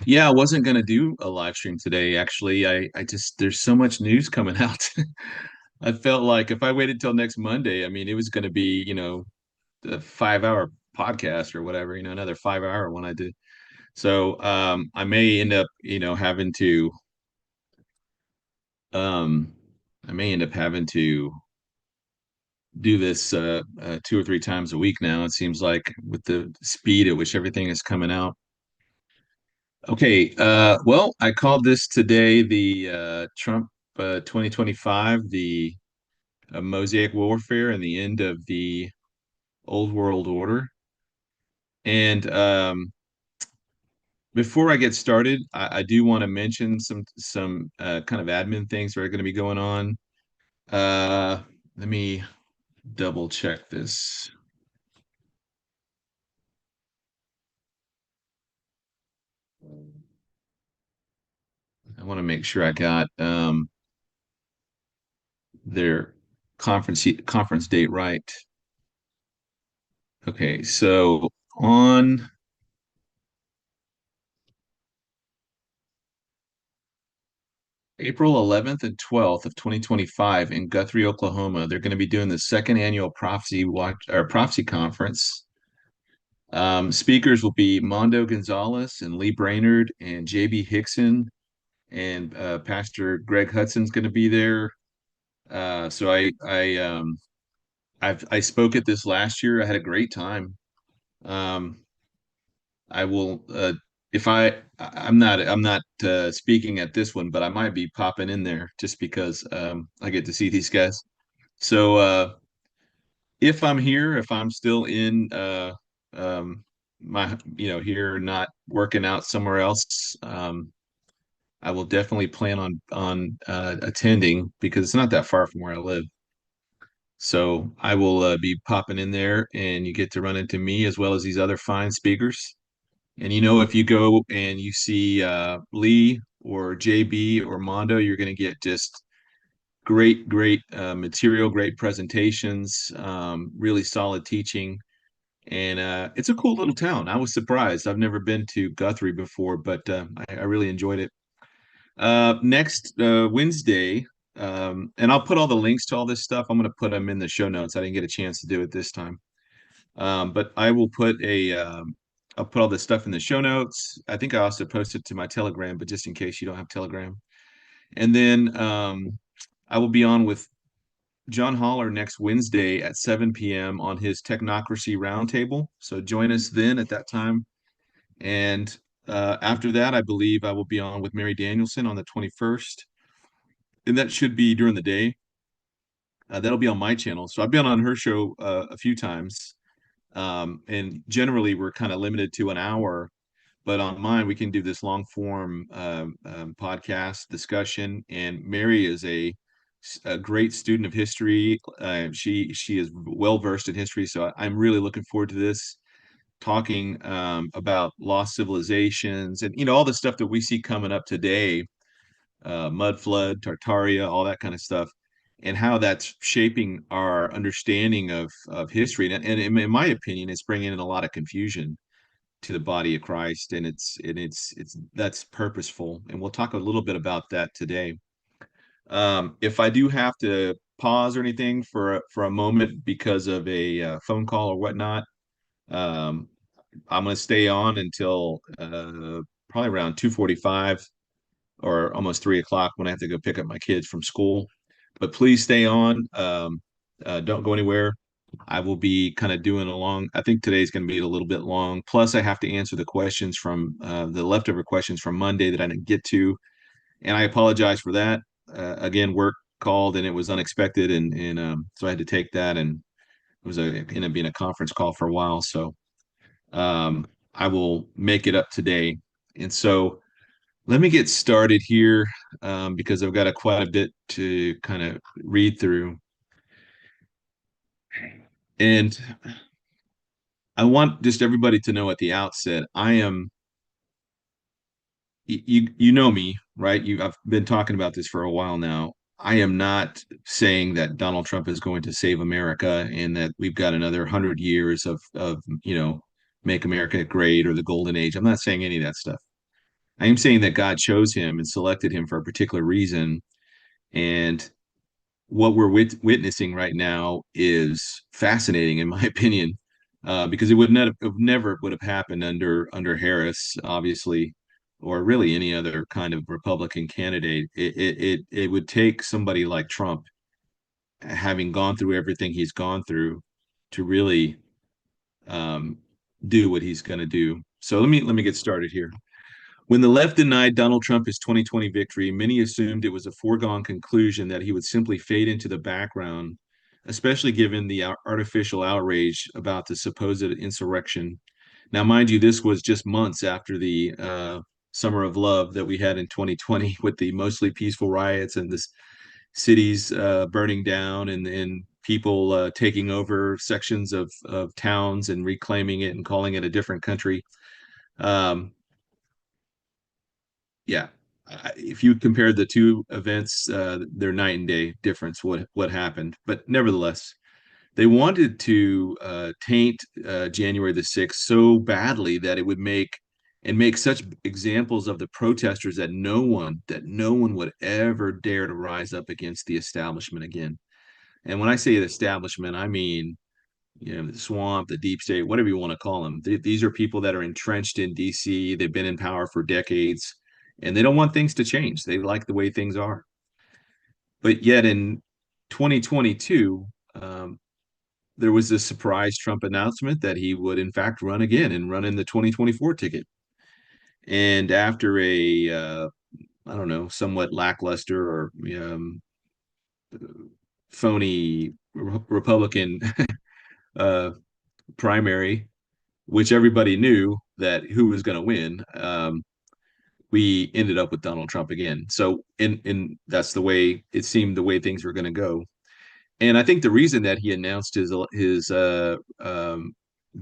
Yeah, I wasn't gonna do a live stream today. Actually, I just there's so much news coming out. I felt like if I waited till next Monday, I mean, it was gonna be, a 5 hour podcast or whatever, another 5 hour one I did. So I may end up, um, I may end up having to do this 2 or 3 times a week now. It seems like with the speed at which everything is coming out. Okay, well, I called this today the Trump 2025, the Mosaic warfare and the end of the old world order. And before I get started, I do want to mention some kind of admin things that are going to be going on. Uh, Let me double check this. I want to make sure I got their conference date right. Okay, so on April 11th and 12th of 2025 in Guthrie, Oklahoma, they're going to be doing the second annual Prophecy Conference. Speakers will be Mondo Gonzalez and Lee Brainerd and JB Hickson, and Pastor Greg Hudson's going to be there. I spoke at this last year. I had a great time. Um, I will if I'm not speaking at this one, but I might be popping in there just because I get to see these guys. So if I'm here, if I'm still in my here not working out somewhere else, I will definitely plan on attending because it's not that far from where I live. So I will be popping in there, and you get to run into me as well as these other fine speakers. And if you go and you see Lee or JB or Mondo, you're going to get just great material, great presentations, really solid teaching. And it's a cool little town. I was surprised. I've never been to Guthrie before, but I really enjoyed it. Next Wednesday, and I'll put all the links to all this stuff. I'm going to put them in the show notes. I didn't get a chance to do it this time. But I'll put all this stuff in the show notes. I think I also posted to my Telegram, but just in case you don't have Telegram. And then I will be on with John Holler next Wednesday at 7 p.m. on his Technocracy Roundtable. So join us then at that time. And after that, I believe I will be on with Mary Danielson on the 21st. And that should be during the day. That'll be on my channel. So I've been on her show a few times. And generally, we're kind of limited to an hour, but on mine, we can do this long form podcast discussion. And Mary is a great student of history. She is well versed in history, so I'm really looking forward to this, talking about lost civilizations and all the stuff that we see coming up today, mud flood, Tartaria, all that kind of stuff, and how that's shaping our understanding of history. And in my opinion, it's bringing in a lot of confusion to the body of Christ, and it's that's purposeful. And we'll talk a little bit about that today. If I do have to pause or anything for a moment because of a phone call or whatnot, um, I'm going to stay on until probably around 2:45 or almost 3 o'clock when I have to go pick up my kids from school. But please stay on. Don't go anywhere. I will be kind of doing a long, I think today's going to be a little bit long. Plus, I have to answer the questions from the leftover questions from Monday that I didn't get to. And I apologize for that. Again, work called and it was unexpected. And so I had to take that. And it was ended up being a conference call for a while. So I will make it up today. And so let me get started here because I've got quite a bit to kind of read through. And I want just everybody to know at the outset, I am you know me, right? I've been talking about this for a while now. I am not saying that Donald Trump is going to save America and that we've got another 100 years of make America great or the golden age. I'm not saying any of that stuff. I am saying that God chose him and selected him for a particular reason. And what we're witnessing right now is fascinating, in my opinion, because it never would have happened under Harris, obviously, or really any other kind of Republican candidate. It would take somebody like Trump, having gone through everything he's gone through, to really um, do what he's going to do. So let me get started here. When the left denied Donald Trump his 2020 victory, many assumed it was a foregone conclusion that he would simply fade into the background, especially given the artificial outrage about the supposed insurrection. Now, mind you, this was just months after the Summer of Love that we had in 2020 with the mostly peaceful riots and the cities burning down and people taking over sections of towns and reclaiming it and calling it a different country. Um, yeah, if you compare the two events, they're night and day difference. What happened, but nevertheless, they wanted to taint January the 6th so badly that it would make such examples of the protesters that no one would ever dare to rise up against the establishment again. And when I say the establishment, I mean, the swamp, the deep state, whatever you want to call them. These are people that are entrenched in DC. They've been in power for decades, and they don't want things to change. They like the way things are. But yet in 2022, there was this surprise Trump announcement that he would, in fact, run again and run in the 2024 ticket. And after I don't know, somewhat lackluster or phony Republican uh, primary, which everybody knew that who was going to win, we ended up with Donald Trump again. So, in that's the way it seemed, the way things were going to go. And I think the reason that he announced his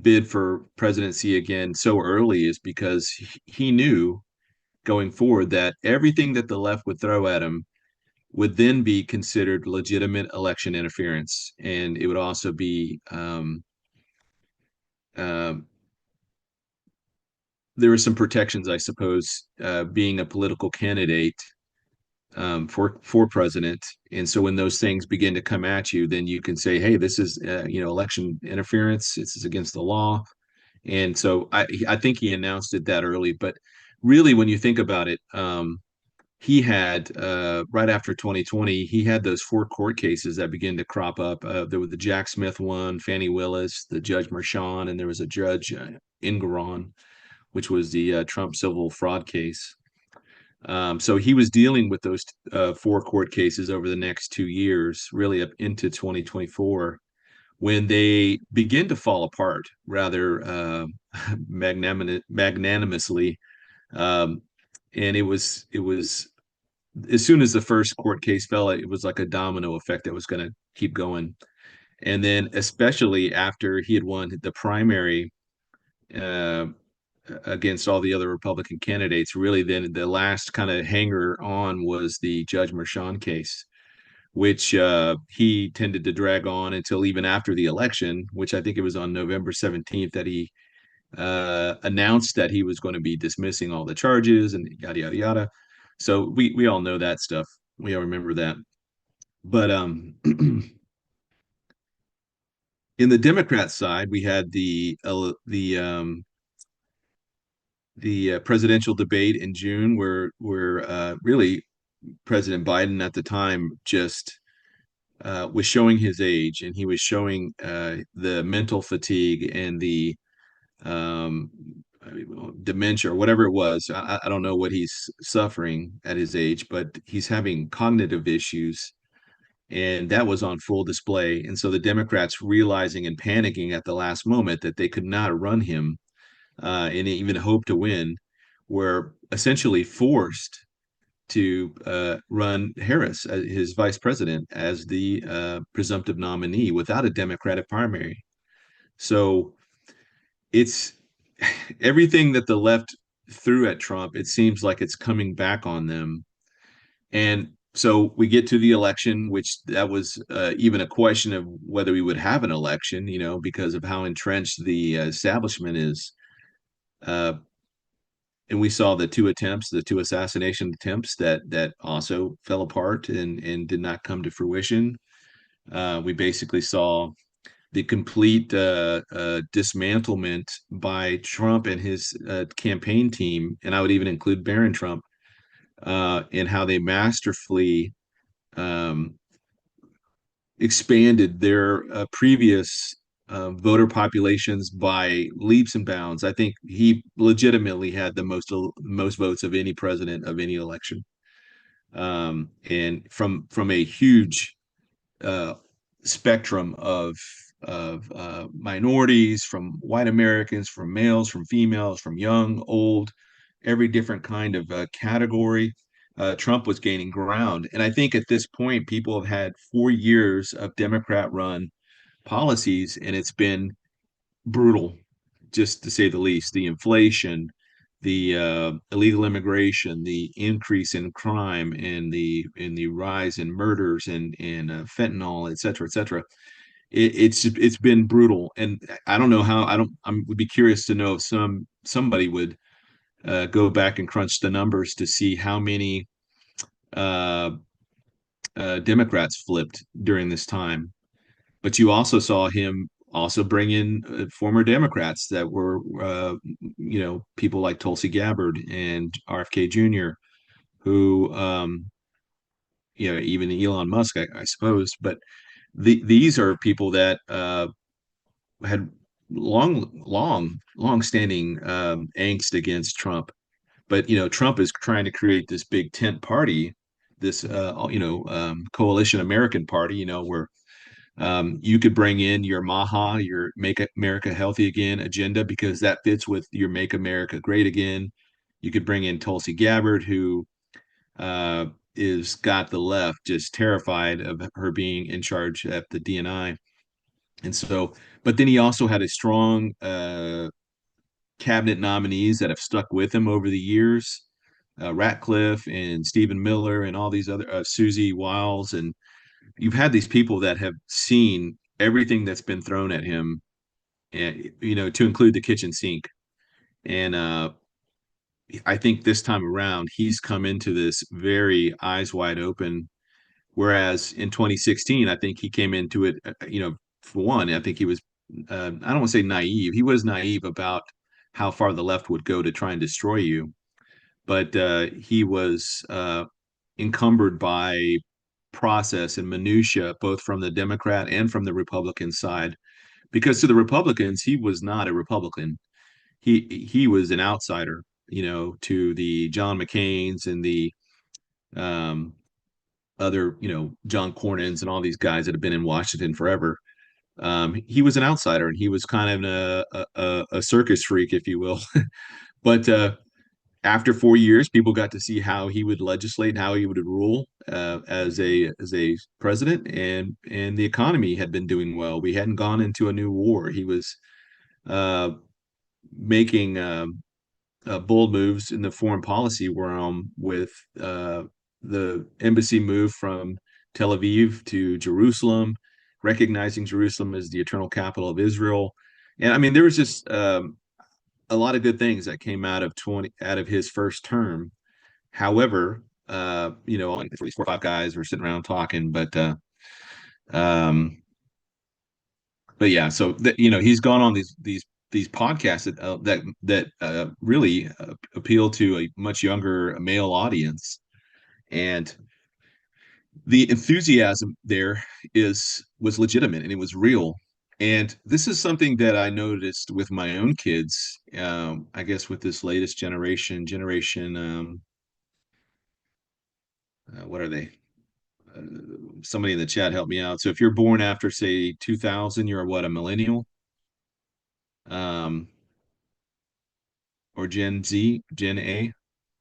bid for presidency again so early is because he knew going forward that everything that the left would throw at him would then be considered legitimate election interference, and it would also be uh, there were some protections, I suppose, being a political candidate for president. And so when those things begin to come at you, then you can say, "Hey, this is election interference. This is against the law." And so I think he announced it that early. But really, when you think about it, he had right after 2020, he had those four court cases that began to crop up. There was the Jack Smith one, Fannie Willis, the Judge Merchan, and there was a Judge Engoron, which was the Trump civil fraud case. So he was dealing with those four court cases over the next 2 years, really up into 2024, when they begin to fall apart rather magnanimously. Um, and it was as soon as the first court case fell, it was like a domino effect that was going to keep going. And then, especially after he had won the primary uh, against all the other Republican candidates, really then the last kind of hanger on was the Judge Merchan case, which he tended to drag on until even after the election, which I think it was on November 17th that he announced that he was going to be dismissing all the charges and yada yada yada. So we all know that stuff. We all remember that. But in the Democrat side, we had the presidential debate in June, where really President Biden at the time just was showing his age, and he was showing the mental fatigue and the um, dementia or whatever it was. I don't know what he's suffering at his age, but he's having cognitive issues, and that was on full display. And so the Democrats, realizing and panicking at the last moment that they could not run him and even hope to win, were essentially forced to run Harris, his vice president, as the presumptive nominee without a Democratic primary. So it's everything that the left threw at Trump, it seems like it's coming back on them. And so we get to the election, which that was even a question of whether we would have an election, because of how entrenched the establishment is. Uh, and we saw the two assassination attempts that also fell apart and did not come to fruition. We basically saw the complete dismantlement by Trump and his campaign team, and I would even include Barron Trump, in how they masterfully um, expanded their previous voter populations by leaps and bounds. I think he legitimately had the most votes of any president of any election, and from a huge uh, spectrum of minorities, from white Americans, from males, from females, from young, old, every different kind of category. Trump was gaining ground, and I think at this point, people have had 4 years of Democrat-run policies, and it's been brutal, just to say the least. The inflation, the illegal immigration, the increase in crime, and the rise in murders and fentanyl, et cetera, et cetera. It's been brutal, and I don't know how. I would be curious to know if somebody would go back and crunch the numbers to see how many uh, Democrats flipped during this time. But you also saw him also bring in former Democrats that were, people like Tulsi Gabbard and RFK Jr., who, even Elon Musk, I suppose. But these are people that had long standing angst against Trump. But Trump is trying to create this big tent party, this coalition American party, where you could bring in your MAHA, your Make America Healthy Again agenda, because that fits with your Make America Great Again. You could bring in Tulsi Gabbard, who uh, is got the left just terrified of her being in charge at the DNI. And so, but then he also had a strong cabinet nominees that have stuck with him over the years. Ratcliffe and Stephen Miller and all these other Susie Wiles, and you've had these people that have seen everything that's been thrown at him, and to include the kitchen sink. And I think this time around, he's come into this very eyes wide open. Whereas in 2016, I think he came into it, for one, I think he was, I don't want to say naive. He was naive about how far the left would go to try and destroy you, but he was encumbered by process and minutia, both from the Democrat and from the Republican side. Because to the Republicans, he was not a Republican. He was an outsider, to the John McCain's and the um, other, John Cornyn's and all these guys that have been in Washington forever. He was an outsider, and he was kind of a circus freak, if you will. But after 4 years, people got to see how he would legislate, how he would rule as a president, and the economy had been doing well. We hadn't gone into a new war. He was uh, making bold moves in the foreign policy realm with the embassy move from Tel Aviv to Jerusalem, recognizing Jerusalem as the eternal capital of Israel. And I mean, there was just a lot of good things that came out of his first term. However, like these 4 or 5 guys were sitting around talking, um, but yeah, so he's gone on these podcasts that really appeal to a much younger male audience, and the enthusiasm there was legitimate and it was real. And this is something that I noticed with my own kids. I guess with this latest generation, what are they? Uh, Somebody in the chat help me out. So if you're born after say 2000, you're what, a millennial? Um, or Gen Z, Gen A?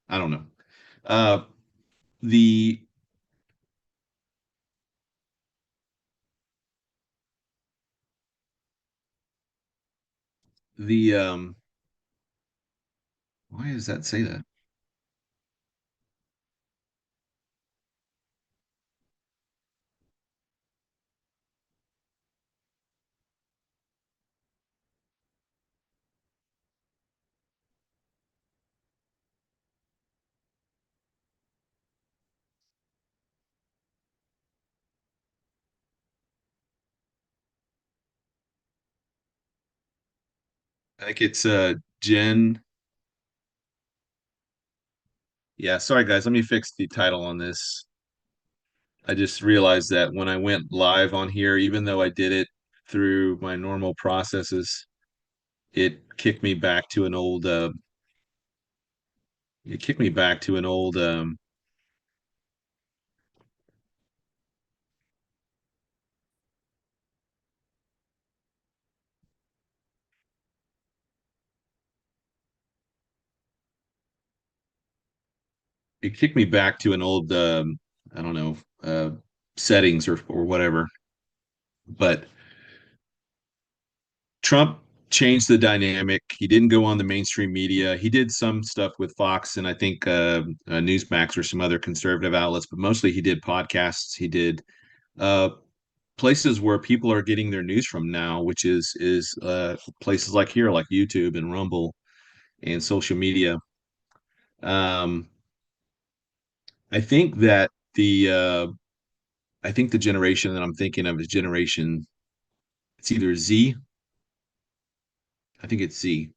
I don't know. Uh, the the why does that say that? I think it's Jen. Yeah, sorry guys, let me fix the title on this. I just realized that when I went live on here, even though I did it through my normal processes, it kicked me back to an old it kicked me back to an old it kicked me back to an old I don't know, settings or whatever. But Trump changed the dynamic. He didn't go on the mainstream media. He did some stuff with Fox and I think Newsmax or some other conservative outlets, but mostly he did podcasts. He did uh, places where people are getting their news from now, which is places like here, like YouTube and Rumble and social media. Um, I think that I think the generation that I'm thinking of is generation. It's either Z. I think it's Z.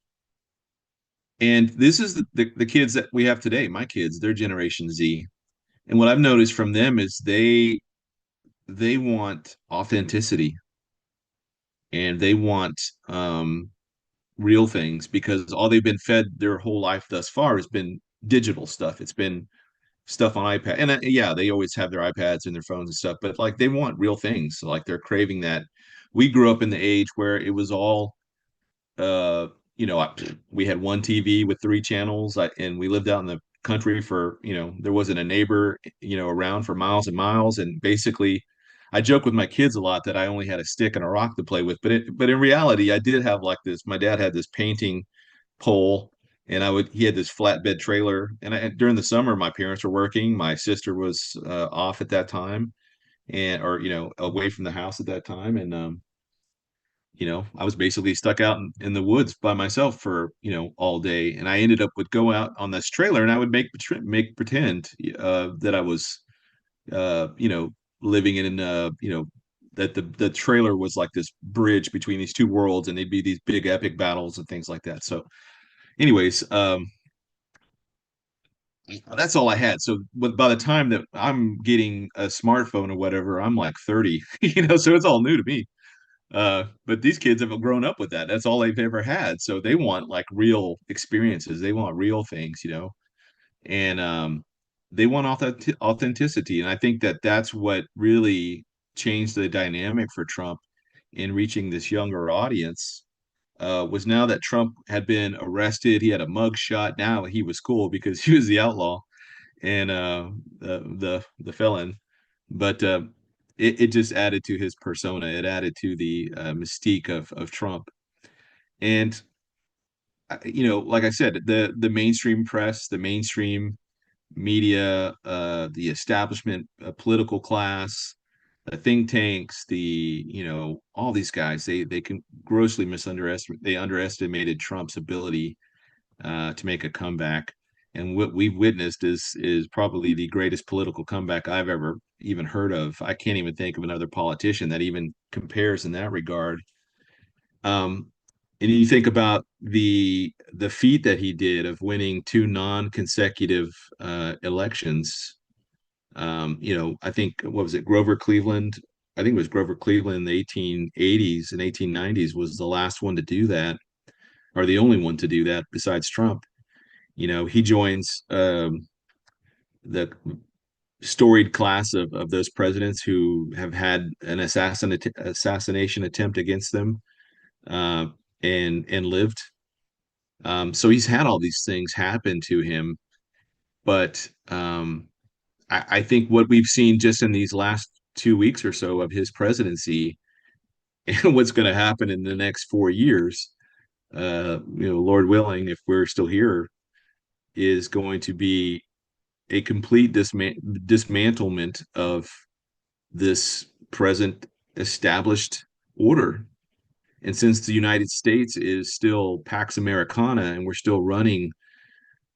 And this is the kids that we have today, my kids, they're Generation Z. And what I've noticed from them is they want authenticity and they want real things because all they've been fed their whole life thus far has been digital stuff. It's been stuff on iPad. And yeah, they always have their iPads and their phones and stuff, but like they want real things. So, like they're craving that. We grew up in the age where it was all uh you know we had one TV with three channels and we lived out in the country for there wasn't a neighbor around for miles and miles and basically I joke with my kids a lot that I only had a stick and a rock to play with but in reality I did have like this my dad had this painting pole and he had this flatbed trailer during the summer my parents were working my sister was off at that time and or away from the house at that time and I was basically stuck out in the woods by myself for, all day. And I ended up would go out on this trailer and I would make pretend that I was, you know, living in, that the trailer was like this bridge between these two worlds and they'd be these big epic battles and things like that. So, anyways, that's all I had. So, by the time that I'm getting a smartphone or whatever, I'm like 30, so it's all new to me. But these kids have grown up with that. That's all they've ever had. So they want like real experiences. They want real things, and they want authenticity. And I think that that's what really changed the dynamic for Trump in reaching this younger audience. Was now that Trump had been arrested, he had a mug shot. Now he was cool because he was the outlaw and the felon, but it just added to his persona. It added to the mystique of Trump. And like I said, the mainstream press, the mainstream media, the establishment, political class, the think tanks, all these guys, they can grossly misunderestimate. They underestimated Trump's ability to make a comeback. And what we've witnessed is probably the greatest political comeback I've ever even heard of. I can't even think of another politician that even compares in that regard. Um, and you think about the feat that he did of winning two non-consecutive elections. I think what was it, Grover Cleveland? I think it was Grover Cleveland in the 1880s and 1890s was the last one to do that, or the only one to do that besides Trump. He joins the storied class of those presidents who have had an assassination attempt against them uh, and lived. So he's had all these things happen to him, but I think what we've seen just in these last 2 weeks or so of his presidency and what's going to happen in the next 4 years, Lord willing, if we're still here, is going to be a complete dismantlement of this present established order. And since the United States is still Pax Americana and we're still running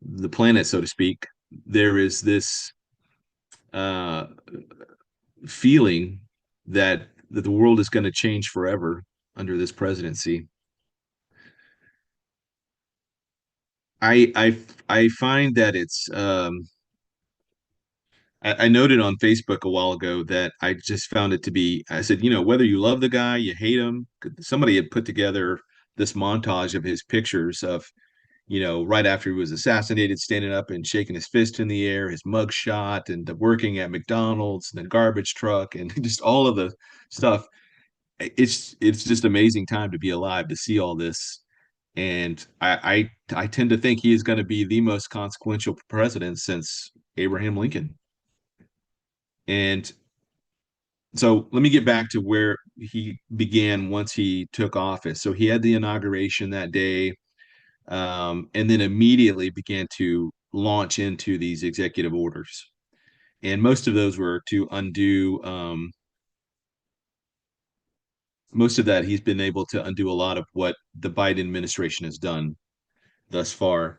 the planet, so to speak, there is this uh, feeling that the world is going to change forever under this presidency. I find that I noted on Facebook a while ago that I just found it to be, I said, whether you love the guy, you hate him, somebody had put together this montage of his pictures of, right after he was assassinated, standing up and shaking his fist in the air, his mug shot, and the working at McDonald's and the garbage truck and just all of the stuff. It's just amazing time to be alive to see all this. And I tend to think he is going to be the most consequential president since Abraham Lincoln. And so let me get back to where he began once he took office. So he had the inauguration that day, and then immediately began to launch into these executive orders. And most of those were to undo, most of that he's been able to undo a lot of what the Biden administration has done thus far.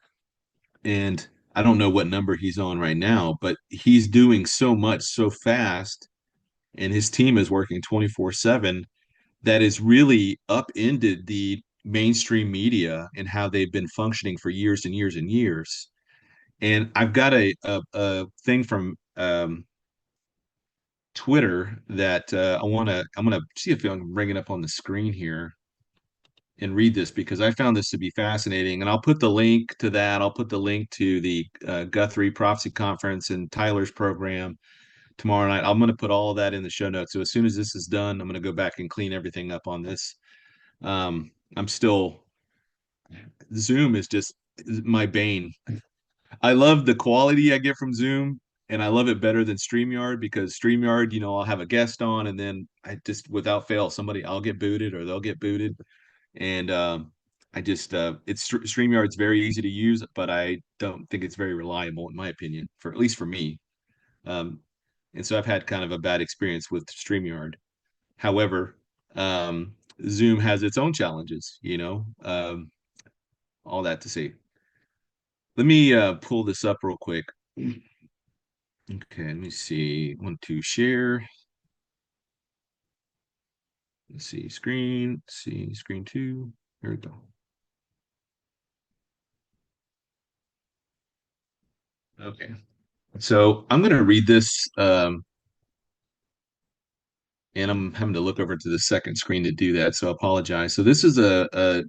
And I don't know what number he's on right now, but he's doing so much so fast, and his team is working 24/7 that has really upended the mainstream media and how they've been functioning for years and years and years. And I've got a thing from Twitter that I'm gonna see if I can bring it up on the screen here and read this because I found this to be fascinating. And I'll put the link to that. I'll put the link to the Guthrie Prophecy Conference and Tyler's program tomorrow night. I'm going to put all of that in the show notes. So as soon as this is done, I'm going to go back and clean everything up on this. I'm still Zoom is just my bane. I love the quality I get from Zoom, and I love it better than StreamYard because StreamYard, I'll have a guest on, and then I just without fail, I'll get booted or they'll get booted, and I just it's StreamYard's very easy to use, but I don't think it's very reliable in my opinion, for at least for me. Um, and so I've had kind of a bad experience with StreamYard. However, Zoom has its own challenges, all that to say. Let me pull this up real quick. Okay, let me see. Want to share. Let's see, screen. Let's see, screen two. Here we go. Okay. So I'm going to read this, and I'm having to look over to the second screen to do that. So I apologize. So this is a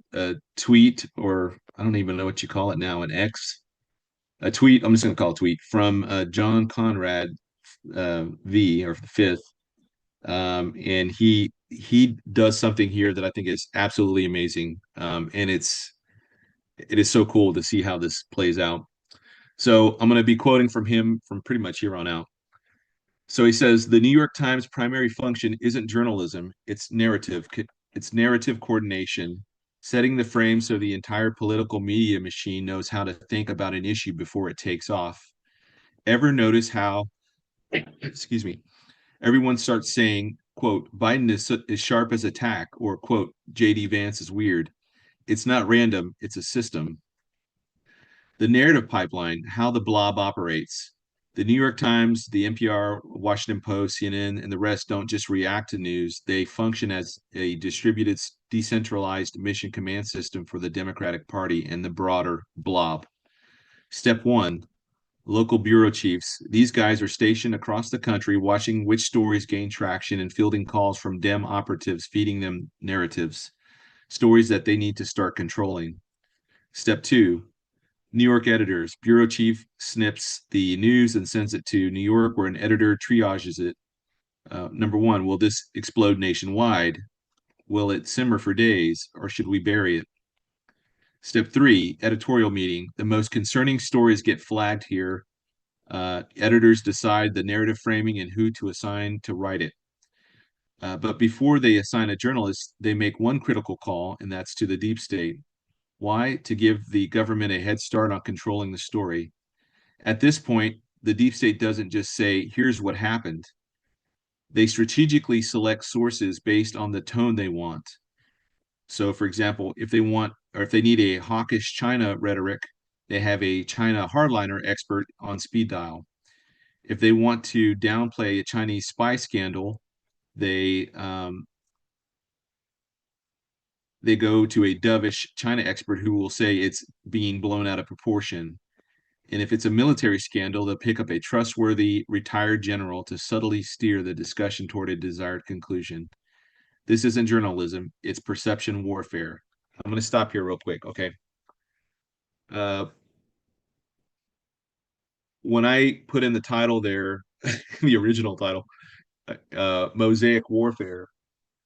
tweet, or I don't even know what you call it now, an X, a tweet. I'm just going to call it a tweet from John Conrad V or the fifth. And he does something here that I think is absolutely amazing. And it is so cool to see how this plays out. So I'm going to be quoting from him from pretty much here on out. So he says the New York Times primary function isn't journalism, it's narrative coordination, setting the frame so the entire political media machine knows how to think about an issue before it takes off. Ever notice how, excuse me, everyone starts saying, quote, Biden is sharp as a tack, or quote, JD Vance is weird. It's not random, it's a system. The narrative pipeline, how the blob operates. The New York Times, the NPR, Washington Post, CNN, and the rest don't just react to news. They function as a distributed, decentralized mission command system for the Democratic Party and the broader blob. Step one, local bureau chiefs. These guys are stationed across the country watching which stories gain traction and fielding calls from Dem operatives feeding them narratives, stories that they need to start controlling. Step two, New York editors. Bureau chief snips the news and sends it to New York, where an editor triages it. Number one, will this explode nationwide? Will it simmer for days, or should we bury it? Step three, editorial meeting. The most concerning stories get flagged here. Editors decide the narrative framing and who to assign to write it. But before they assign a journalist, they make one critical call, and that's to the deep state. Why? To give the government a head start on controlling the story. At this point, the deep state doesn't just say, here's what happened. They strategically select sources based on the tone they want. So, for example, if they want or if they need a hawkish China rhetoric, they have a China hardliner expert on speed dial. If they want to downplay a Chinese spy scandal, they they go to a dovish China expert who will say it's being blown out of proportion. And if it's a military scandal, they'll pick up a trustworthy retired general to subtly steer the discussion toward a desired conclusion. This isn't journalism, it's perception warfare. I'm going to stop here real quick. Okay. Uh, when I put in the title there, the original title, Mosaic Warfare,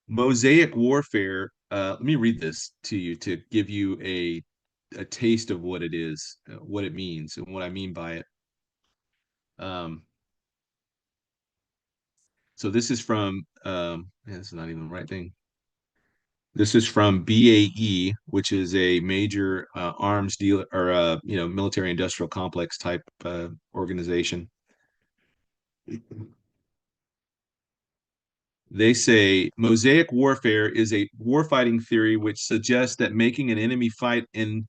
Mosaic Warfare, let me read this to you to give you a taste of what it is, what it means, and what I mean by it. Um, so this is from, this is not even the right thing. This is from BAE, which is a major arms dealer or military industrial complex type organization. They say mosaic warfare is a warfighting theory which suggests that making an enemy fight in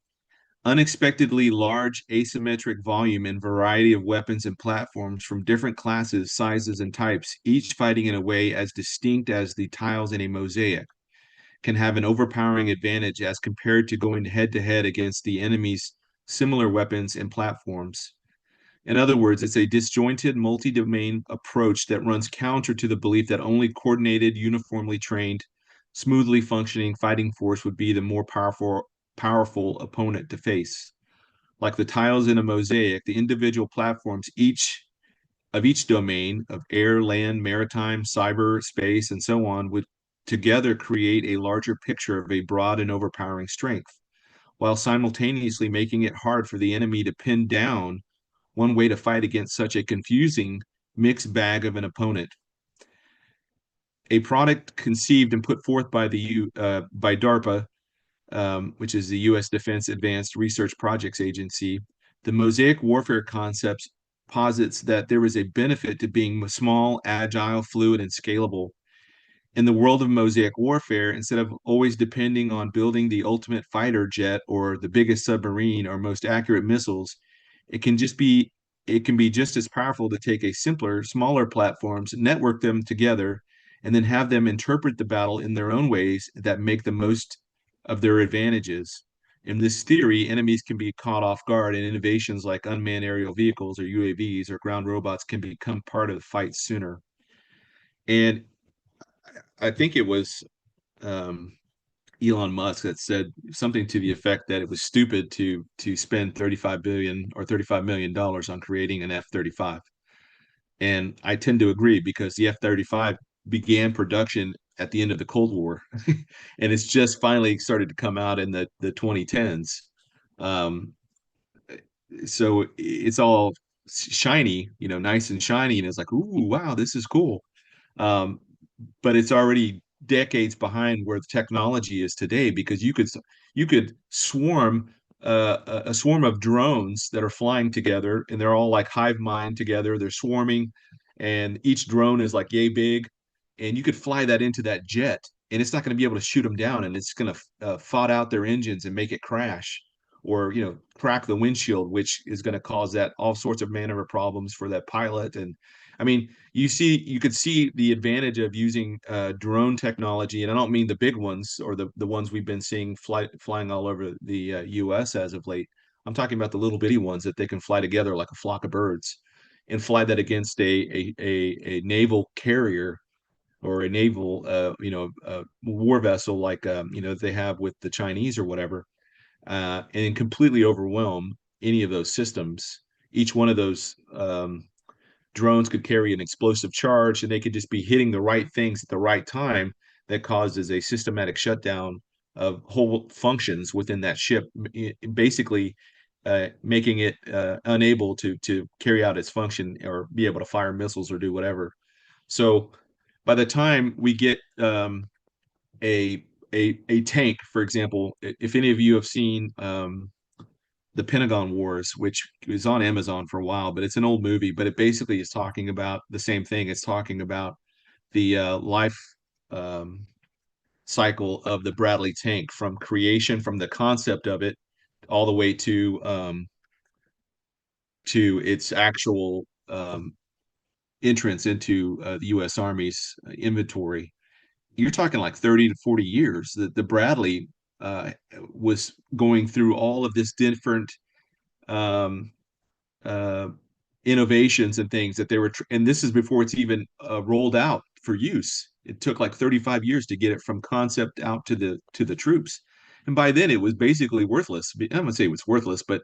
unexpectedly large asymmetric volume and variety of weapons and platforms from different classes, sizes, and types, each fighting in a way as distinct as the tiles in a mosaic, can have an overpowering advantage as compared to going head to head against the enemy's similar weapons and platforms. In other words, it's a disjointed, multi domain approach that runs counter to the belief that only coordinated, uniformly trained, smoothly functioning fighting force would be the more powerful opponent to face. Like the tiles in a mosaic, the individual platforms each domain of air, land, maritime, cyber, space, and so on would together create a larger picture of a broad and overpowering strength, while simultaneously making it hard for the enemy to pin down one way to fight against such a confusing mixed bag of an opponent. A product conceived and put forth by DARPA, which is the U.S. Defense Advanced Research Projects Agency, the mosaic warfare concepts posits that there is a benefit to being small, agile, fluid, and scalable. In the world of mosaic warfare, instead of always depending on building the ultimate fighter jet or the biggest submarine or most accurate missiles, it can just be it can be just as powerful to take a simpler, smaller platforms, network them together, and then have them interpret the battle in their own ways that make the most of their advantages. In this theory, enemies can be caught off guard, and innovations like unmanned aerial vehicles or UAVs or ground robots can become part of the fight sooner. And I think it was um, Elon Musk that said something to the effect that it was stupid to spend 35 billion or 35 million dollars on creating an F-35. And I tend to agree because the F-35 began production at the end of the Cold War, and it's just finally started to come out in the 2010s. Um, so it's all shiny, nice and shiny, and it's like, ooh, wow, this is cool. Um, but it's already decades behind where the technology is today because you could swarm a swarm of drones that are flying together and they're all like hive mind together. They're swarming, and each drone is like yay big, and you could fly that into that jet, and it's not going to be able to shoot them down, and it's going to fought out their engines and make it crash, or crack the windshield, which is going to cause that all sorts of manner of problems for that pilot. And I mean, you could see the advantage of using drone technology, and I don't mean the big ones or the ones we've been seeing flying all over the U.S. as of late. I'm talking about the little bitty ones that they can fly together like a flock of birds, and fly that against a naval carrier or a naval war vessel like they have with the Chinese or whatever, and completely overwhelm any of those systems. Each one of those drones could carry an explosive charge, and they could just be hitting the right things at the right time that causes a systematic shutdown of whole functions within that ship, basically making it unable to carry out its function or be able to fire missiles or do whatever. So by the time we get a a tank, for example, if any of you have seen the Pentagon Wars, which is on Amazon for a while, but it's an old movie, but it basically is talking about the same thing. It's talking about the life um, cycle of the Bradley tank from creation, from the concept of it, all the way to its actual entrance into the U.S. Army's inventory. You're talking like 30 to 40 years. The Bradley uh, was going through all of this different um, uh, innovations and things that they were, and this is before it's even rolled out for use. It took like 35 years to get it from concept out to the troops, and by then it was basically worthless. I'm gonna say it was worthless, but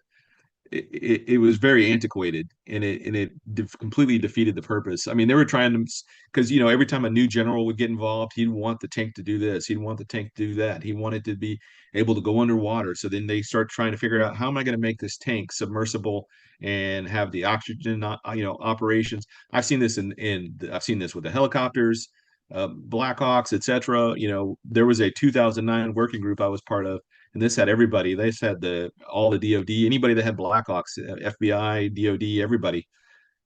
it was very antiquated, and it completely defeated the purpose. I mean, they were trying to, because every time a new general would get involved, he'd want the tank to do this, he'd want the tank to do that, he wanted to be able to go underwater. So then they start trying to figure out, how am I going to make this tank submersible and have the oxygen operations. I've seen this with the helicopters, Blackhawks, etc. There was a 2009 working group I was part of, and this had everybody. This had all the DoD, anybody that had Blackhawks, FBI, DoD, everybody.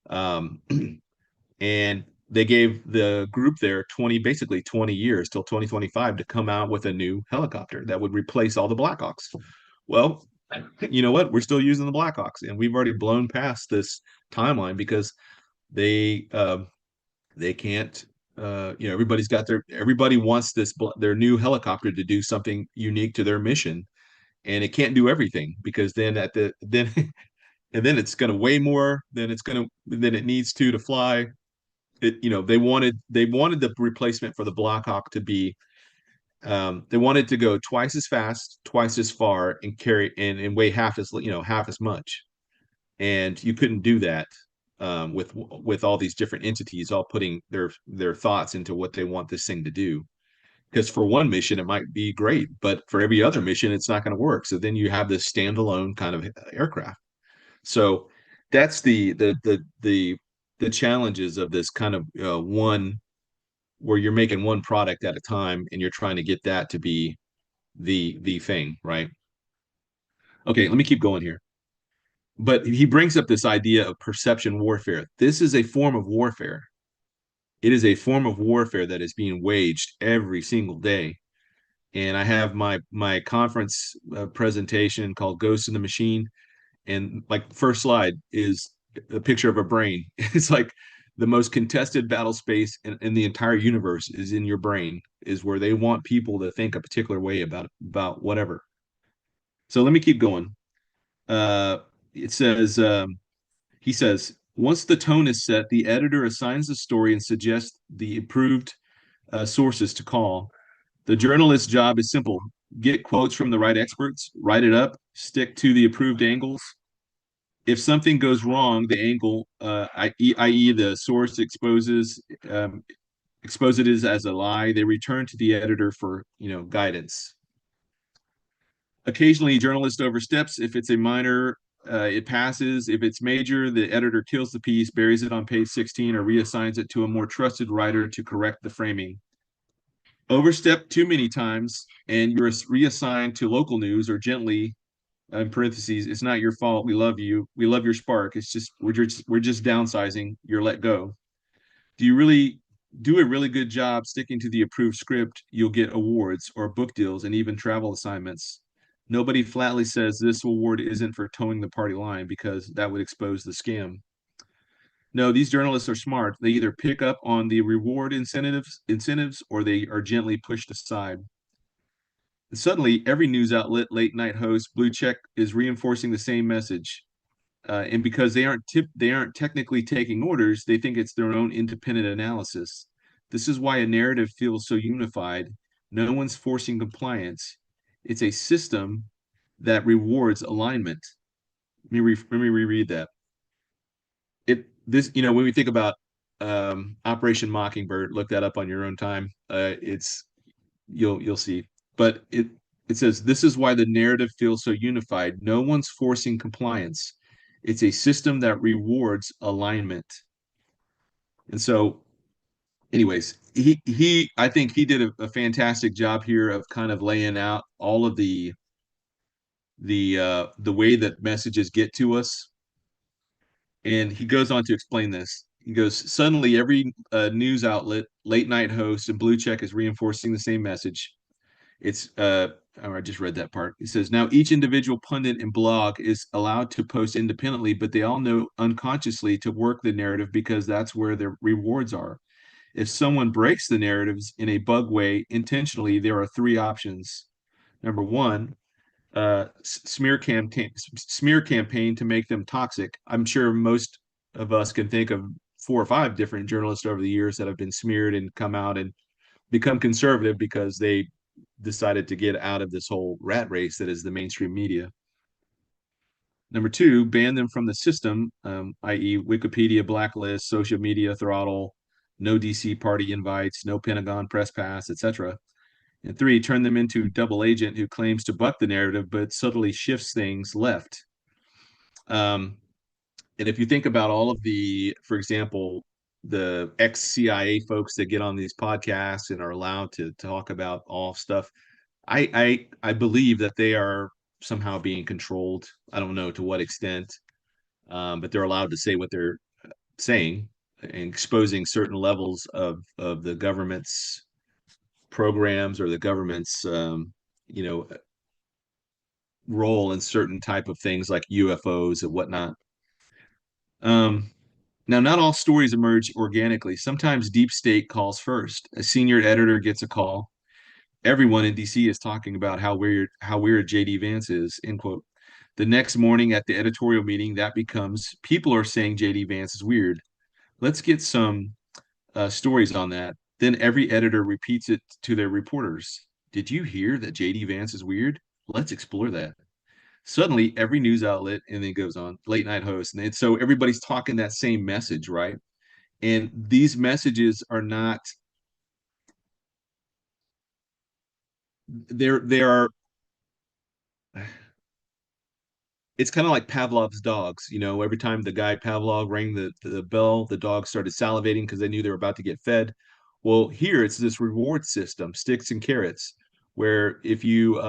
Um, and they gave the group there basically 20 years till 2025 to come out with a new helicopter that would replace all the Blackhawks. Well, you know what? We're still using the Blackhawks, and we've already blown past this timeline because they can't. Everybody wants their new helicopter to do something unique to their mission, and it can't do everything, because then and then it's going to weigh more than it needs to fly it. They wanted the replacement for the Blackhawk to be, they wanted to go twice as fast, twice as far, and carry and weigh half as much, and you couldn't do that with all these different entities all putting their thoughts into what they want this thing to do. Because for one mission it might be great, but for every other mission it's not going to work. So then you have this standalone kind of aircraft. So that's the challenges of this kind of one, where you're making one product at a time and you're trying to get that to be the thing, right? Okay, let me keep going here. But he brings up this idea of perception warfare. This is a form of warfare. It is a form of warfare that is being waged every single day. And I have my conference presentation called Ghost in the Machine, and like the first slide is a picture of a brain. It's like the most contested battle space in the entire universe is in your brain, is where they want people to think a particular way about whatever. So let me keep going. It says he says, once the tone is set, the editor assigns the story and suggests the approved sources to call. The journalist's job is simple: get quotes from the right experts, write it up, stick to the approved angles. If something goes wrong, the angle, i.e., the source exposes it as a lie, they return to the editor for guidance. Occasionally, journalist oversteps. If it's a minor, it passes. If it's major, the editor kills the piece, buries it on page 16, or reassigns it to a more trusted writer to correct the framing. Overstep too many times, and you're reassigned to local news, or gently, in parentheses, it's not your fault. We love you. We love your spark. It's just we're just downsizing. You're let go. Do you really do a really good job sticking to the approved script? You'll get awards or book deals and even travel assignments. Nobody flatly says this award isn't for towing the party line, because that would expose the scam. No, these journalists are smart. They either pick up on the reward incentives, or they are gently pushed aside. And suddenly, every news outlet, late night host, blue check is reinforcing the same message. And because they aren't technically taking orders, they think it's their own independent analysis. This is why a narrative feels so unified. No one's forcing compliance. It's a system that rewards alignment. Let me reread that. When we think about Operation Mockingbird, look that up on your own time. It's you'll see. But it says, this is why the narrative feels so unified. No one's forcing compliance. It's a system that rewards alignment. And so, anyways, he I think he did a fantastic job here of kind of laying out all of the way that messages get to us. And he goes on to explain this. He goes, suddenly every news outlet, late night host, and blue check is reinforcing the same message. It's I just read that part. It says, now each individual pundit and blog is allowed to post independently, but they all know unconsciously to work the narrative, because that's where their rewards are. If someone breaks the narratives in a bug way intentionally, there are three options. Number one, smear campaign to make them toxic. I'm sure most of us can think of 4 or 5 different journalists over the years that have been smeared and come out and become conservative because they decided to get out of this whole rat race that is the mainstream media. Number two, ban them from the system, i.e., Wikipedia blacklist, social media throttle, no DC party invites, no Pentagon press pass, etc. And three, turn them into double agent who claims to buck the narrative but subtly shifts things left. Um, and if you think about all of the, for example, the ex-CIA folks that get on these podcasts and are allowed to talk about all stuff, I believe that they are somehow being controlled. I don't know to what extent, but they're allowed to say what they're saying and exposing certain levels of the government's programs or the government's you know role in certain type of things like UFOs and whatnot. Um, Now, not all stories emerge organically. Sometimes deep state calls first. A senior editor gets a call. Everyone in DC is talking about how weird JD Vance is, end quote. The next morning at the editorial meeting, that becomes people are saying JD Vance is weird. Let's get some stories on that. Then every editor repeats it to their reporters. Did you hear that JD Vance is weird? Let's explore that. Suddenly, every news outlet, and then it goes on, late night host. And so everybody's talking that same message, right? And these messages are not, they are, it's kind of like Pavlov's dogs. Every time the guy Pavlov rang the bell, the dogs started salivating because they knew they were about to get fed. Well, here it's this reward system, sticks and carrots, where if you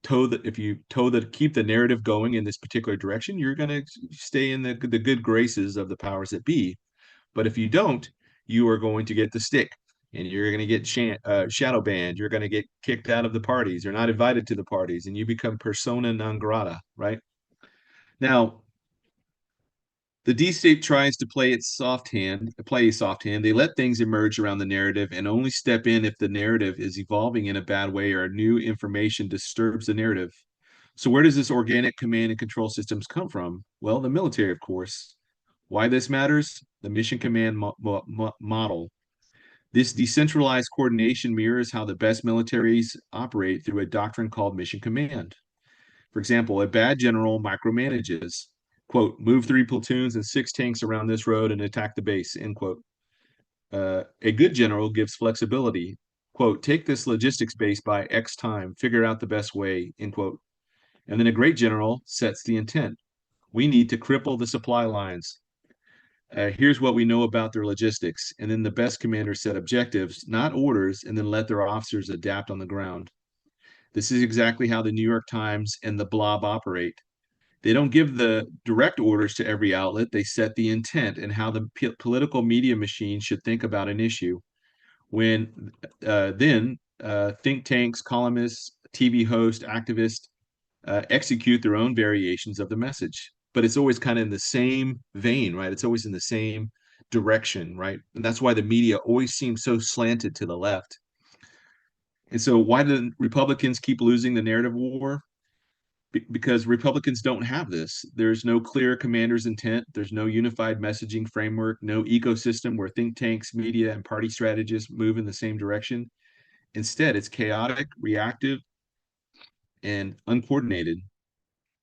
toe the keep the narrative going in this particular direction, you're going to stay in the good graces of the powers that be. But if you don't, you are going to get the stick, and you're going to get shadow banned. You're going to get kicked out of the parties. You're not invited to the parties, and you become persona non grata, right? Now, the D state tries to play a soft hand. They let things emerge around the narrative and only step in if the narrative is evolving in a bad way or new information disturbs the narrative. So, where does this organic command and control systems come from? Well, the military, of course. Why this matters? The mission command model. This decentralized coordination mirrors how the best militaries operate through a doctrine called mission command. For example, a bad general micromanages, quote, move 3 platoons and 6 tanks around this road and attack the base, end quote. A good general gives flexibility, quote, take this logistics base by X time, figure out the best way, end quote. And then a great general sets the intent. We need to cripple the supply lines. Here's what we know about their logistics. And then the best commanders set objectives, not orders, and then let their officers adapt on the ground. This is exactly how the New York Times and the Blob operate. They don't give the direct orders to every outlet. They set the intent and how the political media machine should think about an issue. When then think tanks, columnists, TV hosts, activists execute their own variations of the message. But it's always kind of in the same vein, right? It's always in the same direction, right? And that's why the media always seems so slanted to the left. And so, why do Republicans keep losing the narrative war? Because Republicans don't have this. There's no clear commander's intent. There's no unified messaging framework, no ecosystem where think tanks, media, and party strategists move in the same direction. Instead, it's chaotic, reactive, and uncoordinated.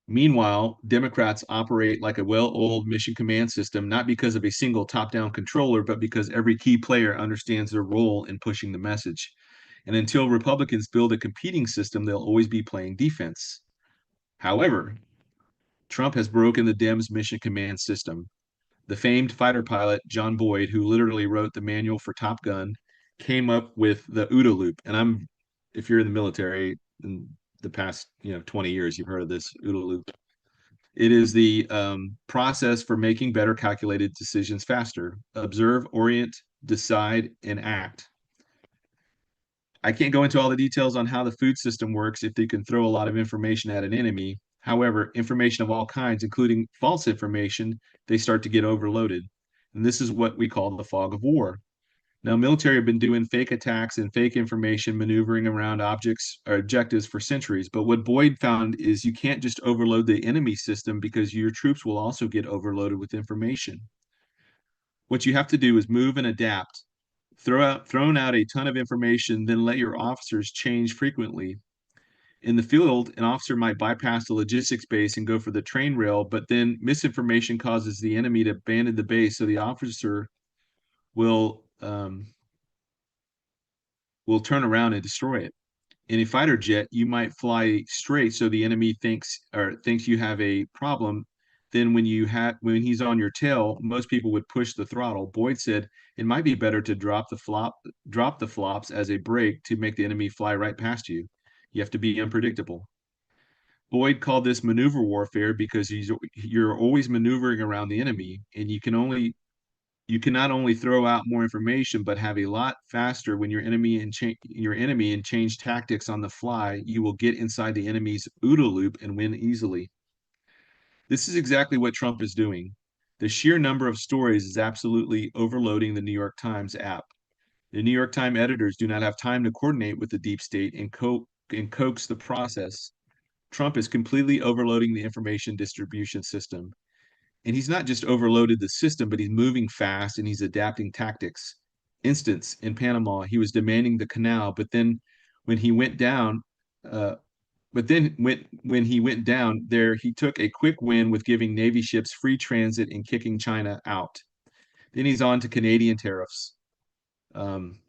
Meanwhile, Democrats operate like a well-oiled mission command system, not because of a single top-down controller, but because every key player understands their role in pushing the message. And until Republicans build a competing system, they'll always be playing defense. However, Trump has broken the Dems mission command system. The famed fighter pilot, John Boyd, who literally wrote the manual for Top Gun, came up with the OODA loop. And if you're in the military in the past, 20 years, you've heard of this OODA loop. It is the process for making better calculated decisions faster. Observe, orient, decide, and act. I can't go into all the details on how the food system works if they can throw a lot of information at an enemy. However, information of all kinds, including false information, they start to get overloaded. And this is what we call the fog of war. Now, military have been doing fake attacks and fake information maneuvering around objects or objectives for centuries. But what Boyd found is you can't just overload the enemy system because your troops will also get overloaded with information. What you have to do is move and adapt. Thrown out a ton of information, then let your officers change frequently. In the field, an officer might bypass the logistics base and go for the train rail, but then misinformation causes the enemy to abandon the base, so the officer will will turn around and destroy it. In a fighter jet, you might fly straight so the enemy thinks you have a problem. Then when he's on your tail, most people would push the throttle. Boyd said it might be better to drop the flops as a brake to make the enemy fly right past you. You have to be unpredictable. Boyd called this maneuver warfare because you're always maneuvering around the enemy, and you can not only throw out more information but have a lot faster when your enemy and change tactics on the fly. You will get inside the enemy's OODA loop and win easily. This is exactly what Trump is doing. The sheer number of stories is absolutely overloading the New York Times app. The New York Times editors do not have time to coordinate with the deep state and coax the process. Trump is completely overloading the information distribution system. And he's not just overloaded the system, but he's moving fast and he's adapting tactics. Instance, in Panama, he was demanding the canal, but then when he went down, uh, when he went down there, he took a quick win with giving Navy ships free transit and kicking China out. Then he's on to Canadian tariffs. Um,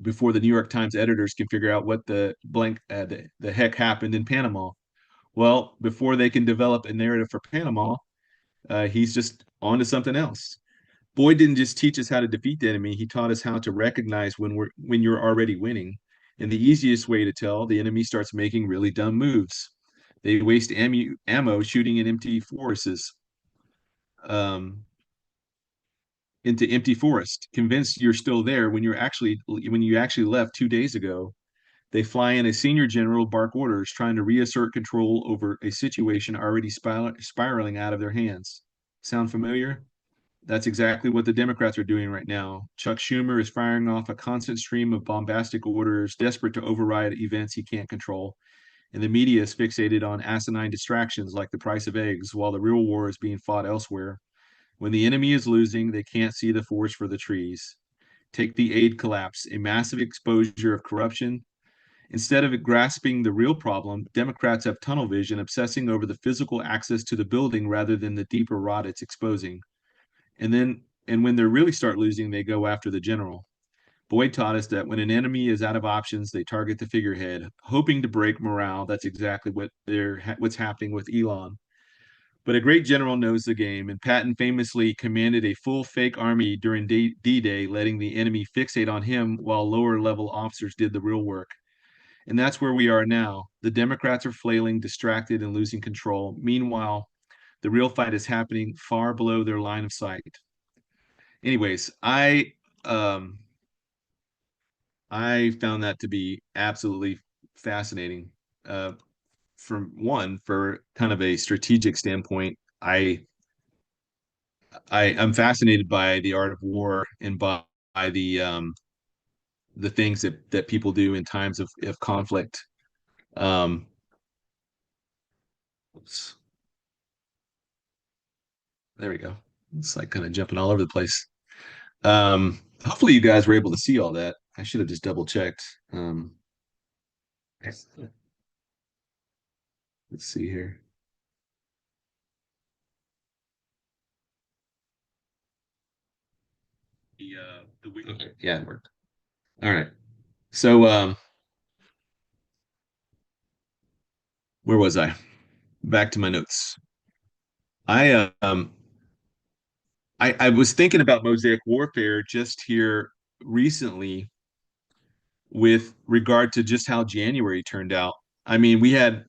before the New York Times editors can figure out what the heck happened in Panama. Well, before they can develop a narrative for Panama, he's just on to something else. Boyd didn't just teach us how to defeat the enemy; he taught us how to recognize when you're already winning. And the easiest way to tell the enemy starts making really dumb moves. They waste ammo shooting in um, into empty forest, convinced you're still there when you actually left 2 days ago. They fly in a senior general bark orders, trying to reassert control over a situation already spiraling out of their hands. Sound familiar? That's exactly what the Democrats are doing right now. Chuck Schumer is firing off a constant stream of bombastic orders, desperate to override events he can't control. And the media is fixated on asinine distractions like the price of eggs, while the real war is being fought elsewhere. When the enemy is losing, they can't see the forest for the trees. Take the aid collapse, a massive exposure of corruption. Instead of grasping the real problem, Democrats have tunnel vision, obsessing over the physical access to the building rather than the deeper rot it's exposing. And when they really start losing, they go after the general. Boyd taught us that when an enemy is out of options, they target the figurehead, hoping to break morale. That's exactly what's happening with Elon. But a great general knows the game, and Patton famously commanded a full fake army during D-Day, letting the enemy fixate on him while lower level officers did the real work. And that's where we are now. The Democrats are flailing, distracted, and losing control. Meanwhile, the real fight is happening far below their line of sight. Anyways, um I found that to be absolutely fascinating. Uh, for kind of a strategic standpoint, I'm fascinated by the art of war and by the things that people do in times of conflict. Um, oops, there we go. It's like kind of jumping all over the place. Hopefully you guys were able to see all that. I should have just double checked. Let's see here. Okay, yeah, it worked. All right. So where was I? Back to my notes. I I was thinking about Mosaic warfare just here recently with regard to just how January turned out. I mean, we had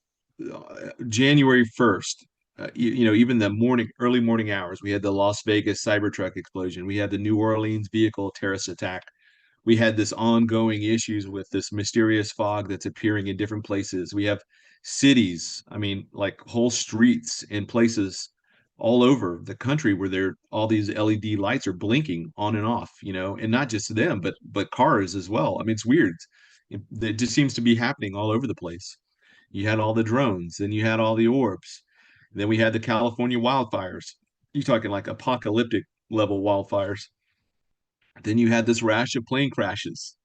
January 1st, even the early morning hours, we had the Las Vegas Cybertruck explosion. We had the New Orleans vehicle terrorist attack. We had this ongoing issues with this mysterious fog that's appearing in different places. We have cities, I mean, like whole streets in places all over the country where there all these LED lights are blinking on and off, and not just them, but cars as well. I mean, it's weird. It just seems to be happening all over the place. You had all the drones, then you had all the orbs. Then we had the California wildfires. You're talking like apocalyptic level wildfires. Then you had this rash of plane crashes.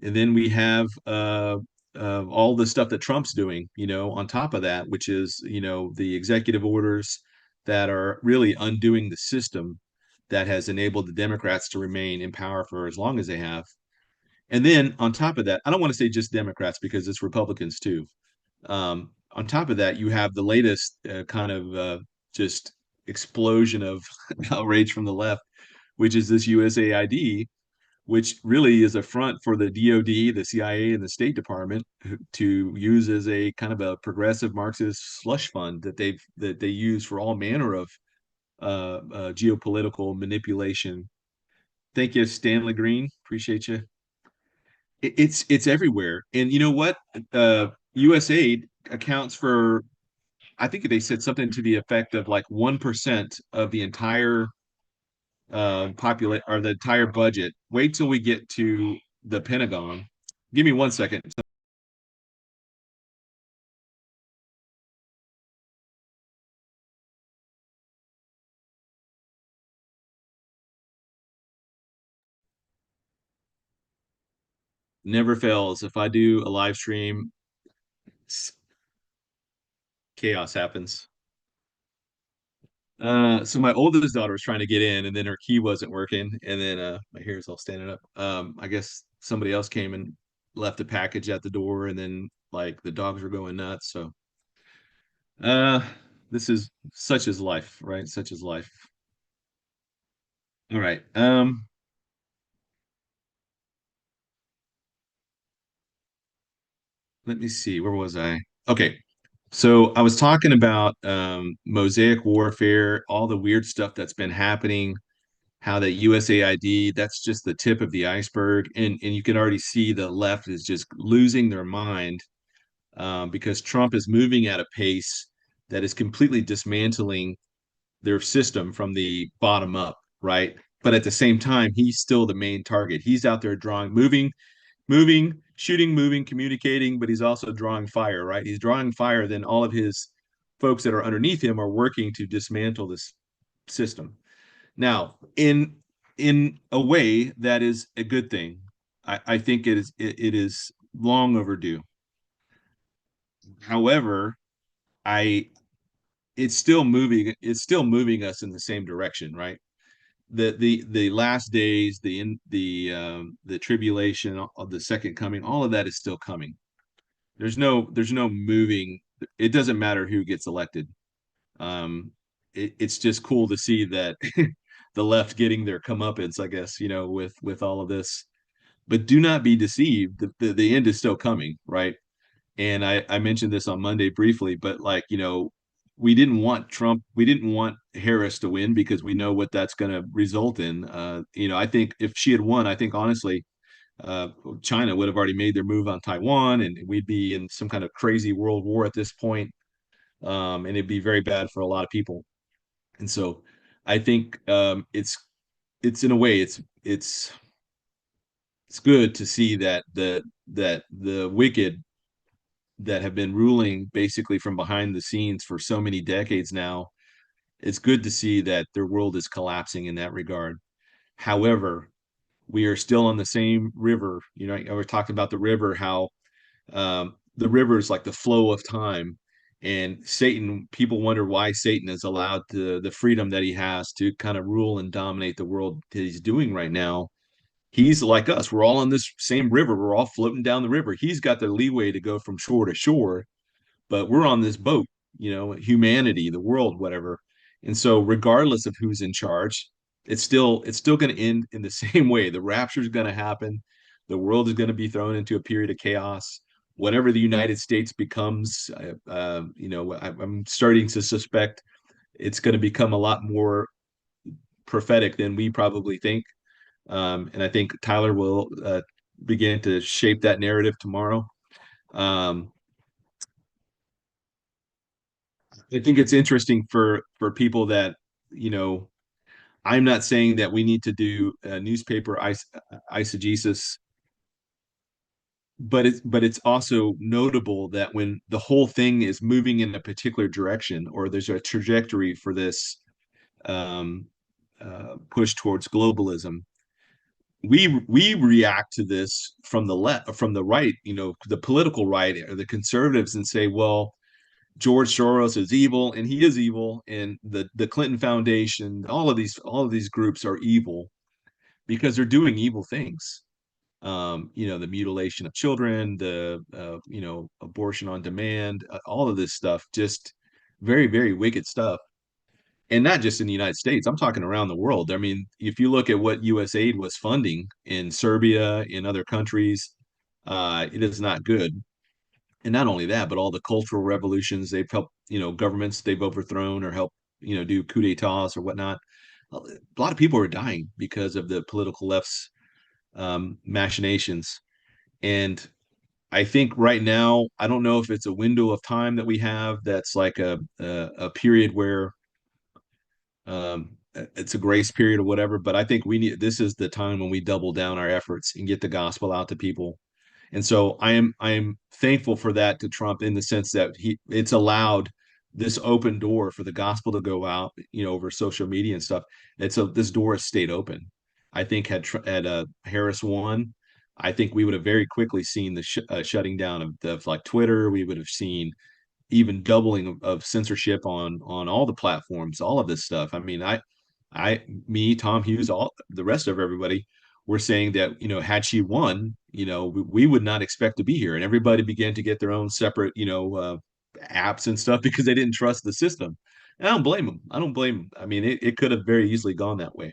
And then we have all the stuff that Trump's doing, on top of that, which is, the executive orders that are really undoing the system that has enabled the Democrats to remain in power for as long as they have. And then on top of that, I don't want to say just Democrats because it's Republicans too. On top of that, you have the latest kind of just explosion of outrage from the left, which is this USAID, which really is a front for the DoD, the CIA, and the State Department to use as a kind of a progressive Marxist slush fund that they use for all manner of geopolitical manipulation. Thank you, Stanley Green. Appreciate you. It's everywhere, and you know what? USAID accounts for, I think they said something to the effect of like 1% of the entire populate or the entire budget. Wait till we get to the Pentagon. Give me 1 second. Never fails. If I do a live stream, chaos happens. So my oldest daughter was trying to get in, and then her key wasn't working, and then my hair's all standing up. I guess somebody else came and left a package at the door, and then like the dogs were going nuts. So uh, this is such as life, right? Such as life. All right. Let me see. Where was I? Okay. So I was talking about Mosaic warfare, all the weird stuff that's been happening, how that USAID, that's just the tip of the iceberg. And you can already see the left is just losing their mind because Trump is moving at a pace that is completely dismantling their system from the bottom up, right? But at the same time, he's still the main target. He's out there drawing, moving, shooting, moving, communicating, but he's also drawing fire, right? He's drawing fire, then all of his folks that are underneath him are working to dismantle this system. Now, in a way that is a good thing. I think it is long overdue. However, I it's still moving us in the same direction, right? The last days, the tribulation of the second coming, all of that is still coming. There's no moving. It doesn't matter who gets elected. It's just cool to see that the left getting their comeuppance, I guess, with all of this. But do not be deceived. The end is still coming, right? And I mentioned this on Monday briefly, but like, we didn't want Trump, we didn't want Harris to win because we know what that's going to result in. I think if she had won, I think honestly, uh, China would have already made their move on Taiwan, and we'd be in some kind of crazy world war at this point, and it'd be very bad for a lot of people. And so, I think it's in a way it's good to see that the wicked that have been ruling basically from behind the scenes for so many decades now, it's good to see that their world is collapsing in that regard. However, we are still on the same river. I was talking about the river, how the river is like the flow of time. And Satan, people wonder why Satan is allowed the freedom that he has to kind of rule and dominate the world that he's doing right now. He's like us. We're all on this same river. We're all floating down the river. He's got the leeway to go from shore to shore, but we're on this boat, humanity, the world, whatever. And so regardless of who's in charge, it's still going to end in the same way. The rapture is going to happen. The world is going to be thrown into a period of chaos. Whatever the United States becomes, I'm starting to suspect it's going to become a lot more prophetic than we probably think. And I think Tyler will begin to shape that narrative tomorrow. Um, I think it's interesting for people that, you know, I'm not saying that we need to do newspaper eisegesis, but it's also notable that when the whole thing is moving in a particular direction, or there's a trajectory for this um, push towards globalism, we react to this from the left, from the right, you know, the political right or the conservatives, and say, well, George Soros is evil, and he is evil, and the Clinton Foundation, all of these groups are evil because they're doing evil things. You know, the mutilation of children, the you know, abortion on demand, all of this stuff, just very, very wicked stuff. And not just in the United States, I'm talking around the world. I mean, if you look at what US aid was funding in Serbia, in other countries, it is not good. And not only that, but all the cultural revolutions they've helped, you know, governments they've overthrown or helped, you know, do coup d'etats or whatnot. A lot of people are dying because of the political left's machinations. And I think right now, I don't know if it's a window of time that we have that's like a period where it's a grace period or whatever. But I think we need, this is the time when we double down our efforts and get the gospel out to people. And so I am thankful for that to Trump, in the sense that it's allowed this open door for the gospel to go out, you know, over social media and stuff. And so this door has stayed open. I think had Harris won, I think we would have very quickly seen the shutting down of like Twitter. We would have seen even doubling of censorship on all the platforms, all of this stuff. I mean, me, Tom Hughes, all the rest of everybody were saying that, you know, had she won, you know, we would not expect to be here, and everybody began to get their own separate, you know, apps and stuff because they didn't trust the system. And I don't blame them. I don't blame them. I mean, it could have very easily gone that way.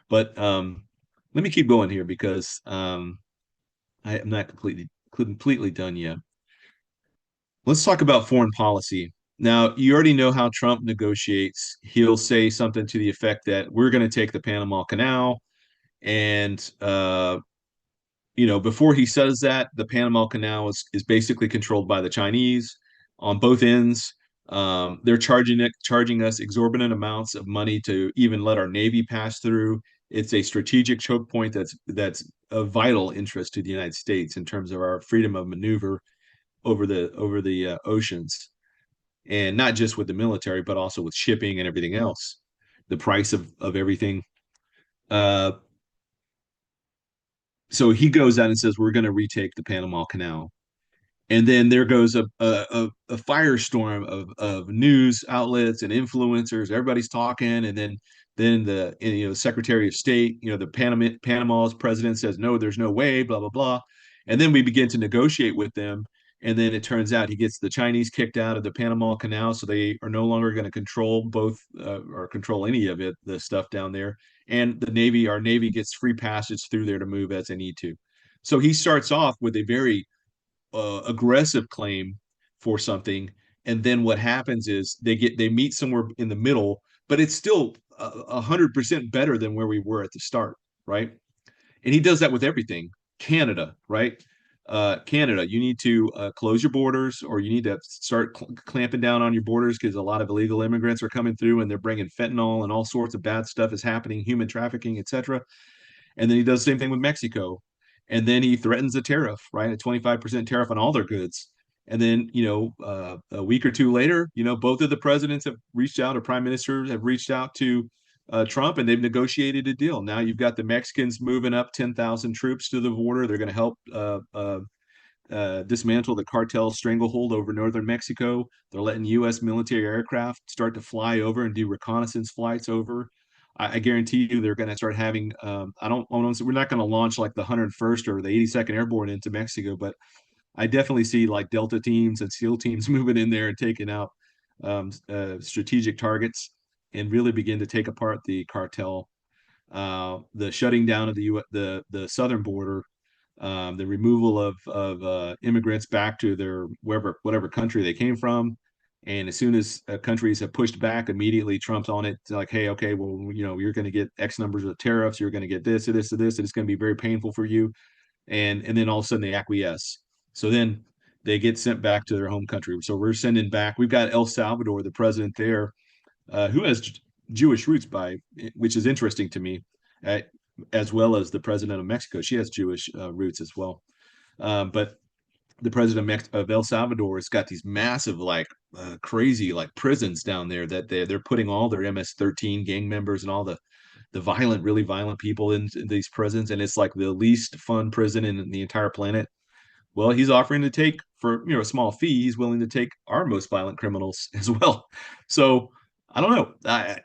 But let me keep going here because I am not completely done yet. Let's talk about foreign policy. Now, you already know how Trump negotiates. He'll say something to the effect that we're going to take the Panama Canal. And, you know, before he says that, the Panama Canal is basically controlled by the Chinese on both ends. They're charging us exorbitant amounts of money to even let our Navy pass through. It's a strategic choke point that's of vital interest to the United States in terms of our freedom of maneuver over the oceans, and not just with the military, but also with shipping and everything else. The price of everything. Uh, so he goes out and says, "We're going to retake the Panama Canal." And then there goes a firestorm of news outlets and influencers. Everybody's talking, and then the, you know, Secretary of State, you know, the Panama's president says no, there's no way, blah blah blah, and then we begin to negotiate with them, and then it turns out he gets the Chinese kicked out of the Panama Canal, so they are no longer going to control both or control any of it, the stuff down there, and our Navy gets free passage through there to move as they need to. So he starts off with a very aggressive claim for something, and then what happens is they meet somewhere in the middle, but it's still 100% better than where we were at the start, right? And he does that with everything. Canada, right? Canada, you need to close your borders, or you need to start clamping down on your borders because a lot of illegal immigrants are coming through and they're bringing fentanyl, and all sorts of bad stuff is happening, human trafficking, etc. And then he does the same thing with Mexico. And then he threatens a tariff, right? A 25% tariff on all their goods. And then, you know, a week or two later, you know, both of the presidents have reached out, or prime ministers have reached out to Trump, and they've negotiated a deal. Now you've got the Mexicans moving up 10,000 troops to the border. They're going to help dismantle the cartel stranglehold over northern Mexico. They're letting U.S. military aircraft start to fly over and do reconnaissance flights over. I guarantee you they're going to start having. I don't. We're not going to launch like the 101st or the 82nd Airborne into Mexico, but I definitely see like Delta teams and SEAL teams moving in there and taking out strategic targets, and really begin to take apart the cartel. The shutting down of the southern border, the removal of immigrants back to their whatever country they came from. And as soon as countries have pushed back, immediately Trump's on it. It's like, hey, okay, well, you know, you're going to get X numbers of tariffs. You're going to get this, or this, or this, and it's going to be very painful for you. And then all of a sudden they acquiesce. So then they get sent back to their home country. So we're sending back. We've got El Salvador, the president there, who has Jewish roots, which is interesting to me, uh, as well as the president of Mexico. She has Jewish roots as well. But the president of, of El Salvador has got these massive, like crazy, like prisons down there that they're putting all their MS-13 gang members and all the violent, really violent people in these prisons, and it's like the least fun prison in the entire planet. Well, he's offering to take for a small fee. He's willing to take our most violent criminals as well. So I don't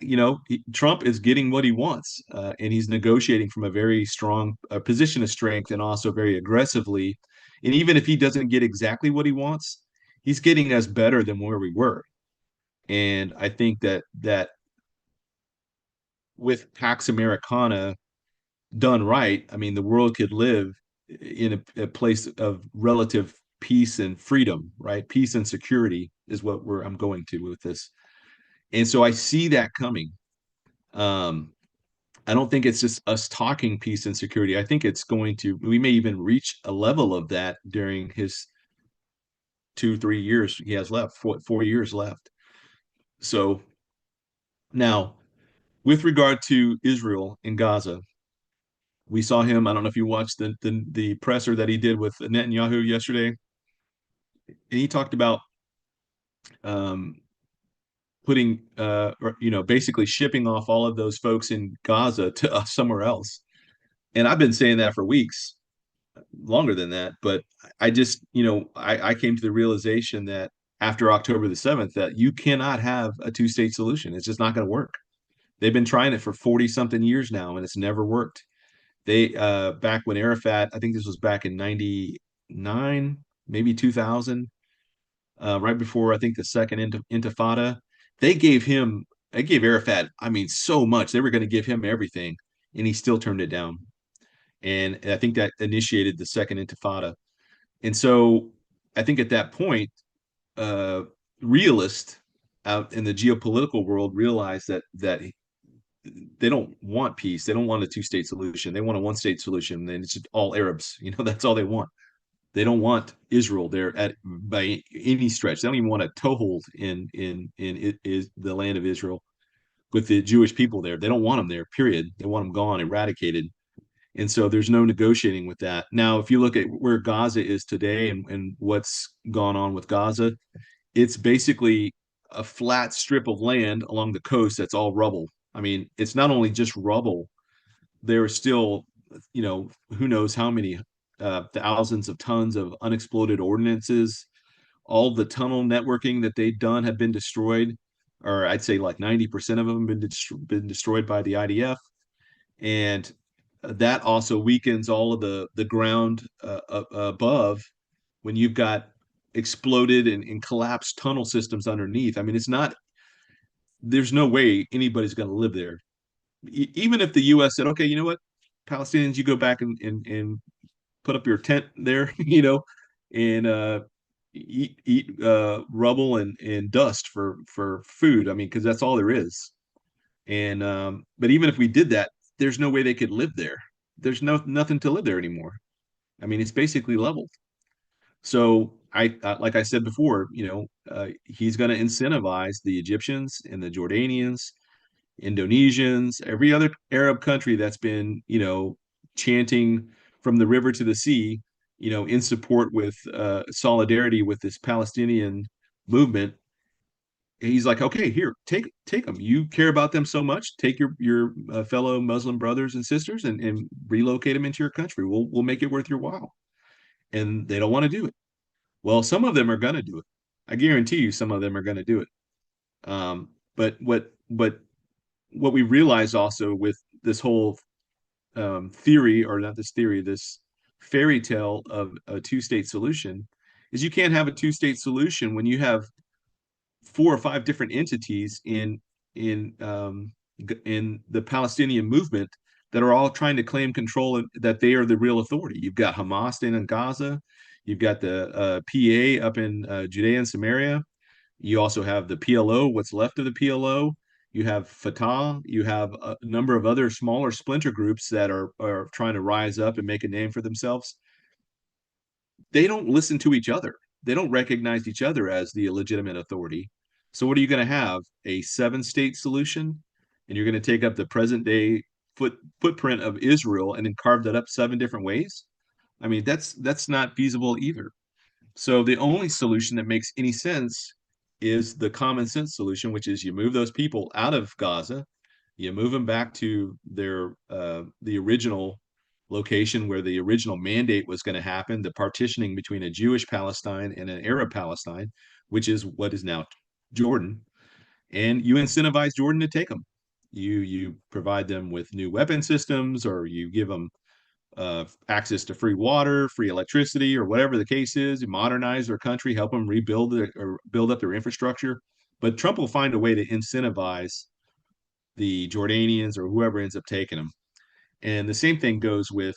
know. Trump is getting what he wants, and he's negotiating from a very strong position of strength, and also very aggressively. And even if he doesn't get exactly what he wants, he's getting us better than where we were. And I think that with Pax Americana done right, I mean, the world could live in a place of relative peace and freedom, right? Peace and security is what I'm going to with this. And so I see that coming. Um, I don't think it's just us talking peace and security. I think it's we may even reach a level of that during his 2, 3 years he has left, 4 years left. So now, with regard to Israel and Gaza, we saw him. I don't know if you watched the presser that he did with Netanyahu yesterday, and he talked about um, putting, basically shipping off all of those folks in Gaza to somewhere else. And I've been saying that for weeks, longer than that. But I just, I came to the realization that after October the 7th, that you cannot have a two-state solution. It's just not going to work. They've been trying it for 40 something years now, and it's never worked. They back when Arafat, I think this was back in 99, maybe 2000, right before I think the second intifada, they gave Arafat, I mean, so much. They were going to give him everything, and he still turned it down. And I think that initiated the second intifada. And so I think at that point, uh, realists out in the geopolitical world realized that they don't want peace. They don't want a two-state solution. They want a one-state solution. And it's just all Arabs. That's all they want. They don't want Israel there at by any stretch. They don't even want a toehold in the land of Israel with the Jewish people there. They don't want them there. Period. They want them gone, eradicated. And so there's no negotiating with that. Now, if you look at where Gaza is today and what's gone on with Gaza, it's basically a flat strip of land along the coast that's all rubble. I mean, it's not only just rubble, there are still, who knows how many thousands of tons of unexploded ordnances. All the tunnel networking that they've done have been destroyed, or I'd say like 90% of them have been destroyed by the IDF. And that also weakens all of the ground above when you've got exploded and collapsed tunnel systems underneath. I mean, there's no way anybody's going to live there. Even if the U.S. said, okay, you know what, Palestinians, you go back and put up your tent there, and eat rubble and dust for food. I mean, because that's all there is. And but even if we did that, there's no way they could live there. There's nothing to live there anymore. I mean, it's basically leveled. So like I said before, he's going to incentivize the Egyptians and the Jordanians, Indonesians, every other Arab country that's been, chanting from the river to the sea, in support with solidarity with this Palestinian movement. He's like, okay, here, take them. You care about them so much. Take your fellow Muslim brothers and sisters and relocate them into your country. We'll make it worth your while. And they don't want to do it. Well, some of them are going to do it. I guarantee you, some of them are going to do it. But what we realize also with this whole theory, or not this theory, this fairy tale of a two-state solution, is you can't have a two-state solution when you have 4 or 5 different entities in in the Palestinian movement that are all trying to claim control, that they are the real authority. You've got Hamas in Gaza, you've got the PA up in Judea and Samaria. You also have the PLO, what's left of the PLO. You have Fatah. You have a number of other smaller splinter groups that are trying to rise up and make a name for themselves. They don't listen to each other. they don't recognize each other as the illegitimate authority. So what are you going to have? A seven-state solution, and you're going to take up the present day footprint of Israel and then carve that up seven different ways? I mean, that's not feasible either. So the only solution that makes any sense is the common sense solution, which is you move those people out of Gaza, you move them back to their the original location where the original mandate was going to happen, the partitioning between a Jewish Palestine and an Arab Palestine, which is what is now Jordan, and you incentivize Jordan to take them. You provide them with new weapon systems, or you give them access to free water, free electricity, or whatever the case is. Modernize their country, help them rebuild or build up their infrastructure. But Trump will find a way to incentivize the Jordanians or whoever ends up taking them. And the same thing goes with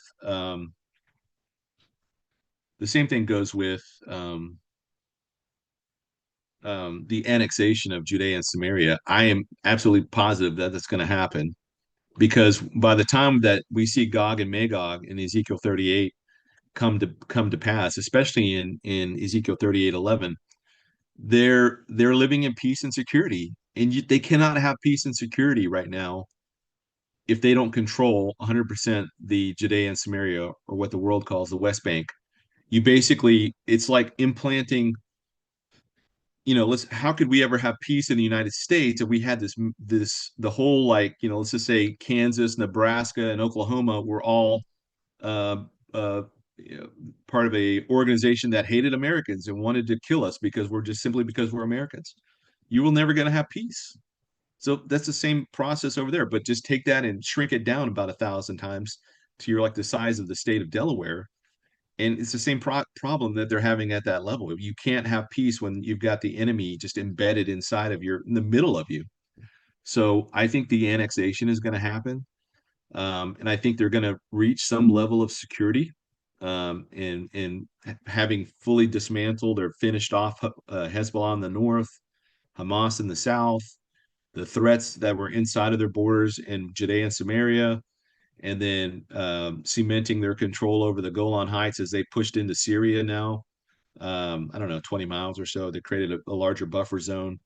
the annexation of Judea and Samaria. I am absolutely positive that that's going to happen because by the time that we see Gog and Magog in Ezekiel 38 come to pass, especially in Ezekiel 38:11, they're living in peace and security, and they cannot have peace and security right now if they don't control 100% the Judea and Samaria, or what the world calls the West Bank. You basically, it's like implanting, let's how could we ever have peace in the United States if we had the whole, like, let's just say Kansas, Nebraska, and Oklahoma were all uh, uh, you know, part of a organization that hated Americans and wanted to kill us because we're just simply because we're Americans. You will never going to have peace. So that's the same process over there, but just take that and shrink it down about 1,000 times to your like the size of the state of Delaware, and it's the same problem that they're having at that level. You can't have peace when you've got the enemy just embedded inside of in the middle of you. So I think the annexation is going to happen. And I think they're going to reach some level of security, and having fully dismantled or finished off Hezbollah in the north, Hamas in the south, the threats that were inside of their borders in Judea and Samaria, and then cementing their control over the Golan Heights as they pushed into Syria now. I don't know, 20 miles or so. They created a larger buffer zone,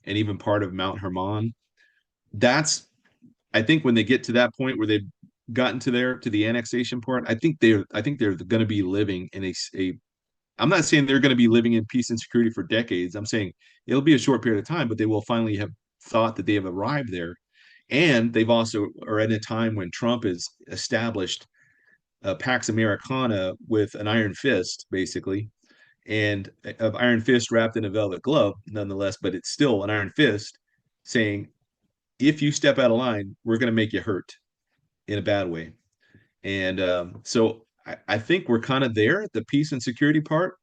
and even part of Mount Hermon. That's I think when they get to that point where they've gotten to the annexation part, I think they're going to be living in a. I'm not saying they're going to be living in peace and security for decades. I'm saying it'll be a short period of time, but they will finally have thought that they have arrived there. And they've also are at a time when Trump has established Pax Americana with an iron fist, basically, and of iron fist wrapped in a velvet glove, nonetheless. But it's still an iron fist saying, if you step out of line, we're going to make you hurt in a bad way. And so I think we're kind of there at the peace and security part.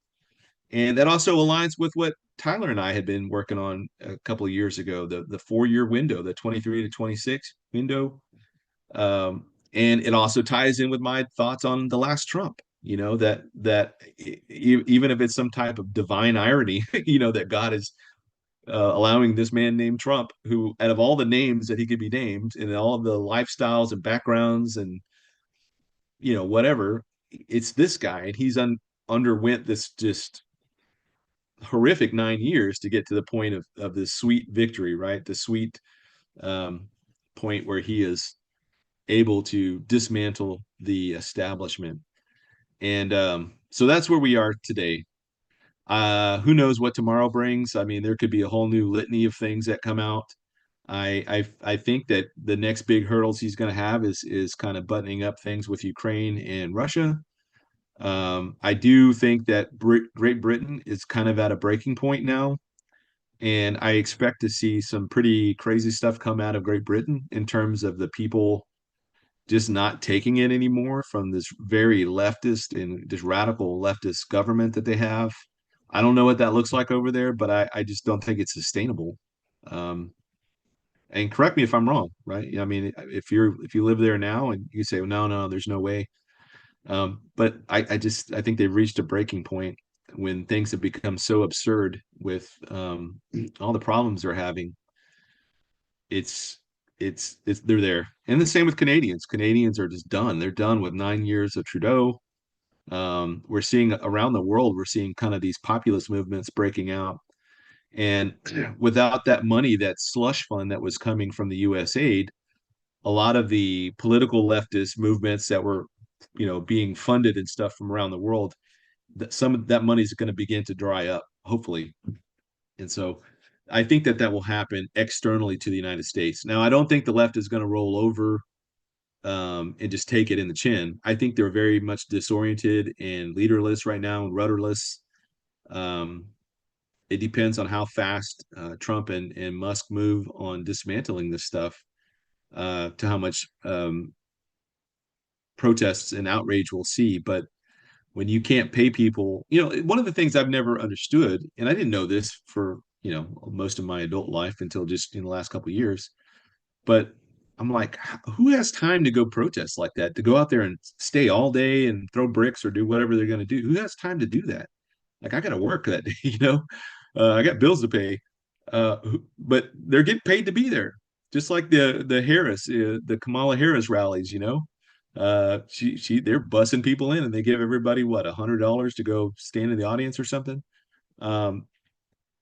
And that also aligns with what Tyler and I had been working on a couple of years ago, the 4 year window, the 23 to 26 window. And it also ties in with my thoughts on the last Trump, even if it's some type of divine irony, that God is allowing this man named Trump, who, out of all the names that he could be named and all of the lifestyles and backgrounds and whatever, it's this guy, and underwent this just horrific 9 years to get to the point of this sweet victory, right? The sweet um, point where he is able to dismantle the establishment. And so that's where we are today. Who knows what tomorrow brings? I mean, there could be a whole new litany of things that come out. I think that the next big hurdles he's going to have is kind of buttoning up things with Ukraine and Russia. I do think that Great Britain is kind of at a breaking point now, and I expect to see some pretty crazy stuff come out of Great Britain in terms of the people just not taking it anymore from this very leftist and just radical leftist government that they have. I don't know what that looks like over there, but I just don't think it's sustainable. Um, and correct me if I'm wrong, right? I mean, if you live there now and you say, well, no, no, there's no way. But I think they've reached a breaking point when things have become so absurd with all the problems they're having. It's it's they're there. And the same with Canadians. Canadians are just done. They're done with 9 years of Trudeau. We're seeing around the world, we're seeing kind of these populist movements breaking out. And without that money, that slush fund that was coming from the US aid, a lot of the political leftist movements that were, being funded and stuff from around the world, that some of that money is going to begin to dry up, hopefully. And so I think that will happen externally to the United States. Now, I don't think the left is going to roll over and just take it in the chin. I think they're very much disoriented and leaderless right now and rudderless. Um, it depends on how fast Trump and Musk move on dismantling this stuff, to how much protests and outrage we'll see. But when you can't pay people, one of the things I've never understood, and I didn't know this for most of my adult life until just in the last couple of years, but I'm like, who has time to go protest like that? To go out there and stay all day and throw bricks or do whatever they're going to do? Who has time to do that? Like, I got to work that day, I got bills to pay. But they're getting paid to be there, just like the Kamala Harris rallies. They're bussing people in, and they give everybody what, $100 to go stand in the audience or something. Um,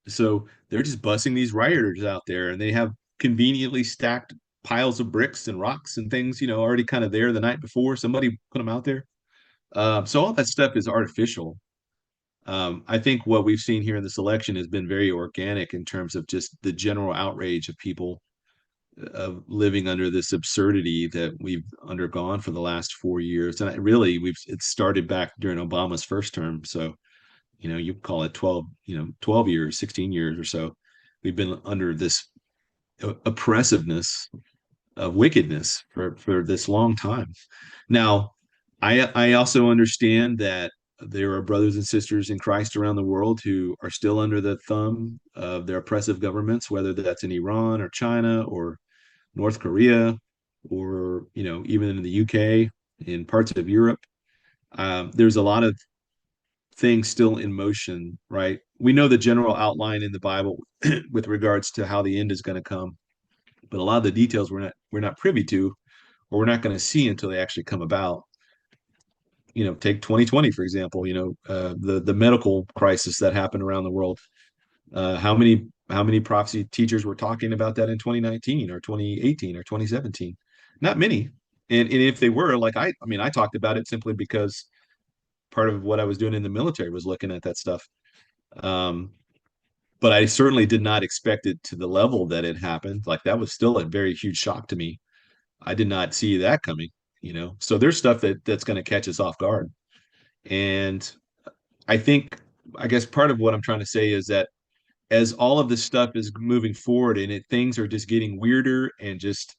so they're just bussing these rioters out there, and they have conveniently stacked piles of bricks and rocks and things, already kind of there the night before. Somebody put them out there. So all that stuff is artificial. I think what we've seen here in this election has been very organic in terms of just the general outrage of people of living under this absurdity that we've undergone for the last 4 years. And it started back during Obama's first term. So, you call it 12, 12 years, 16 years or so. We've been under this oppressiveness of wickedness for this long time. Now, I also understand that there are brothers and sisters in Christ around the world who are still under the thumb of their oppressive governments, whether that's in Iran or China or North Korea, or even in the UK, in parts of Europe. There's a lot of things still in motion, right? We know the general outline in the Bible with regards to how the end is going to come, but a lot of the details we're not privy to, or we're not going to see until they actually come about. Take 2020 for example. The medical crisis that happened around the world. How many prophecy teachers were talking about that in 2019 or 2018 or 2017? Not many. And if they were, like, I mean, I talked about it simply because part of what I was doing in the military was looking at that stuff. Um, but I certainly did not expect it to the level that it happened. Like, that was still a very huge shock to me. I did not see that coming. So there's stuff that's going to catch us off guard. And I think, I guess part of what I'm trying to say is that as all of this stuff is moving forward and things are just getting weirder, and just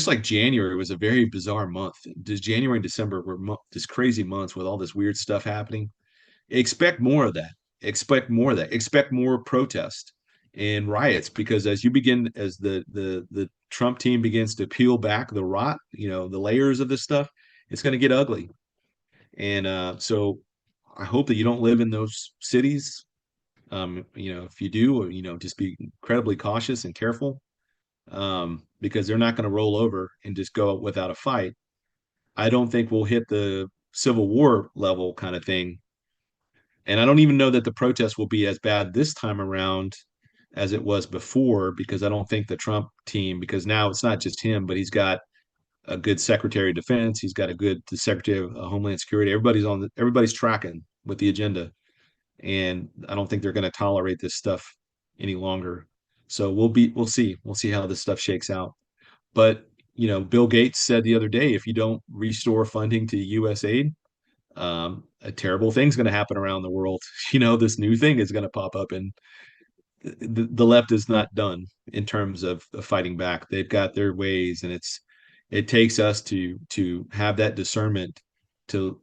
like January was a very bizarre month. Just January and December were just crazy months with all this weird stuff happening. Expect more of that. Expect more of that. Expect more protest and riots, because as the Trump team begins to peel back the rot, the layers of this stuff, it's going to get ugly. And so I hope that you don't live in those cities. If you do, just be incredibly cautious and careful, because they're not going to roll over and just go without a fight. I don't think we'll hit the Civil War level kind of thing. And I don't even know that the protests will be as bad this time around as it was before, because I don't think the Trump team, because now it's not just him, but he's got a good Secretary of Defense, he's got a good Secretary of Homeland Security. Everybody's tracking with the agenda, and I don't think they're going to tolerate this stuff any longer. So we'll see how this stuff shakes out. But Bill Gates said the other day, if you don't restore funding to U.S. aid, a terrible thing's going to happen around the world. This new thing is going to pop up, and the left is not done in terms of fighting back. They've got their ways, and it takes us to have that discernment to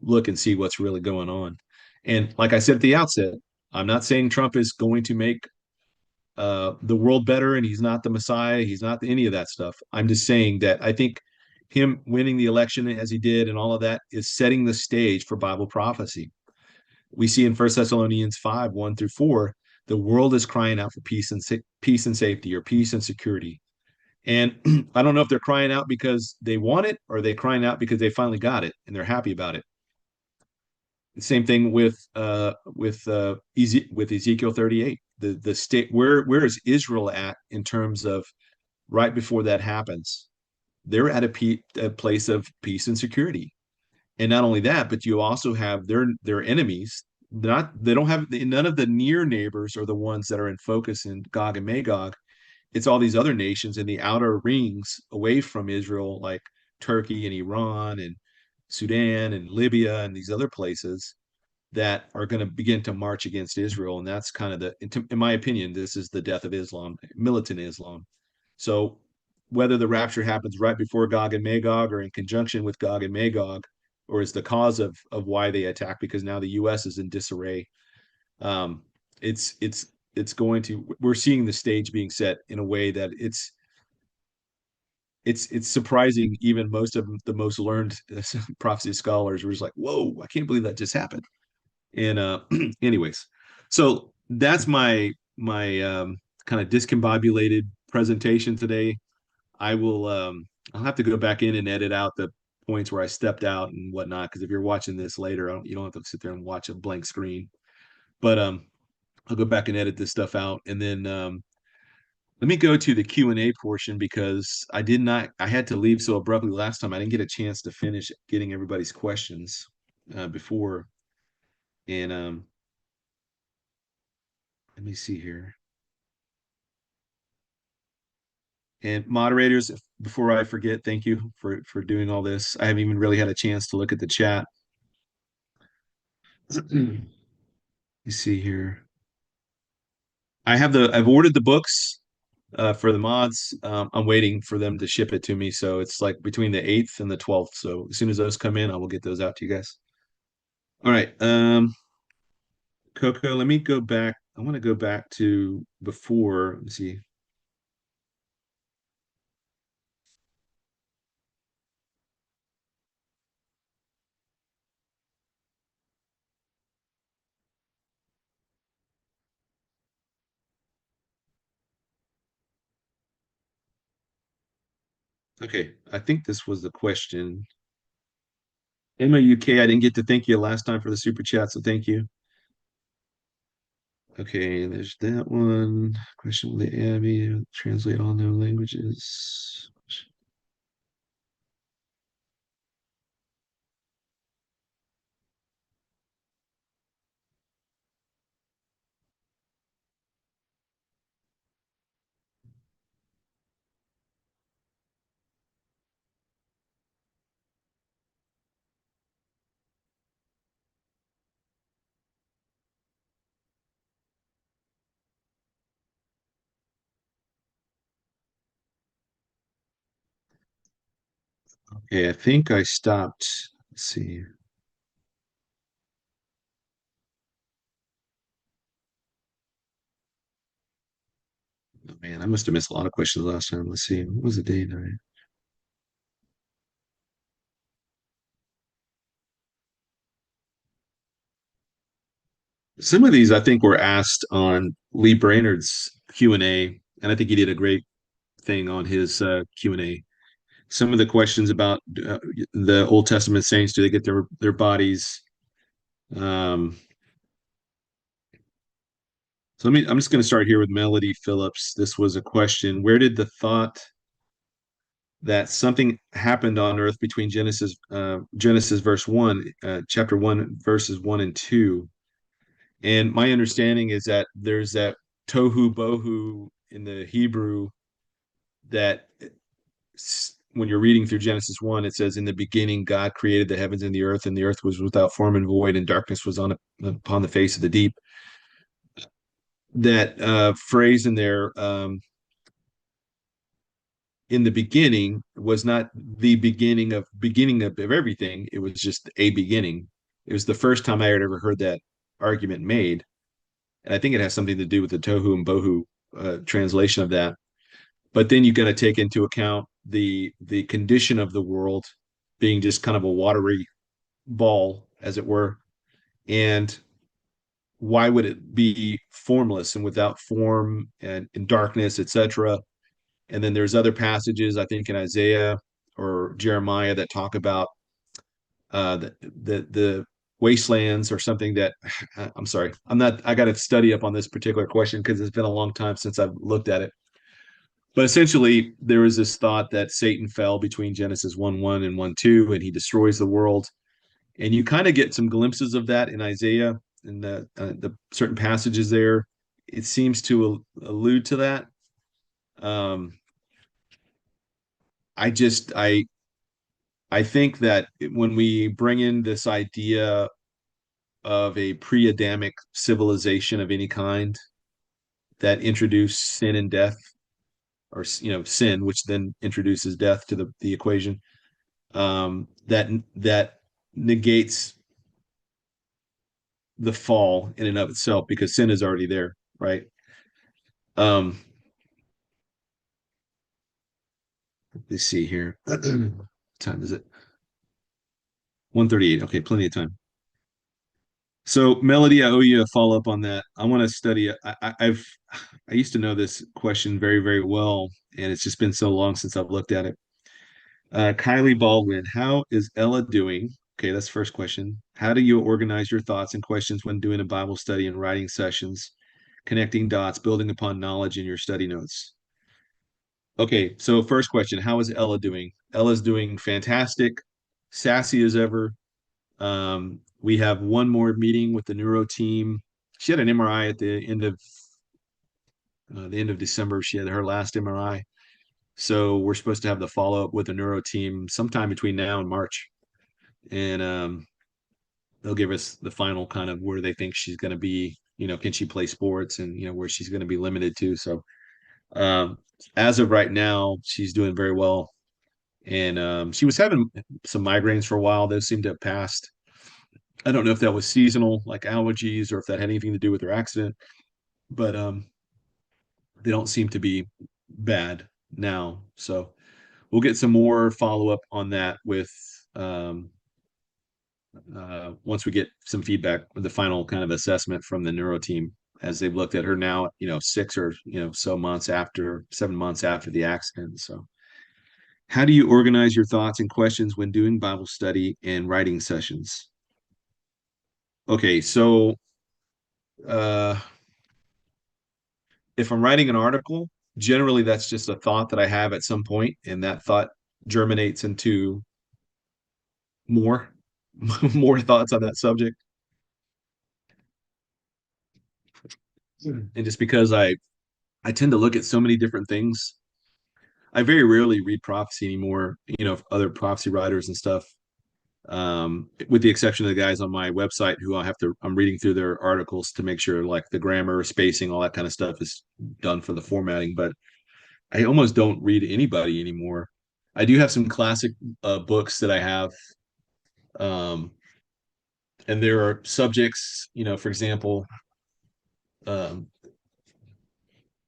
look and see what's really going on. And like I said at the outset, I'm not saying Trump is going to make the world better, and he's not the Messiah. He's not any of that stuff. I'm just saying that I think him winning the election as he did and all of that is setting the stage for Bible prophecy. We see in 1 Thessalonians 5, 1-4, the world is crying out for peace and safety, or peace and security. And I don't know if they're crying out because they want it, or they crying out because they finally got it and they're happy about it. Same thing with Ezekiel 38. The state, where is Israel at in terms of right before that happens? They're at a place of peace and security. And not only that, but you also have their enemies. Not they don't have none of the near neighbors are the ones that are in focus in Gog and Magog. It's all these other nations in the outer rings away from Israel, like Turkey and Iran and Sudan and Libya and these other places that are going to begin to march against Israel. And that's kind of in my opinion, this is the death of Islam, militant Islam. So whether the rapture happens right before Gog and Magog or in conjunction with Gog and Magog, or is the cause of why they attack, because now the U.S. is in disarray. Um, it's going to we're seeing the stage being set in a way that it's surprising. Even most of the most learned prophecy scholars were just like, "Whoa, I can't believe that just happened." And anyways, so that's my kind of discombobulated presentation today. I'll have to go back in and edit out the points where I stepped out and whatnot, because if you're watching this later, you don't have to sit there and watch a blank screen. But I'll go back and edit this stuff out, and then let me go to the Q&A portion, because I had to leave so abruptly last time. I didn't get a chance to finish getting everybody's questions before. And let me see here. And moderators, before I forget, thank you for doing all this. I haven't even really had a chance to look at the chat. You see here. I've ordered the books for the mods. I'm waiting for them to ship it to me. So it's like between the 8th and the 12th. So as soon as those come in, I will get those out to you guys. All right. Coco, let me go back. I want to go back to before. Let me see. Okay, I think this was the question. Emma UK, I didn't get to thank you last time for the super chat, so thank you. Okay, there's that one. Question: will the Abby translate all known languages? Okay, I think I stopped. Let's see. Oh, man, I must have missed a lot of questions last time. Let's see. What was the date? Some of these I think were asked on Lee Brainerd's Q&A, and I think he did a great thing on his Q&A. Some of the questions about the Old Testament saints, do they get their bodies? Um, I'm just going to start here with Melody Phillips. This was a question: where did the thought that something happened on earth between Genesis verse 1, chapter 1, verses 1 and 2? And my understanding is that there's that tohu bohu in the Hebrew, that when you're reading through Genesis 1, it says, in the beginning, God created the heavens and the earth was without form and void, and darkness was upon the face of the deep. That phrase in there, in the beginning, was not the beginning of everything. It was just a beginning. It was the first time I had ever heard that argument made. And I think it has something to do with the tohu and bohu translation of that. But then you got to take into account the condition of the world being just kind of a watery ball, as it were. And why would it be formless and without form and in darkness, etc.? And then there's other passages, I think in Isaiah or Jeremiah, that talk about the wastelands or something that I'm sorry, I'm not, I got to study up on this particular question because it's been a long time since I've looked at it. But essentially, there was this thought that Satan fell between Genesis 1:1 and 1:2, and he destroys the world. And you kind of get some glimpses of that in Isaiah and the certain passages there. It seems to allude to that. Um, I just I think that when we bring in this idea of a pre-Adamic civilization of any kind that introduced sin and death, or sin, which then introduces death to the equation, that negates the fall in and of itself because sin is already there, right? Um, let's see here. What time is it? 1:38. Okay, plenty of time. So, Melody, I owe you a follow up on that. I want to study it. I used to know this question very, very well, and it's just been so long since I've looked at it. Kylie Baldwin, how is Ella doing? Okay, that's the first question. How do you organize your thoughts and questions when doing a Bible study and writing sessions, connecting dots, building upon knowledge in your study notes? Okay, so first question, how is Ella doing? Ella's doing fantastic, sassy as ever. We have one more meeting with the neuro team. She had an MRI at the end of December. She had her last MRI. So we're supposed to have the follow up with the neuro team sometime between now and March. And they'll give us the final kind of where they think she's going to be. Can she play sports, and where she's going to be limited to. So um, as of right now, she's doing very well. And she was having some migraines for a while. Those seemed to have passed. I don't know if that was seasonal, like allergies, or if that had anything to do with her accident, but they don't seem to be bad now. So we'll get some more follow up on that with um, once we get some feedback with the final kind of assessment from the neuro team as they've looked at her now, 6 or so months after 7 months after the accident. So, how do you organize your thoughts and questions when doing Bible study and writing sessions? Okay, so uh, if I'm writing an article, generally that's just a thought that I have at some point, and that thought germinates into more more thoughts on that subject. And just because I tend to look at so many different things, I very rarely read prophecy anymore, other prophecy writers and stuff. With the exception of the guys on my website who I'm reading through their articles to make sure like the grammar, spacing, all that kind of stuff is done for the formatting. But I almost don't read anybody anymore. I do have some classic books that I have, um, and there are subjects, for example, um,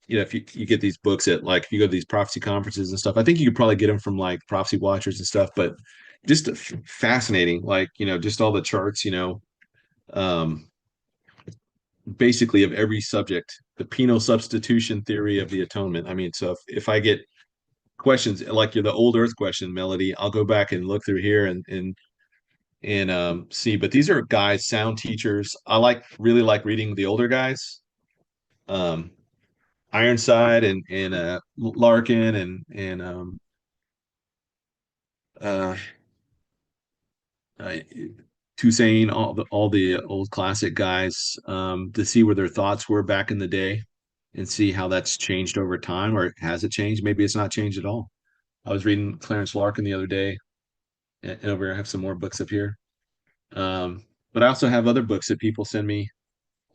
if you get these books at like if you go to these prophecy conferences and stuff, I think you could probably get them from like prophecy watchers and stuff, but just fascinating, like just all the charts, um, basically of every subject, the penal substitution theory of the atonement. I mean, so if I get questions like you're the old earth question, Melody, I'll go back and look through here and see. But these are guys, sound teachers. I really like reading the older guys, um, Ironside and Larkin and uh, uh, Toussaint, all the old classic guys, to see where their thoughts were back in the day, and see how that's changed over time, or has it changed? Maybe it's not changed at all. I was reading Clarence Larkin the other day, and over here I have some more books up here. But I also have other books that people send me.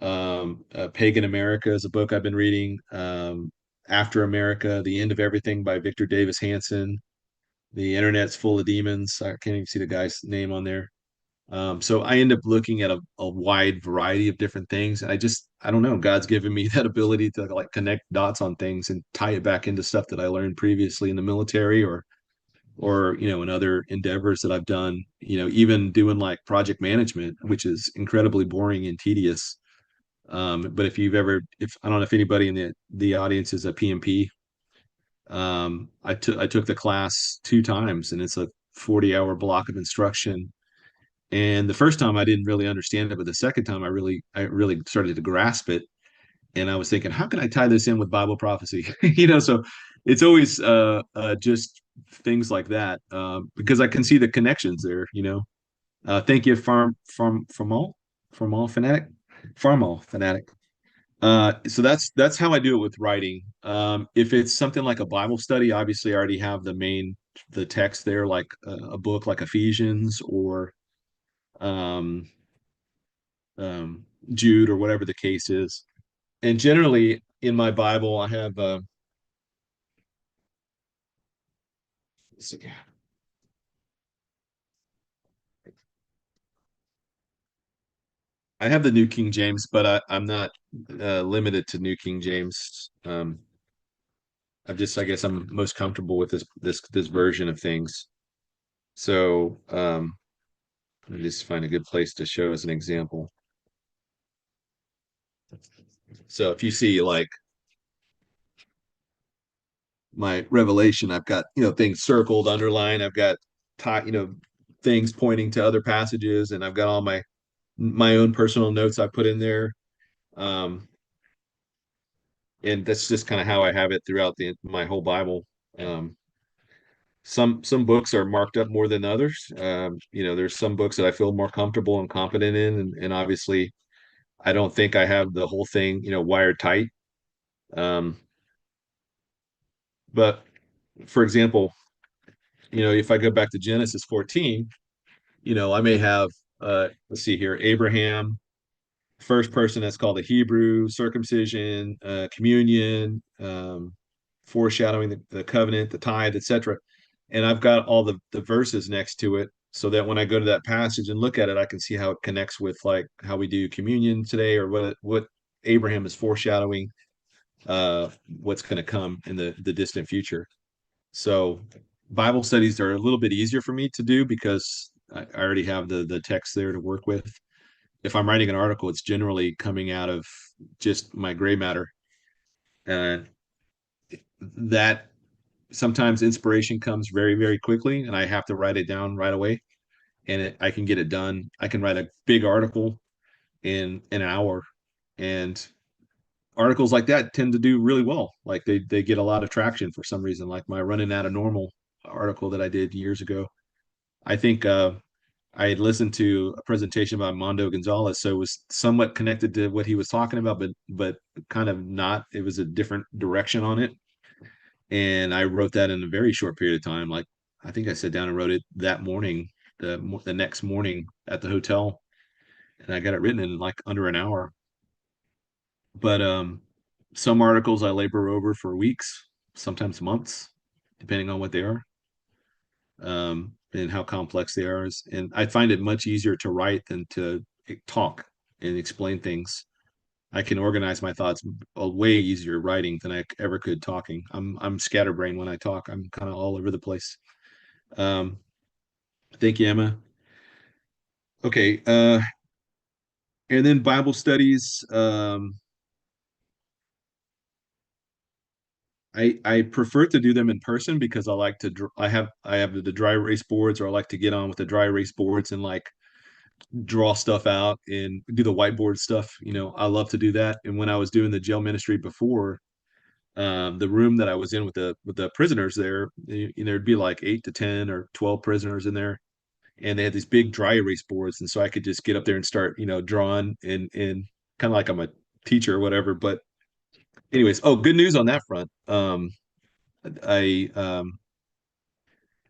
Pagan America is a book I've been reading. After America, The End of Everything by Victor Davis Hanson. The Internet's Full of Demons. I can't even see the guy's name on there. So I end up looking at a wide variety of different things. And I don't know, God's given me that ability to like connect dots on things and tie it back into stuff that I learned previously in the military or in other endeavors that I've done, even doing like project management, which is incredibly boring and tedious. But if I don't know if anybody in the audience is a PMP, I took the class 2 times, and it's a 40-hour block of instruction. And the first time I didn't really understand it, but the second time I really started to grasp it. And I was thinking, how can I tie this in with Bible prophecy? So it's always just things like that, because I can see the connections there. Thank you, Farm Fanatic, Farmall Fanatic. So that's how I do it with writing. If it's something like a Bible study, obviously I already have the text there, like a book like Ephesians or um, Jude or whatever the case is. And generally in my Bible, I have the New King James, but I'm not limited to New King James. I guess I'm most comfortable with this version of things. So let me just find a good place to show as an example. So if you see like my Revelation, I've got things circled, underlined. I've got things pointing to other passages, and I've got all my own personal notes I put in there. Um, and that's just kind of how I have it throughout my whole Bible. Um, some books are marked up more than others. There's some books that I feel more comfortable and confident in, and obviously I don't think I have the whole thing, wired tight. Um, but for example, if I go back to Genesis 14, I may have let's see here, Abraham, first person that's called a Hebrew, circumcision, communion, foreshadowing the covenant, the tithe, etc. And I've got all the verses next to it so that when I go to that passage and look at it, I can see how it connects with like how we do communion today or what Abraham is foreshadowing what's going to come in the distant future. So Bible studies are a little bit easier for me to do because I already have the text there to work with. If I'm writing an article, it's generally coming out of just my gray matter. And that sometimes inspiration comes very, very quickly, and I have to write it down right away. And I can get it done. I can write a big article in an hour, and articles like that tend to do really well. Like they get a lot of traction for some reason. Like my running out of normal article that I did years ago. I think I had listened to a presentation by Mondo Gonzalez, so it was somewhat connected to what he was talking about, but kind of not. It was a different direction on it, and I wrote that in a very short period of time. Like I think I sat down and wrote it that morning, the next morning at the hotel, and I got it written in like under an hour. But some articles I labor over for weeks, sometimes months, depending on what they are, and how complex they are. And I find it much easier to write than to talk and explain things. I can organize my thoughts way easier writing than I ever could talking. I'm scatterbrained when I talk. I'm kind of all over the place. Um, thank you, Emma. Okay, and then Bible studies. I prefer to do them in person because I like to I have the dry erase boards, or I like to get on with the dry erase boards and like draw stuff out and do the whiteboard stuff. I love to do that. And when I was doing the jail ministry before, the room that I was in with the prisoners there, there'd be like 8 to 10 or 12 prisoners in there, and they had these big dry erase boards, and so I could just get up there and start drawing and kind of like I'm a teacher or whatever. But anyways, oh, good news on that front. I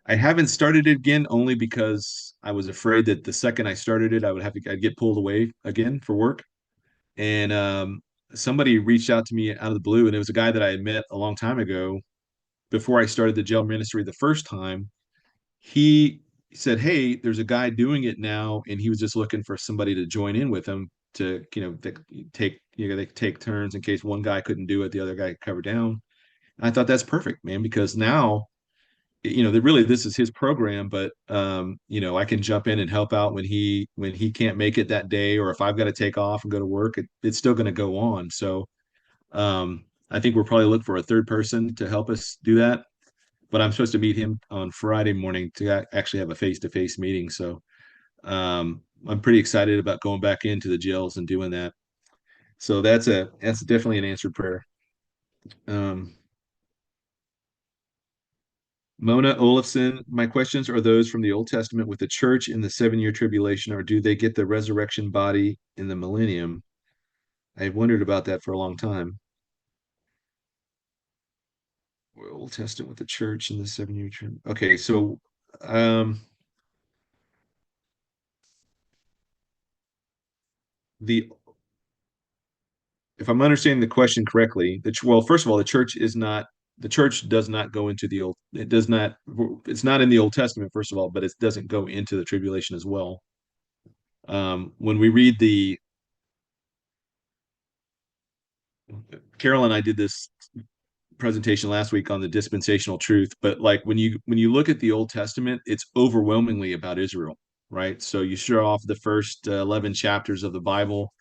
I haven't started it again only because I was afraid that the second I started it, I'd get pulled away again for work. And somebody reached out to me out of the blue, and it was a guy that I had met a long time ago before I started the jail ministry the first time. He said, "Hey, there's a guy doing it now, and he was just looking for somebody to join in with him to, they take turns in case one guy couldn't do it, the other guy could cover down." And I thought that's perfect, man, because now that really this is his program, but I can jump in and help out when he can't make it that day, or if I've got to take off and go to work, it's still going to go on. So I think we'll probably look for a third person to help us do that. But I'm supposed to meet him on Friday morning to actually have a face-to-face meeting. So I'm pretty excited about going back into the jails and doing that. So that's definitely an answered prayer. Um, Mona Olafson, my questions are those from the Old Testament with the church in the 7 year tribulation, or do they get the resurrection body in the millennium? I've wondered about that for a long time. Old Testament with the church in the 7 year trib. Okay, so um, the if I'm understanding the question correctly, well, first of all, the church does not go into the old. It does not. It's not in the Old Testament, first of all, but it doesn't go into the tribulation as well. When we read the Carol and I did this presentation last week on the dispensational truth, but like when you look at the Old Testament, it's overwhelmingly about Israel, right? So you show off the first 11 chapters of the Bible,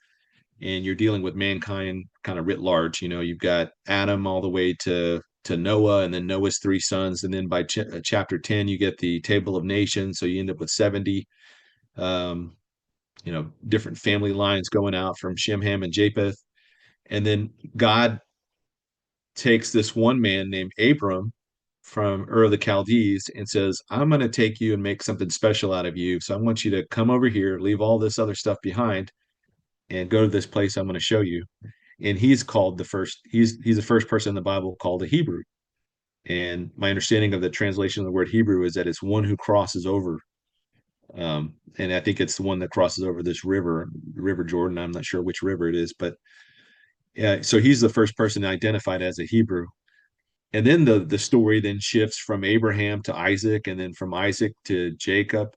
and you're dealing with mankind kind of writ large. You've got Adam all the way to Noah, and then Noah's three sons, and then by chapter 10 you get the table of nations, so you end up with 70 um, different family lines going out from Shem, Ham, and Japheth. And then God takes this one man named Abram from Ur of the Chaldees and says, I'm going to take you and make something special out of you. So I want you to come over here, leave all this other stuff behind, and go to this place I'm going to show you. And he's called the first, he's the first person in the Bible called a Hebrew. And my understanding of the translation of the word Hebrew is that it's one who crosses over. And I think it's the one that crosses over this river, River Jordan. I'm not sure which river it is, but yeah, so he's the first person identified as a Hebrew. And then the story then shifts from Abraham to Isaac, and then from Isaac to Jacob,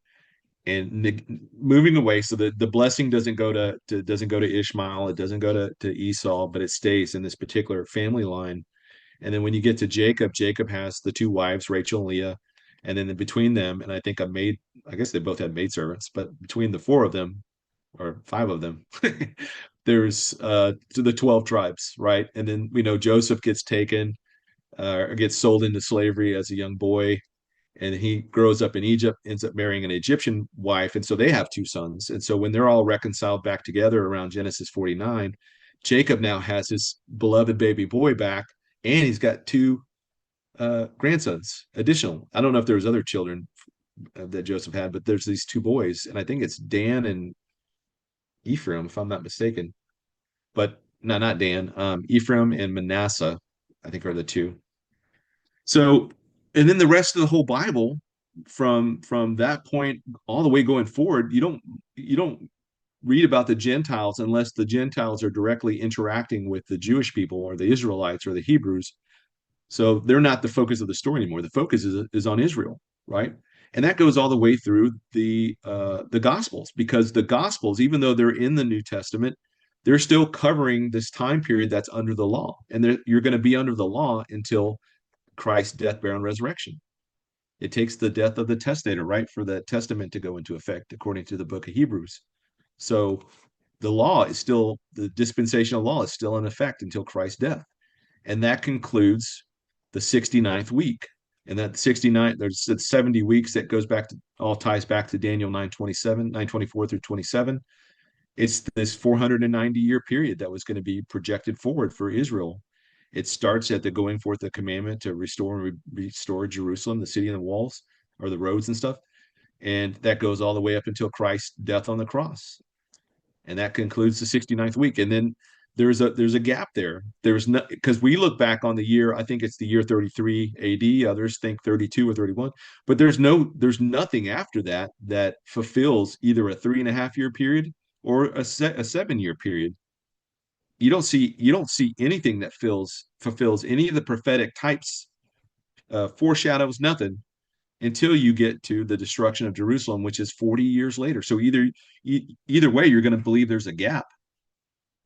and moving away. So the blessing doesn't go to Ishmael, it doesn't go to Esau, but it stays in this particular family line. And then when you get to Jacob, Jacob has the two wives, Rachel and Leah, and then between them, and I think I guess they both had maidservants, but between the four of them or five of them, there's to the 12 tribes, right? And then we know Joseph gets taken gets sold into slavery as a young boy, and he grows up in Egypt, ends up marrying an Egyptian wife, and so they have two sons. And so when they're all reconciled back together around Genesis 49, Jacob now has his beloved baby boy back, and he's got two grandsons additional. I don't know if there was other children that Joseph had, but there's these two boys, and I think it's Dan and Ephraim, if I'm not mistaken. But no, not Dan. Ephraim and Manasseh, I think, are the two. So, and then the rest of the whole Bible, from that point all the way going forward, you don't read about the Gentiles unless the Gentiles are directly interacting with the Jewish people or the Israelites or the Hebrews. So they're not the focus of the story anymore. The focus is on Israel, right? And that goes all the way through the Gospels, because the Gospels, even though they're in the New Testament, they're still covering this time period that's under the law, and you're going to be under the law until Christ's death, burial, and resurrection. It takes the death of the testator, right, for the testament to go into effect, according to the book of Hebrews. So the dispensational law is still in effect until Christ's death. And that concludes the 69th week. And that 69, there's 70 weeks that goes back to, all ties back to Daniel 9:27, 9:24 through 27. It's this 490-year period that was going to be projected forward for Israel. It starts at the going forth the commandment to restore Jerusalem, the city and the walls, or the roads and stuff. And that goes all the way up until Christ's death on the cross. And that concludes the 69th week. And then there's a gap there. There's no, because we look back on the year, I think it's the year 33 AD, others think 32 or 31, but there's nothing after that that fulfills either a 3.5 year period or a 7 year period. You don't see anything that fulfills any of the prophetic types, foreshadows nothing until you get to the destruction of Jerusalem, which is 40 years later. So either way, you're going to believe there's a gap.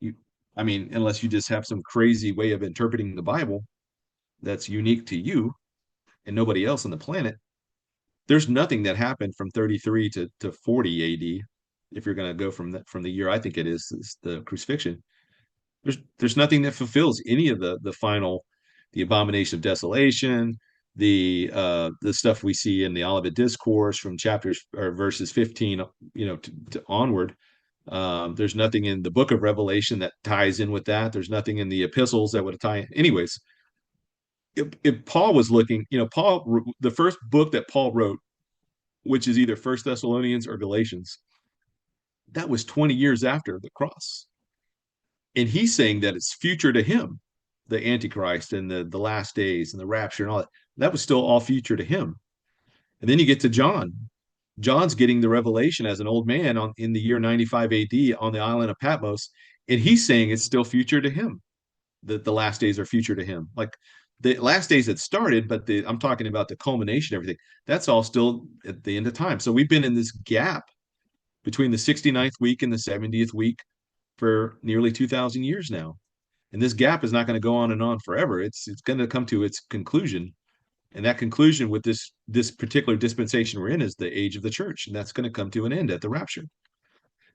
You, I mean, unless you just have some crazy way of interpreting the Bible that's unique to you and nobody else on the planet. There's nothing that happened from 33 to 40 AD. If you're going to go from the year I think it is the crucifixion, there's nothing that fulfills any of the final, the abomination of desolation, the stuff we see in the Olivet Discourse from chapters or verses 15, to onward. There's nothing in the book of Revelation that ties in with that. There's nothing in the epistles that would tie in. Anyways, if Paul was looking, Paul, the first book that Paul wrote, which is either First Thessalonians or Galatians, that was 20 years after the cross. And he's saying that it's future to him, the Antichrist and the last days and the rapture and all that. That was still all future to him. And then you get to John. John's getting the revelation as an old man in the year 95 AD on the island of Patmos, and he's saying it's still future to him. That the last days are future to him. Like the last days had started, but I'm talking about the culmination, everything. That's all still at the end of time. So we've been in this gap between the 69th week and the 70th week for nearly 2,000 years now. And this gap is not going to go on and on forever. It's going to come to its conclusion. And that conclusion with this particular dispensation we're in is the age of the church. And that's going to come to an end at the rapture.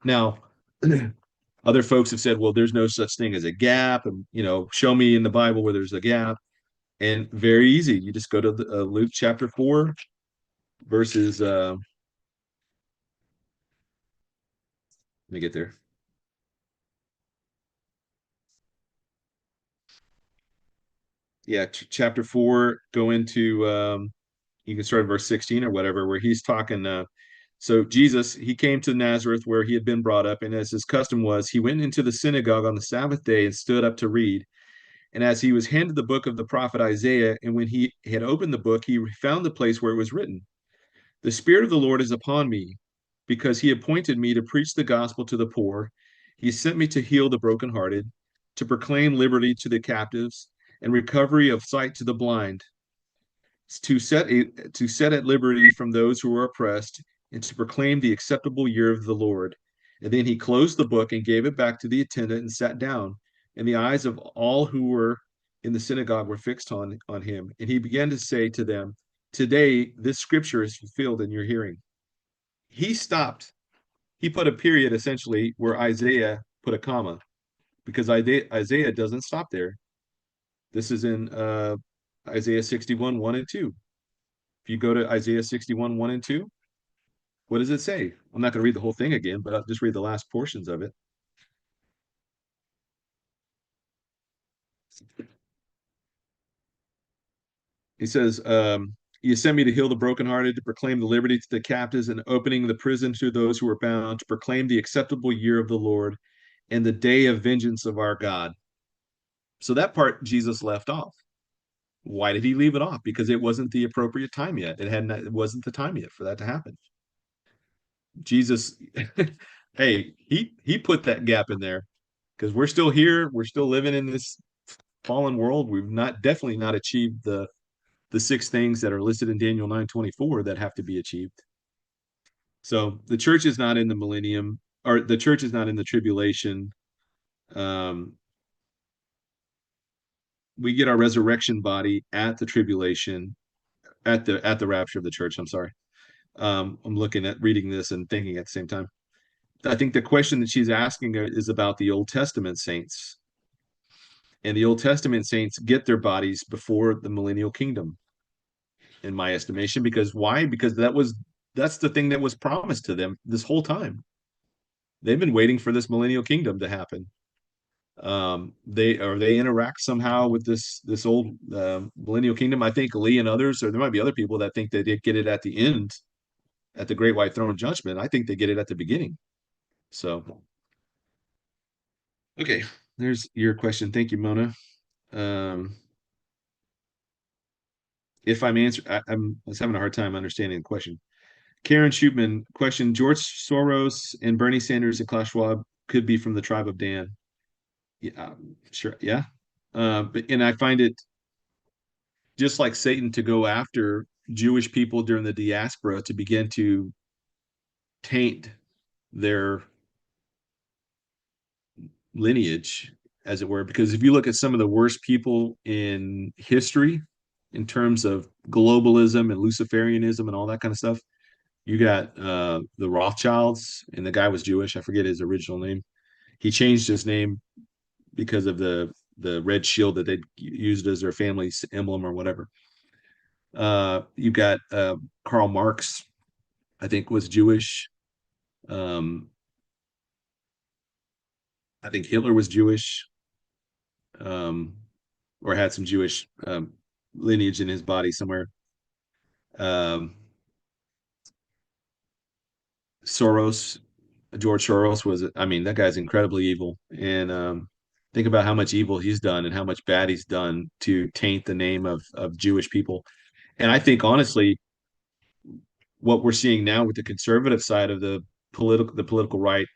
Now, other folks have said, well, there's no such thing as a gap. And, show me in the Bible where there's a gap. And very easy. You just go to Luke chapter 4, verses, let me get there. Yeah, chapter 4, go into, you can start at verse 16 or whatever, where he's talking. So Jesus, he came to Nazareth where he had been brought up. And as his custom was, he went into the synagogue on the Sabbath day and stood up to read. And as he was handed the book of the prophet Isaiah, and when he had opened the book, he found the place where it was written, "The Spirit of the Lord is upon me, because he appointed me to preach the gospel to the poor. He sent me to heal the brokenhearted, to proclaim liberty to the captives, and recovery of sight to the blind, to set at liberty from those who are oppressed, and to proclaim the acceptable year of the Lord." And then he closed the book and gave it back to the attendant and sat down. And the eyes of all who were in the synagogue were fixed on him. And he began to say to them, "Today this scripture is fulfilled in your hearing." He stopped. He put a period essentially where Isaiah put a comma, because Isaiah doesn't stop there. This is in Isaiah 61, 1 and 2. If you go to Isaiah 61, 1 and 2, what does it say? I'm not going to read the whole thing again, but I'll just read the last portions of it. He says, "You sent me to heal the brokenhearted, to proclaim the liberty to the captives, and opening the prison to those who are bound, to proclaim the acceptable year of the Lord and the day of vengeance of our God." So that part Jesus left off. Why did he leave it off? Because it wasn't the appropriate time yet. It wasn't the time yet for that to happen. Jesus, hey, he put that gap in there because we're still here. We're still living in this fallen world. We've not definitely not achieved the six things that are listed in Daniel 9:24 that have to be achieved. So the church is not in the millennium, or the church is not in the tribulation. Um, we get our resurrection body at the tribulation, at the rapture of the church. I'm sorry. I'm looking at reading this and thinking at the same time. I think the question that she's asking is about the Old Testament saints. And the Old Testament saints get their bodies before the millennial kingdom, in my estimation. Because why? Because that's the thing that was promised to them this whole time. They've been waiting for this millennial kingdom to happen. They interact somehow with this old millennial kingdom. I think Lee and others, or there might be other people that think that they get it at the end, at the great white throne judgment. I think they get it at the beginning. So, okay, there's your question. Thank you, Mona. Um, if I'm answering, I was having a hard time understanding the question. Karen Schupman, question: George Soros and Bernie Sanders and Klaus Schwab could be from the tribe of Dan. Yeah, sure. Yeah. And I find it just like Satan to go after Jewish people during the diaspora to begin to taint their lineage, as it were. Because if you look at some of the worst people in history, in terms of globalism and Luciferianism and all that kind of stuff, you got the Rothschilds, and the guy was Jewish. I forget his original name. He changed his name because of the red shield that they used as their family's emblem or whatever. You got Karl Marx, I think, was Jewish. Um, I think Hitler was Jewish, um, or had some Jewish lineage in his body somewhere. Um, Soros, George Soros was, I mean, that guy's incredibly evil. And think about how much evil he's done and how much bad he's done to taint the name of Jewish people. And I think honestly, what we're seeing now with the conservative side of the political right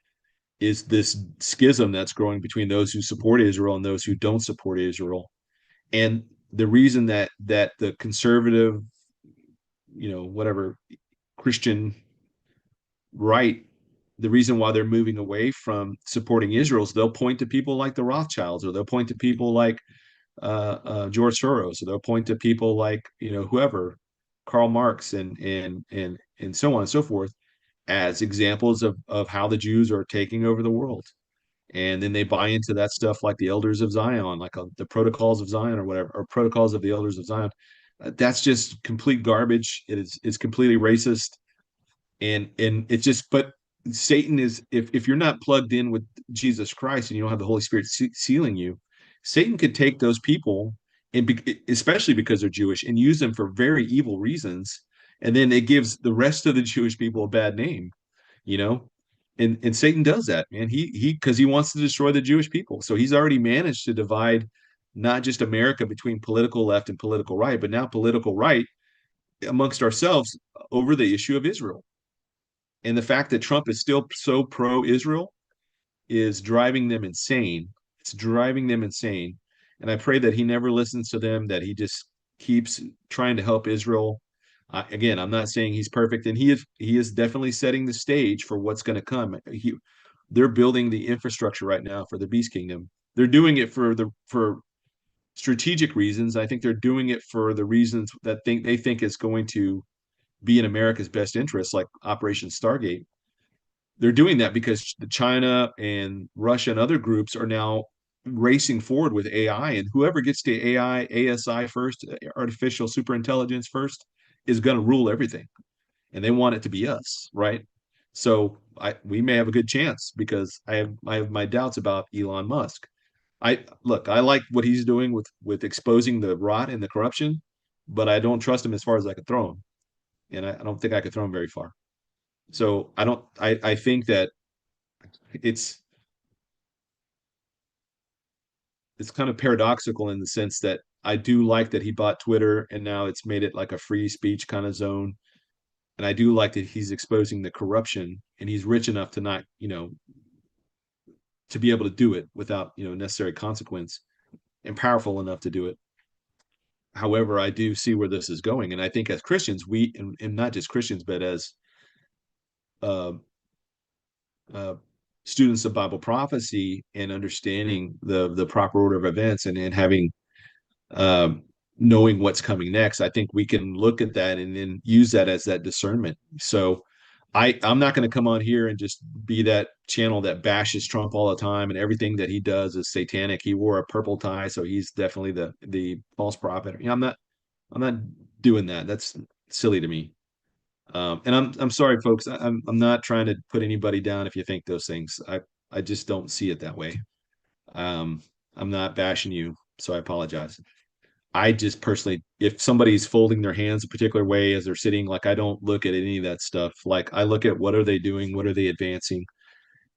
is this schism that's growing between those who support Israel and those who don't support Israel. And the reason that the conservative, whatever Christian right, the reason why they're moving away from supporting Israel is they'll point to people like the Rothschilds, or they'll point to people like George Soros, or they'll point to people like whoever, Karl Marx, and so on and so forth, as examples of how the Jews are taking over the world. And then they buy into that stuff like the Elders of Zion, like the Protocols of Zion or whatever, or Protocols of the Elders of Zion. That's just complete garbage. It's completely racist, and it's just, but Satan is, if you're not plugged in with Jesus Christ and you don't have the Holy Spirit sealing you, Satan could take those people, and especially because they're Jewish, and use them for very evil reasons, and then it gives the rest of the Jewish people a bad name, you know. And Satan does that, man. He because he wants to destroy the Jewish people. So he's already managed to divide not just America between political left and political right, but now political right amongst ourselves over the issue of Israel. And the fact that Trump is still so pro-Israel is driving them insane. It's driving them insane. And I pray that he never listens to them, that he just keeps trying to help Israel. Again, I'm not saying he's perfect, and he is definitely setting the stage for what's going to come. They're building the infrastructure right now for the Beast Kingdom. They're doing it for strategic reasons. I think they're doing it for the reasons that they think is going to be in America's best interest, like Operation Stargate. They're doing that because China and Russia and other groups are now racing forward with AI, and whoever gets to AI, ASI first, artificial superintelligence first, is going to rule everything, and they want it to be us, right? So we may have a good chance because I have my doubts about Elon Musk. I like what he's doing with exposing the rot and the corruption, but I don't trust him as far as I could throw him, and I don't think I could throw him very far. So I don't. I think that it's it's kind of paradoxical in the sense that I do like that he bought Twitter and now it's made it like a free speech kind of zone. And I do like that he's exposing the corruption, and he's rich enough to not, to be able to do it without, necessary consequence, and powerful enough to do it. However, I do see where this is going. And I think as Christians, and not just Christians, but as uh, uh, students of Bible prophecy and understanding the proper order of events, and having um, knowing what's coming next, I think we can look at that and then use that as that discernment. So I'm not going to come on here and just be that channel that bashes Trump all the time and everything that he does is satanic. He wore a purple tie, so he's definitely the false prophet. I'm not doing that. That's silly to me. And I'm sorry, folks. I'm not trying to put anybody down if you think those things. I just don't see it that way. Um, I'm not bashing you, so I apologize. I just personally, if somebody's folding their hands a particular way as they're sitting, like I don't look at any of that stuff. Like I look at what are they doing, what are they advancing,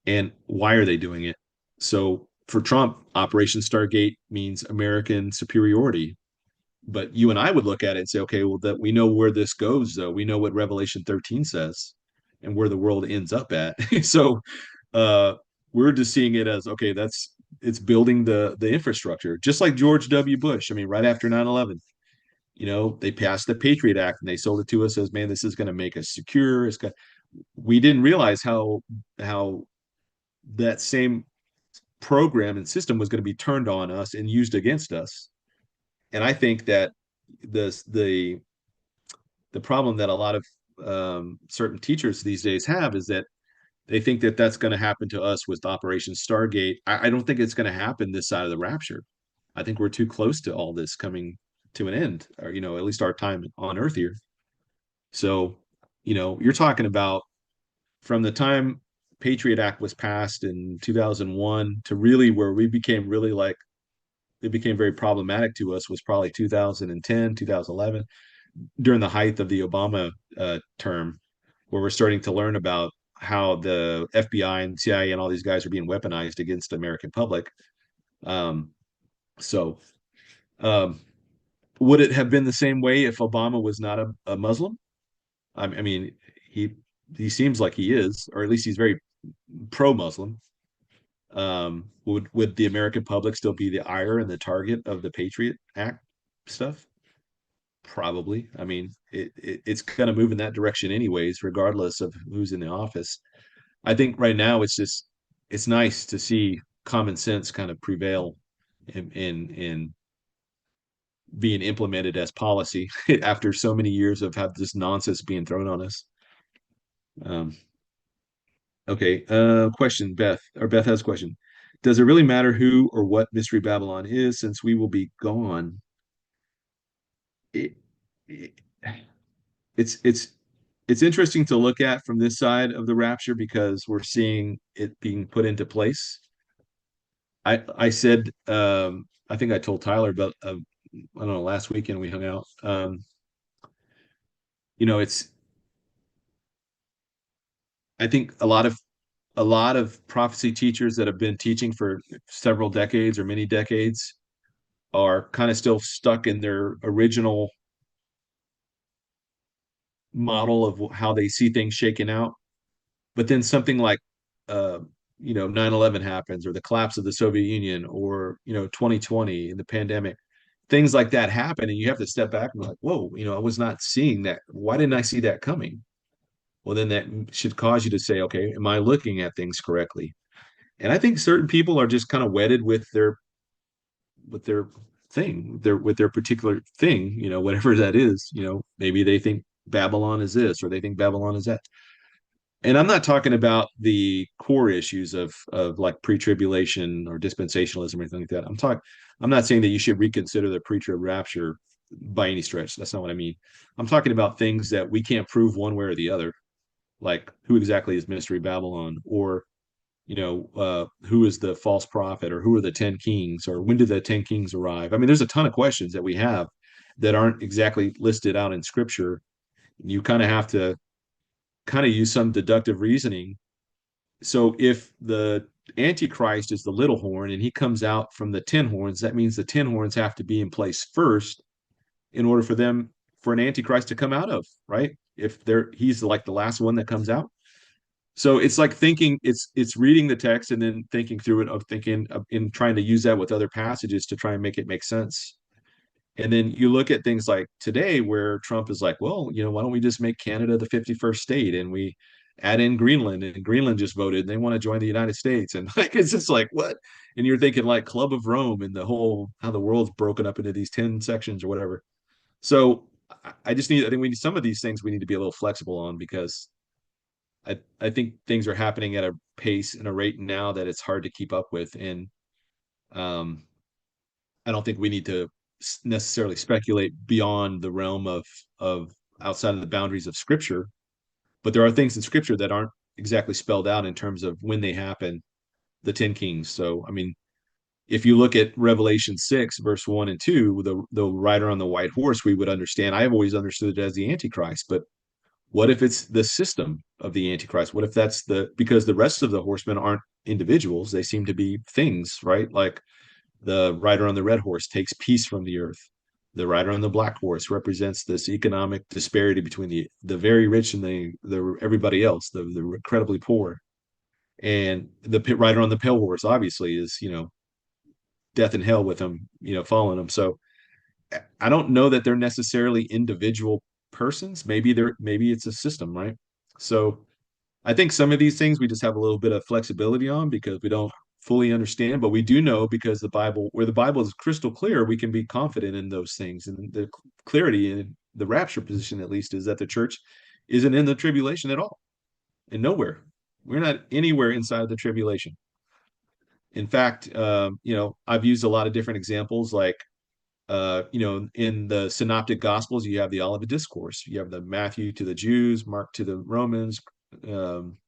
and why are they doing it. So for Trump, Operation Stargate means American superiority. But you and I would look at it and say, okay, well, that we know where this goes, though. We know what Revelation 13 says and where the world ends up at. So uh, we're just seeing it as okay, it's building the infrastructure, just like George W. Bush. I mean, right after 9/11, they passed the Patriot Act and they sold it to us as, man, this is going to make us secure. We didn't realize how that same program and system was going to be turned on us and used against us. And I think that the problem that a lot of certain teachers these days have is that they think that that's going to happen to us with Operation Stargate. I don't think it's going to happen this side of the rapture. I think we're too close to all this coming. to an end, or at least our time on Earth here. So, you're talking about from the time Patriot Act was passed in 2001 to really where we became really like it became very problematic to us was probably 2010, 2011, during the height of the Obama term, where we're starting to learn about how the FBI and CIA and all these guys are being weaponized against the American public. Um, so, um, would it have been the same way if Obama was not a Muslim? I mean, he he seems like he is, or at least he's very pro-Muslim. Would the American public still be the ire and the target of the Patriot Act stuff? Probably. I mean, it's going to move in that direction anyways, regardless of who's in the office. I think right now it's nice to see common sense kind of prevail in being implemented as policy after so many years of have this nonsense being thrown on us. Um, okay, question, Beth has a question. Does it really matter who or what Mystery Babylon is since we will be gone? It, it, it's it's interesting to look at from this side of the rapture because we're seeing it being put into place. I said I think I told Tyler, but I don't know, last weekend we hung out. It's I think a lot of prophecy teachers that have been teaching for several decades or many decades are kind of still stuck in their original model of how they see things shaking out. But then something like, uh, 9/11 happens, or the collapse of the Soviet Union, or 2020 and the pandemic, things like that happen, and you have to step back and be like, whoa, I was not seeing that. Why didn't I see that coming? Well, then that should cause you to say, okay, am I looking at things correctly? And I think certain people are just kind of wedded with their thing, with their particular thing, whatever that is. Maybe they think Babylon is this, or they think Babylon is that. And I'm not talking about the core issues of like pre-tribulation or dispensationalism or anything like that. I'm not saying that you should reconsider the pre-trib rapture by any stretch. That's not what I mean. I'm talking about things that we can't prove one way or the other, like who exactly is Mystery Babylon, or who is the false prophet, or who are the 10 kings, or when did the 10 kings arrive? I mean, there's a ton of questions that we have that aren't exactly listed out in scripture. You kind of have to kind of use some deductive reasoning. So if the Antichrist is the little horn and he comes out from the 10 horns, that means the 10 horns have to be in place first in order for an Antichrist to come out of, right? If he's like the last one that comes out. So it's like thinking, it's reading the text and then thinking through it, of thinking of, in trying to use that with other passages to try and make it make sense. And then you look at things like today where Trump is like, well, why don't we just make Canada the 51st state, and we add in Greenland, and Greenland just voted and they want to join the United States. And like, it's just like, what? And you're thinking like Club of Rome and the whole, how the world's broken up into these 10 sections or whatever. So I think we need some of these things we need to be a little flexible on, because I think things are happening at a pace and a rate now that it's hard to keep up with. And um, I don't think we need to necessarily speculate beyond the realm of outside of the boundaries of Scripture. But there are things in Scripture that aren't exactly spelled out in terms of when they happen, the 10 kings. So, I mean, if you look at Revelation 6, verse 1 and 2, the rider on the white horse, we would understand. I've always understood it as the Antichrist, but what if it's the system of the Antichrist? What if that's because the rest of the horsemen aren't individuals, they seem to be things, right? Like the rider on the red horse takes peace from the earth. The rider on the black horse represents this economic disparity between the very rich and the everybody else, the incredibly poor. And the rider on the pale horse obviously is, death and hell with them, following them. So I don't know that they're necessarily individual persons. Maybe it's a system, right? So I think some of these things we just have a little bit of flexibility on because we don't fully understand, but we do know, because where the Bible is crystal clear, we can be confident in those things. And the clarity in the rapture position, at least, is that the church isn't in the tribulation at all, and nowhere. We're not anywhere inside of the tribulation. In fact, I've used a lot of different examples, like in the synoptic gospels, you have the Olivet Discourse. You have the Matthew to the Jews, Mark to the Romans, um,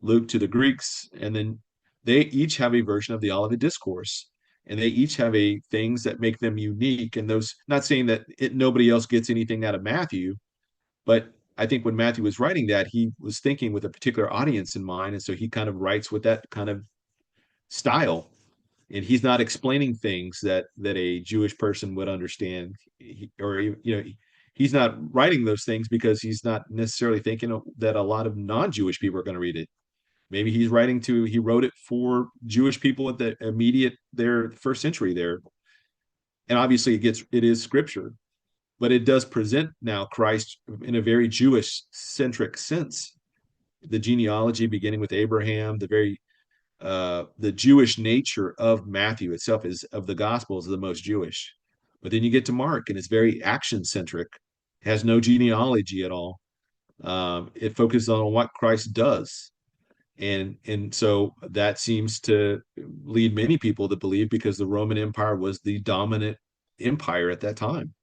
Luke to the Greeks, and then they each have a version of the Olivet Discourse, and they each have a things that make them unique. And those, not saying that nobody else gets anything out of Matthew, but I think when Matthew was writing that, he was thinking with a particular audience in mind, and so he kind of writes with that kind of style. And he's not explaining things that a Jewish person would understand, or he's not writing those things because he's not necessarily thinking that a lot of non-Jewish people are going to read it. Maybe he wrote it for Jewish people at the immediate their first century there. And obviously it is scripture, but it does present now Christ in a very Jewish centric sense. The genealogy beginning with Abraham, the Jewish nature of Matthew itself is of the Gospels the most Jewish. But then you get to Mark, and it's very action centric, has no genealogy at all. It focuses on what Christ does, and so that seems to lead many people to believe because the Roman Empire was the dominant empire at that time.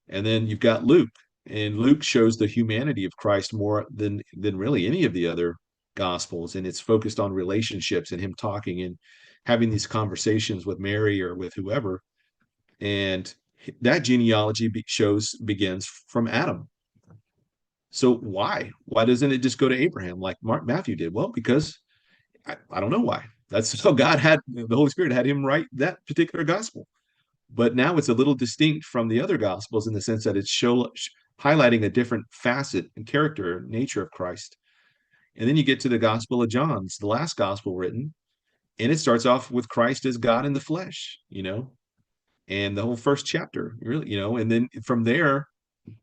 And then you've got Luke, and Luke shows the humanity of Christ more than really any of the other gospels, and it's focused on relationships and him talking and having these conversations with Mary or with whoever. And that genealogy begins from Adam. So why doesn't it just go to Abraham like Matthew did? Well, because I don't know why. That's so God had the Holy Spirit had him write that particular gospel. But now it's a little distinct from the other gospels in the sense that it's highlighting a different facet and character nature of Christ. And then you get to the Gospel of John. It's the last gospel written, and it starts off with Christ as God in the flesh, and the whole first chapter, really, and then from there,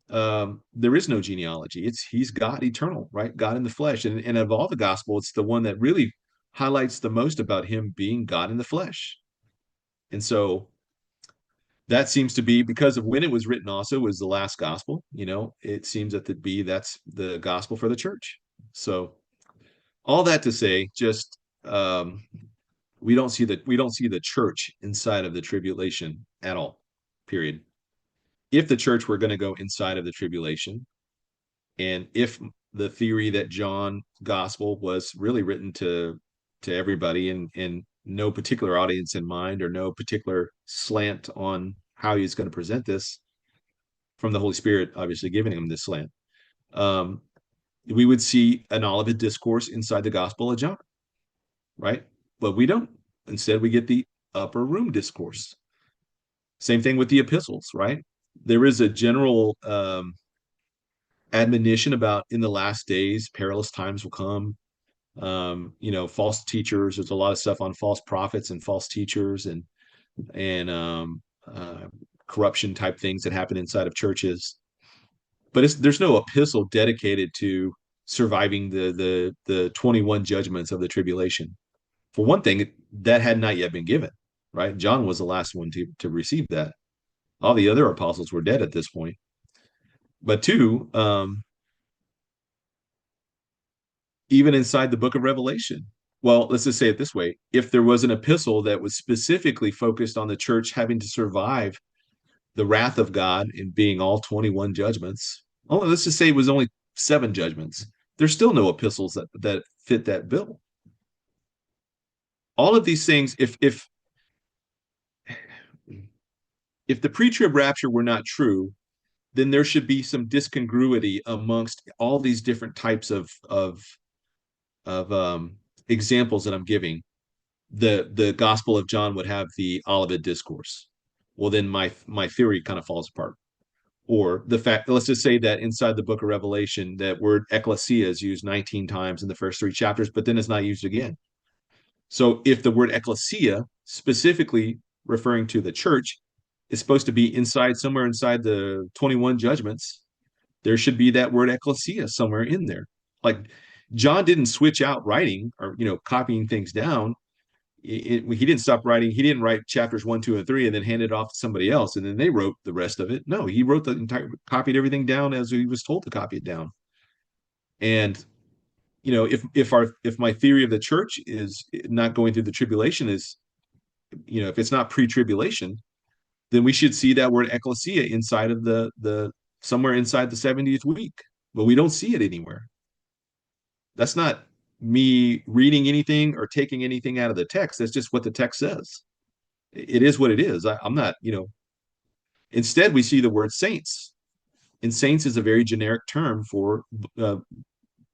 there is no genealogy. He's God eternal, right? God in the flesh. And of all the gospel, it's the one that really highlights the most about him being God in the flesh. And so that seems to be because of when it was written also was the last gospel. It seems that that's the gospel for the church. So all that to say, just we don't see the church inside of the tribulation at all, period. If the church were going to go inside of the tribulation, and if the theory that John's gospel was really written to everybody and no particular audience in mind or no particular slant on how he's going to present this from the Holy Spirit, obviously giving him this slant, um, we would see an Olivet discourse inside the Gospel of John, right? But we don't. Instead, we get the upper room discourse. Same thing with the epistles, right? There is a general admonition about in the last days, perilous times will come. False teachers. There's a lot of stuff on false prophets and false teachers and corruption type things that happen inside of churches. But there's no epistle dedicated to surviving the 21 judgments of the tribulation. For one thing, that had not yet been given, right? John was the last one to receive that. All the other apostles were dead at this point. But two, even inside the book of Revelation, well, let's just say it this way: if there was an epistle that was specifically focused on the church having to survive the wrath of God in being all 21 judgments, let's just say it was only 7 judgments, there's still no epistles that fit that bill. All of these things, if the pre-trib rapture were not true, then there should be some discongruity amongst all these different types of examples that I'm giving. The Gospel of John would have the Olivet Discourse. Well, then my theory kind of falls apart. Or the fact, let's just say that inside the book of Revelation, that word ecclesia is used 19 times in the first 3 chapters, but then it's not used again. So if the word ecclesia, specifically referring to the church, is supposed to be somewhere inside the 21 judgments, there should be that word ecclesia somewhere in there. Like John didn't switch out writing or copying things down. He didn't stop writing. He didn't write chapters 1, 2, and 3 and then hand it off to somebody else and then they wrote the rest of it. No, he wrote copied everything down as he was told to copy it down. And if my theory of the church is not going through the tribulation is, if it's not pre-tribulation, then we should see that word ecclesia inside of the somewhere inside the 70th week. But we don't see it anywhere. That's not me reading anything or taking anything out of the text. That's just what the text says. It is what it is. I'm not, instead we see the word saints. And saints is a very generic term for uh,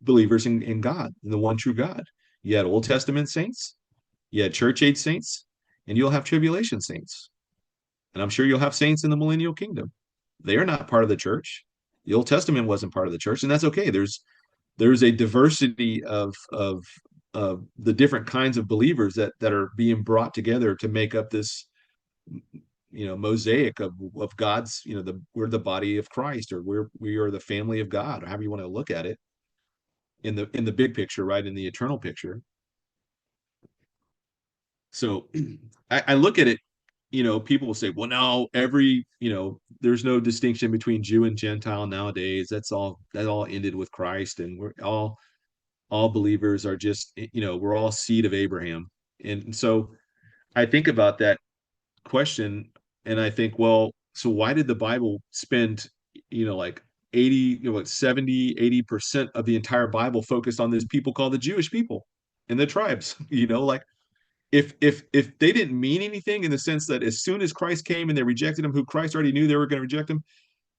believers in God, in the one true God. You had Old Testament saints, you had church age saints, and you'll have tribulation saints. And I'm sure you'll have saints in the millennial kingdom. They are not part of the church. The Old Testament wasn't part of the church, and that's okay. There's a diversity of the different kinds of believers that are being brought together to make up this mosaic of God's, we're the body of Christ, or we are the family of God, or however you want to look at it in the big picture, right? In the eternal picture. So I look at it, people will say, well, no, there's no distinction between Jew and Gentile nowadays. That all ended with Christ, and we're all believers are just, we're all seed of Abraham. And so I think about that question, and I think, well, so why did the Bible spend, like 80, 70, 80% of the entire Bible focused on this people called the Jewish people and the tribes? Like if they didn't mean anything, in the sense that as soon as Christ came and they rejected him, who Christ already knew they were going to reject him,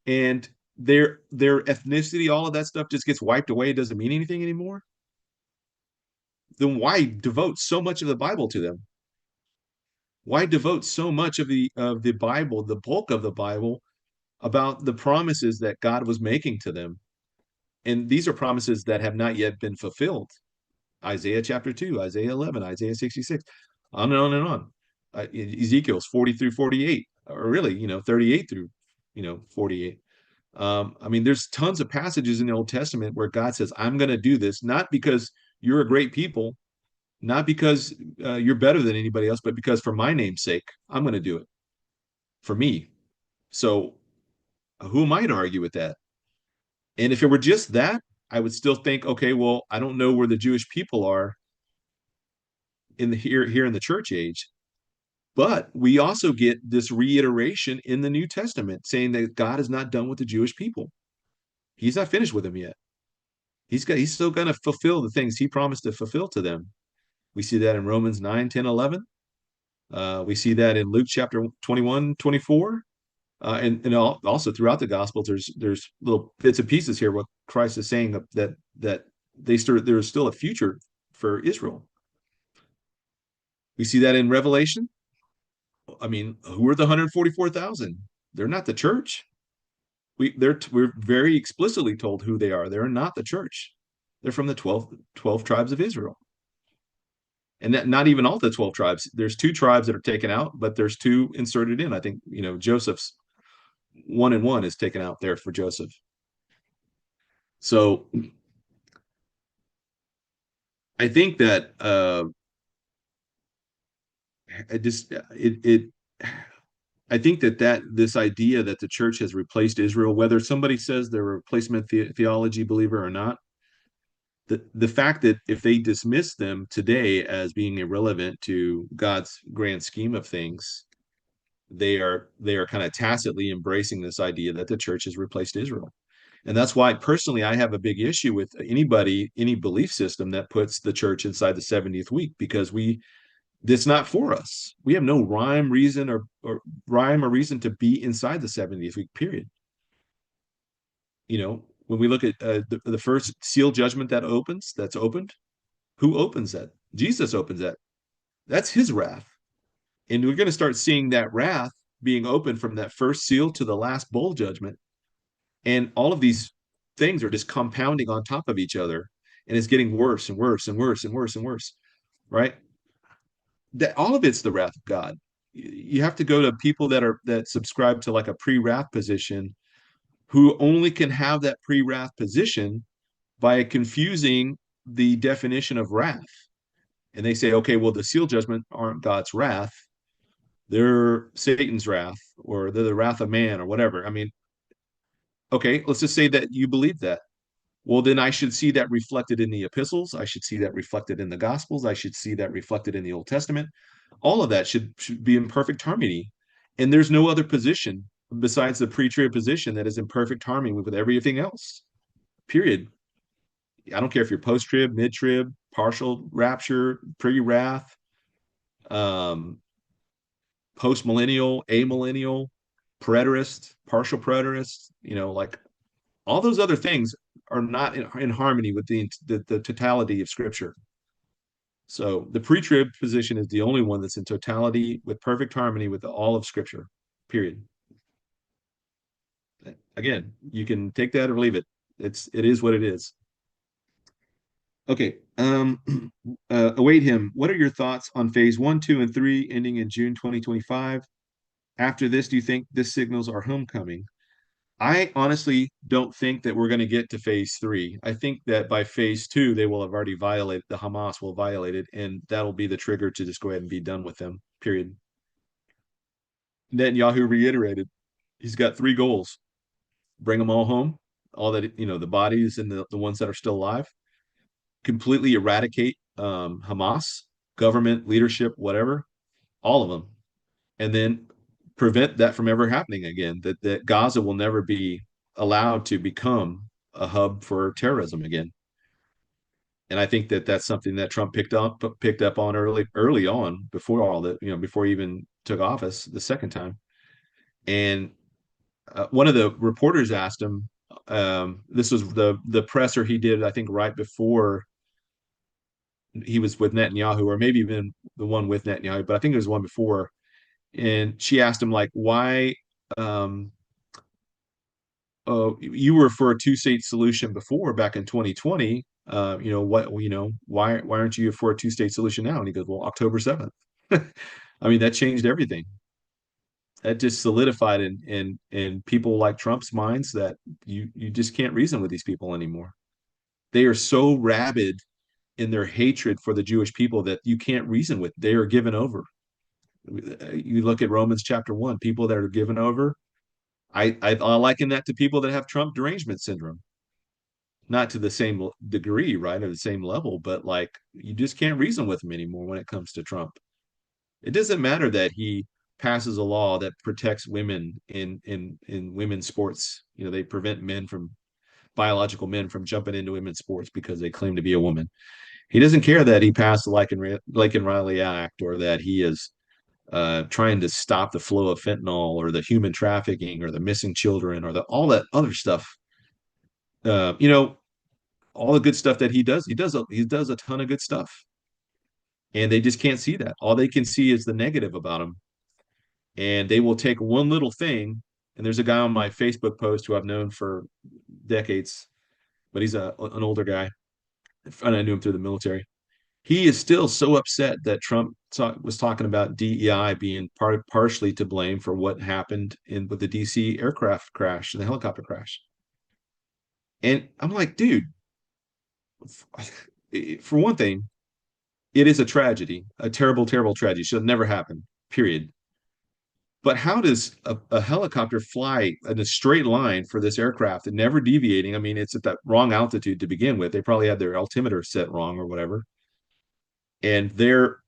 and their ethnicity, all of that stuff just gets wiped away, it doesn't mean anything anymore, then why devote so much of the Bible to them? Why devote so much of the Bible, the bulk of the Bible, about the promises that God was making to them? And these are promises that have not yet been fulfilled. Isaiah chapter 2, Isaiah 11, Isaiah 66, on and on and on. Ezekiel's 40 through 48, or really, 38 through, 48. I mean, there's tons of passages in the Old Testament where God says, I'm going to do this, not because you're a great people, not because you're better than anybody else, but because for my name's sake, I'm going to do it for me. So who am I to argue with that? And if it were just that, I would still think, okay, well, I don't know where the Jewish people are in the here in the church age. But we also get this reiteration in the New Testament saying that God is not done with the Jewish people. He's not finished with them yet. He's still going to fulfill the things he promised to fulfill to them. We see that in Romans 9, 10, 11. We see that in Luke chapter 21, 24. And also throughout the Gospels, there's little bits and pieces here what Christ is saying that there's still a future for Israel. We see that in Revelation. I mean, who are the 144,000? They're not the church. We're very explicitly told who they are. They're not the church. They're from the 12 tribes of Israel. And that, not even all the 12 tribes. There's two tribes that are taken out, but there's two inserted in. I think, Joseph's 1 is taken out there for Joseph. So I think that I think that this idea that the church has replaced Israel, whether somebody says they're a replacement theology believer or not, the fact that if they dismiss them today as being irrelevant to God's grand scheme of things, they are kind of tacitly embracing this idea that the church has replaced Israel. And that's why personally I have a big issue with any belief system that puts the church inside the 70th week, because it's not for us. We have no rhyme or reason to be inside the 70th week period. When we look at the first seal judgment that's opened, who opens that? Jesus opens that. That's his wrath. And we're going to start seeing that wrath being opened from that first seal to the last bowl judgment. And all of these things are just compounding on top of each other. And it's getting worse and worse and worse and worse and worse, right? That all of it's the wrath of God. You have to go to people that subscribe to like a pre-wrath position, who only can have that pre-wrath position by confusing the definition of wrath. And they say, okay, well, the seal judgment aren't God's wrath. They're Satan's wrath, or they're the wrath of man, or whatever. I mean, okay, let's just say that you believe that. Well, then I should see that reflected in the epistles. I should see that reflected in the gospels. I should see that reflected in the Old Testament. All of that should be in perfect harmony. And there's no other position besides the pre-trib position that is in perfect harmony with everything else. Period. I don't care if you're post-trib, mid-trib, partial rapture, pre-wrath, um, post-millennial, amillennial, preterist, partial preterist, like all those other things are not in harmony with the totality of Scripture. So the pre-trib position is the only one that's in totality with perfect harmony with all of Scripture. Period. Again, you can take that or leave it. It is what it is. Okay. Await him. What are your thoughts on phase one, two, and three ending in June 2025? After this, do you think this signals our homecoming? I honestly don't think that we're going to get to phase three. I think that by phase two, they will have already violated, the Hamas will violate it, and that'll be the trigger to just go ahead and be done with them, period. Netanyahu reiterated he's got three goals: bring them all home, all that, the bodies and the ones that are still alive, completely eradicate Hamas, government, leadership, whatever, all of them, and then prevent that from ever happening again. That Gaza will never be allowed to become a hub for terrorism again. And I think that that's something that Trump picked up on early on, before all that, before he even took office the second time. And one of the reporters asked him, this was the presser he did, I think, right before he was with Netanyahu, or maybe even the one with Netanyahu, but I think it was one before. And she asked him, like, why um, you were for a two-state solution before, back in 2020. Why aren't you for a two-state solution now? And he goes, well, October 7th. I mean, that changed everything. That just solidified in people like Trump's minds that you just can't reason with these people anymore. They are so rabid in their hatred for the Jewish people that you can't reason with. They are given over. You look at Romans chapter 1, people that are given over. I liken that to people that have Trump derangement syndrome. Not to the same degree, right, or the same level, but like, you just can't reason with him anymore when it comes to Trump. It doesn't matter that he passes a law that protects women in women's sports. They prevent biological men from jumping into women's sports because they claim to be a woman. He doesn't care that he passed the Laken Riley Act, or that he is trying to stop the flow of fentanyl, or the human trafficking, or the missing children, or all that other stuff. Uh, you know, all the good stuff that he does. He does a ton of good stuff, and they just can't see that. All they can see is the negative about him, and they will take one little thing. And there's a guy on my Facebook post who I've known for decades, but he's an older guy, and I knew him through the military. He is still so upset that Trump was talking about DEI being partially to blame for what happened with the DC aircraft crash, the helicopter crash. And I'm like, dude, for one thing, it is a tragedy, a terrible, terrible tragedy. Should never happen, period. But how does a helicopter fly in a straight line for this aircraft and never deviating? I mean, it's at that wrong altitude to begin with. They probably had their altimeter set wrong or whatever. And they're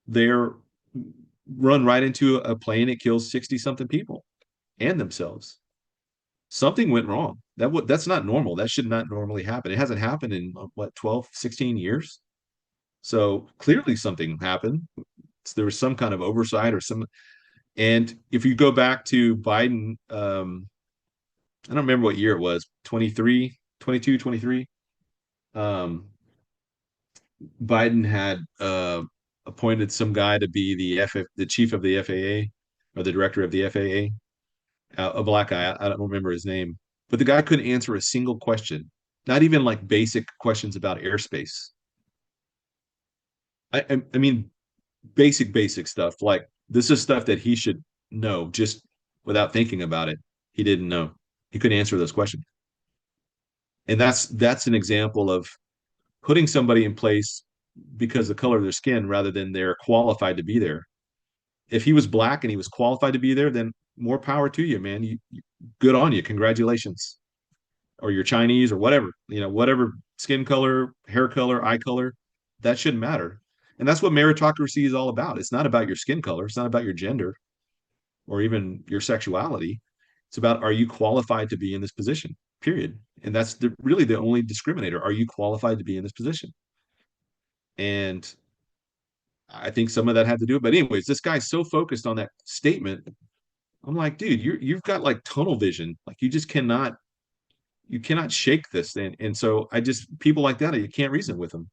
run right into a plane. It kills 60 something people and themselves. Something went wrong. That's not normal. That should not normally happen. It hasn't happened in what, 12, 16 years. So clearly something happened. There was some kind of oversight or some. And if you go back to Biden, I don't remember what year it was, 23, 22, 23. Um, Biden had appointed some guy to be the chief of the FAA, or the director of the FAA, a black guy. I don't remember his name, but the guy couldn't answer a single question, not even like basic questions about airspace. I mean, basic stuff. Like, this is stuff that he should know just without thinking about it. He didn't know. He couldn't answer those questions. And that's an example of putting somebody in place because of the color of their skin rather than they're qualified to be there. If he was black and he was qualified to be there, then more power to you, man. Good on you. Congratulations. Or you're Chinese or whatever, whatever skin color, hair color, eye color, that shouldn't matter. And that's what meritocracy is all about. It's not about your skin color. It's not about your gender. or even your sexuality. It's about, are you qualified to be in this position? Period. And that's really the only discriminator. Are you qualified to be in this position? And I think some of that had to do it. But anyways, this guy's so focused on that statement. I'm like, dude, you've got like tunnel vision. Like you cannot shake this. And so I just, people like that, you can't reason with them.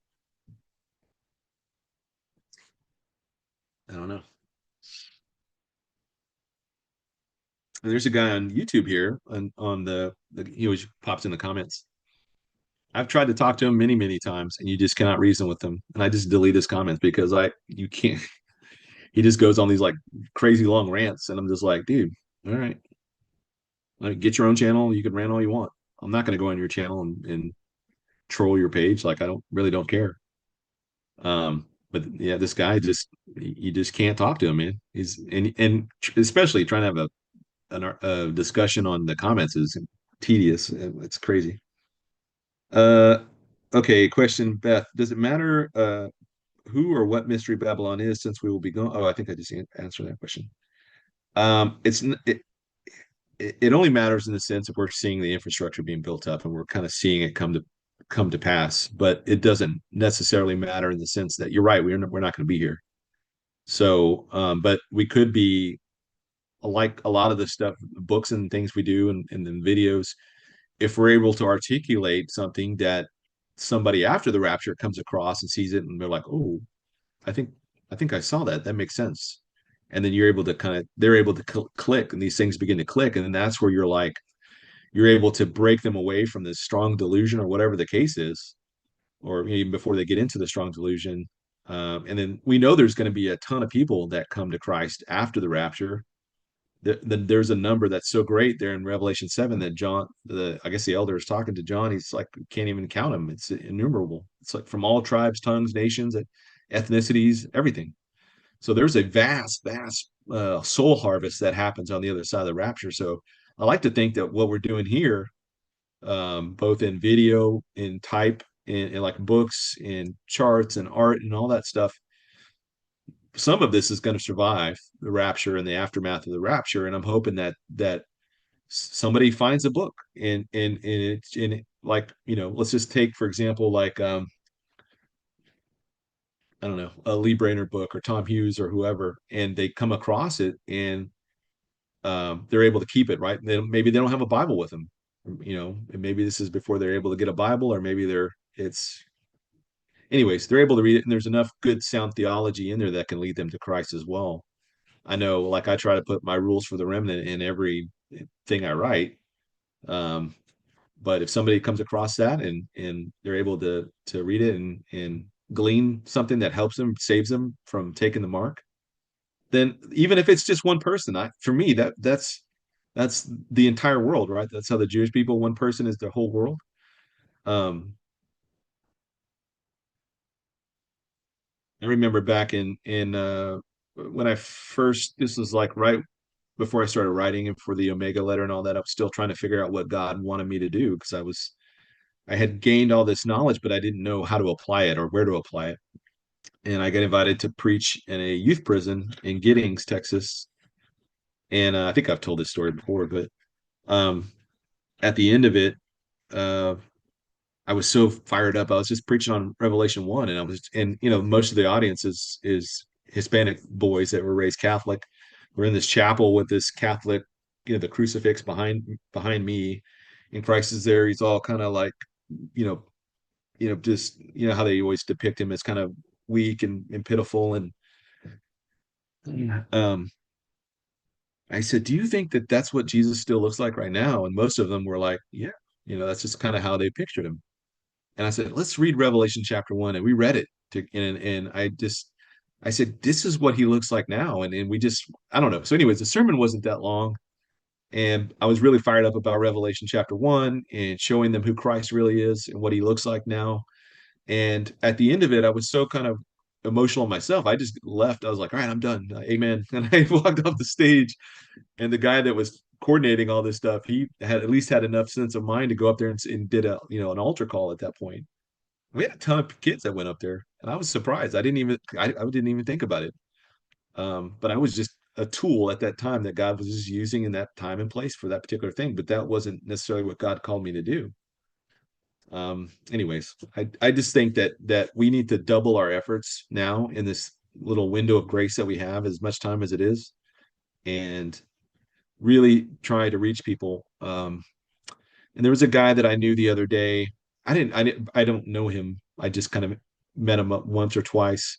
I don't know. And there's a guy on YouTube here on he always pops in the comments. I've tried to talk to him many, many times, and you just cannot reason with him. And I just delete his comments because you can't. He just goes on these like crazy long rants, and I'm just like, dude, all right, like, get your own channel. You can rant all you want. I'm not going to go on your channel and troll your page. Like, I don't care. But yeah, this guy just, you just can't talk to him, man. And especially trying to have a discussion on the comments is tedious. It's crazy. Uh, okay, question, Beth. Does it matter who or what mystery Babylon is, since we will be going? Oh, I think I just answered that question. It's it only matters in the sense if we're seeing the infrastructure being built up and we're kind of seeing it come to pass. But it doesn't necessarily matter in the sense that you're right. We're not going to be here. So, but we could be, like a lot of the stuff, books and things we do, and then videos, if we're able to articulate something that somebody after the rapture comes across and sees it and they're like, oh, I think I saw that. That makes sense. And then you're able to they're able to click, and these things begin to click. And then that's where you're able to break them away from this strong delusion or whatever the case is, or even before they get into the strong delusion. And then we know there's going to be a ton of people that come to Christ after the rapture. There's a number that's so great there in Revelation 7 that John, I guess the elder is talking to John. He's like, can't even count them. It's innumerable. It's like from all tribes, tongues, nations, ethnicities, everything. So there's a vast soul harvest that happens on the other side of the rapture. So I like to think that what we're doing here, both in video, in type, in like books, in charts and art and all that stuff, some of this is going to survive the rapture and the aftermath of the rapture. And I'm hoping that somebody finds a book and it's in, like, let's just take, for example, like, I don't know, a Lee Brainerd book or Tom Hughes or whoever, and they come across it, and they're able to keep it, right. Maybe they don't have a Bible with them, and maybe this is before they're able to get a Bible, or maybe it's anyways, they're able to read it, and there's enough good sound theology in there that can lead them to Christ as well. I know, like, I try to put my rules for the remnant in every thing I write. Um, but if somebody comes across that and they're able to read it and glean something that helps them, saves them from taking the mark, then even if it's just one person, for me, that's the entire world, right? That's how the Jewish people, one person is the whole world. Um, I remember back in when I first, this was like right before I started writing and for the Omega letter and all that, I was still trying to figure out what God wanted me to do, because I had gained all this knowledge, but I didn't know how to apply it or where to apply it. And I got invited to preach in a youth prison in Giddings, Texas. And I think I've told this story before, but um, at the end of it, uh, I was so fired up. I was just preaching on Revelation 1, and most of the audience is Hispanic boys that were raised Catholic. We're in this chapel with this Catholic, the crucifix behind me, and Christ is there. He's all kind of like, you know, just how they always depict him as kind of weak and pitiful. And um, I said, "Do you think that that's what Jesus still looks like right now?" And most of them were like, "Yeah, that's just kind of how they pictured him." And I said, "Let's read Revelation chapter 1." And we read it and I said, "This is what he looks like now." And we just, I don't know. So anyways, the sermon wasn't that long. And I was really fired up about Revelation chapter 1 and showing them who Christ really is and what he looks like now. And at the end of it, I was so kind of emotional myself. I just left. I was like, all right, I'm done. Amen. And I walked off the stage. And the guy that was coordinating all this stuff, he had at least had enough sense of mind to go up there and did an altar call at that point. We had a ton of kids that went up there, and I was surprised. I didn't even think about it. But a tool at that time that God was just using in that time and place for that particular thing, but that wasn't necessarily what God called me to do. Anyways, I just think that we need to double our efforts now in this little window of grace that we have, as much time as it is, and really try to reach people. And there was a guy that I knew the other day. I don't know him. I just kind of met him up once or twice,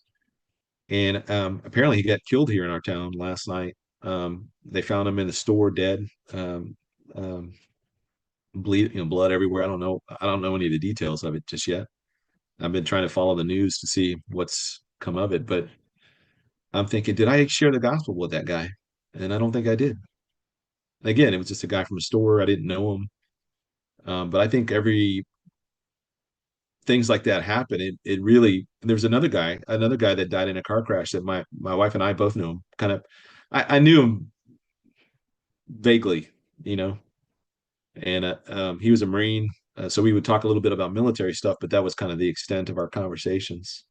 and apparently he got killed here in our town last night. They found him in the store dead, um, um, blood everywhere. I don't know any of the details of it just yet. I've been trying to follow the news to see what's come of it, but I'm thinking, did I share the gospel with that guy? And I don't think I did. Again, it was just a guy from a store. I didn't know him. But I think every things like that happen. It really, there's another guy that died in a car crash that my wife and I both knew him. Kind of, I knew him vaguely, you know, and he was a Marine. So we would talk a little bit about military stuff, but that was kind of the extent of our conversations.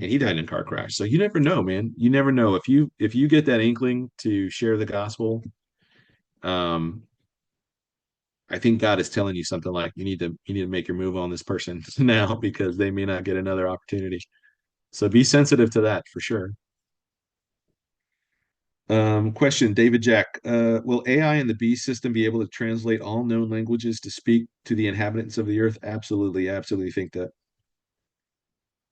And he died in a car crash. So you never know, man. You never know if you get that inkling to share the gospel. Um, I think God is telling you something like you need to make your move on this person now because they may not get another opportunity. So be sensitive to that for sure. Question, David Jack. Will AI in the B system be able to translate all known languages to speak to the inhabitants of the earth? Absolutely, absolutely think that.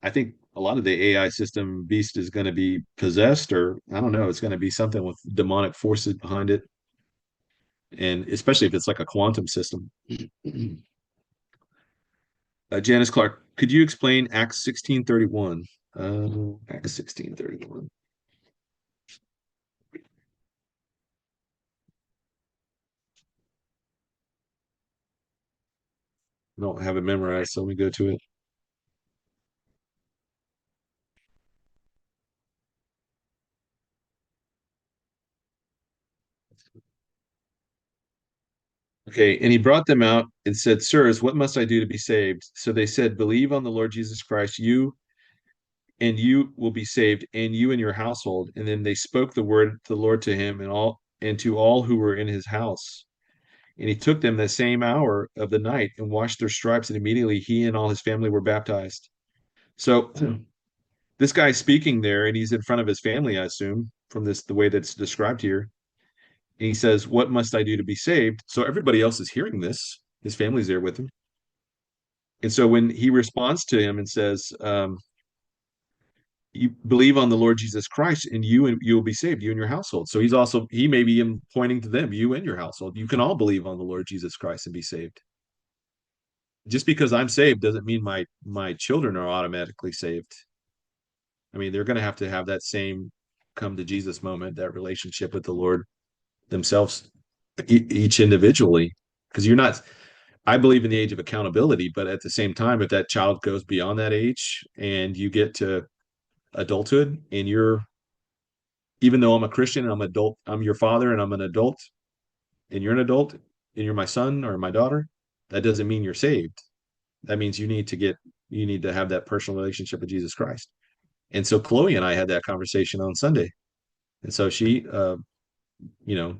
I think a lot of the AI system beast is going to be possessed, or I don't know, it's going to be something with demonic forces behind it. And especially if it's like a quantum system. Janice Clark, could you explain Acts 16:31? Acts 16:31. I don't have it memorized, so let me go to it. Okay, and he brought them out and said, Sirs, what must I do to be saved? So they said, Believe on the Lord Jesus Christ, you will be saved, and you and your household. And then they spoke the word of the Lord to him and to all who were in his house. And he took them the same hour of the night and washed their stripes, and immediately he and all his family were baptized. So this guy's speaking there, and he's in front of his family, I assume, from this the way that's described here. And he says, What must I do to be saved? So everybody else is hearing this. His family's there with him. And so when he responds to him and says, You believe on the Lord Jesus Christ, and you will be saved, you and your household. So he may be pointing to them, you and your household. You can all believe on the Lord Jesus Christ and be saved. Just because I'm saved doesn't mean my children are automatically saved. I mean, they're going to have that same come to Jesus moment, that relationship with the Lord themselves, each individually. Because you're not, I believe in the age of accountability, but at the same time, if that child goes beyond that age and you get to adulthood and even though I'm a Christian and I'm adult, I'm your father and I'm an adult and you're an adult and you're my son or my daughter, that doesn't mean you're saved. That means you need to have that personal relationship with Jesus Christ. And so Chloe and I had that conversation on Sunday. And so she,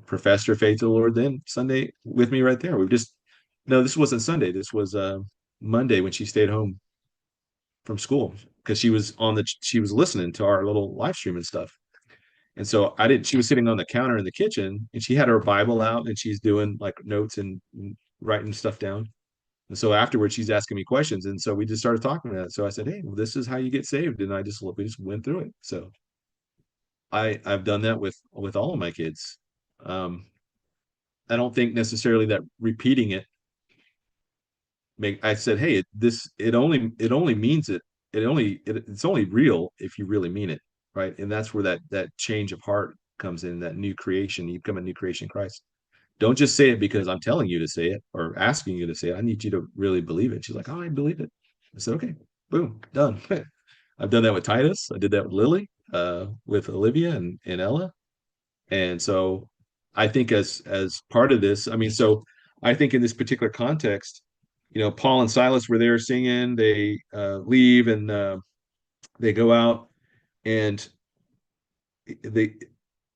professed her faith to the Lord then Sunday with me right there. No, this wasn't Sunday. This was Monday when she stayed home from school because she was listening to our little live stream and stuff. And so she was sitting on the counter in the kitchen and she had her Bible out and she's doing like notes and writing stuff down. And so afterwards, she's asking me questions. And so we just started talking about it. So I said, Hey, well, this is how you get saved. And we just went through it. So I've done that with all of my kids. Um, I don't think necessarily that repeating it I said, Hey, it only means it's only real if you really mean it. Right. And that's where that change of heart comes in, that new creation. You become a new creation in Christ. Don't just say it because I'm telling you to say it or asking you to say it. I need you to really believe it. She's like, Oh, I believe it. I said, Okay, boom, done. I've done that with Titus. I did that with Lily, with Olivia and Ella. And so I think as part of this, I mean, so I think in this particular context, Paul and Silas were there singing, they leave and they go out and they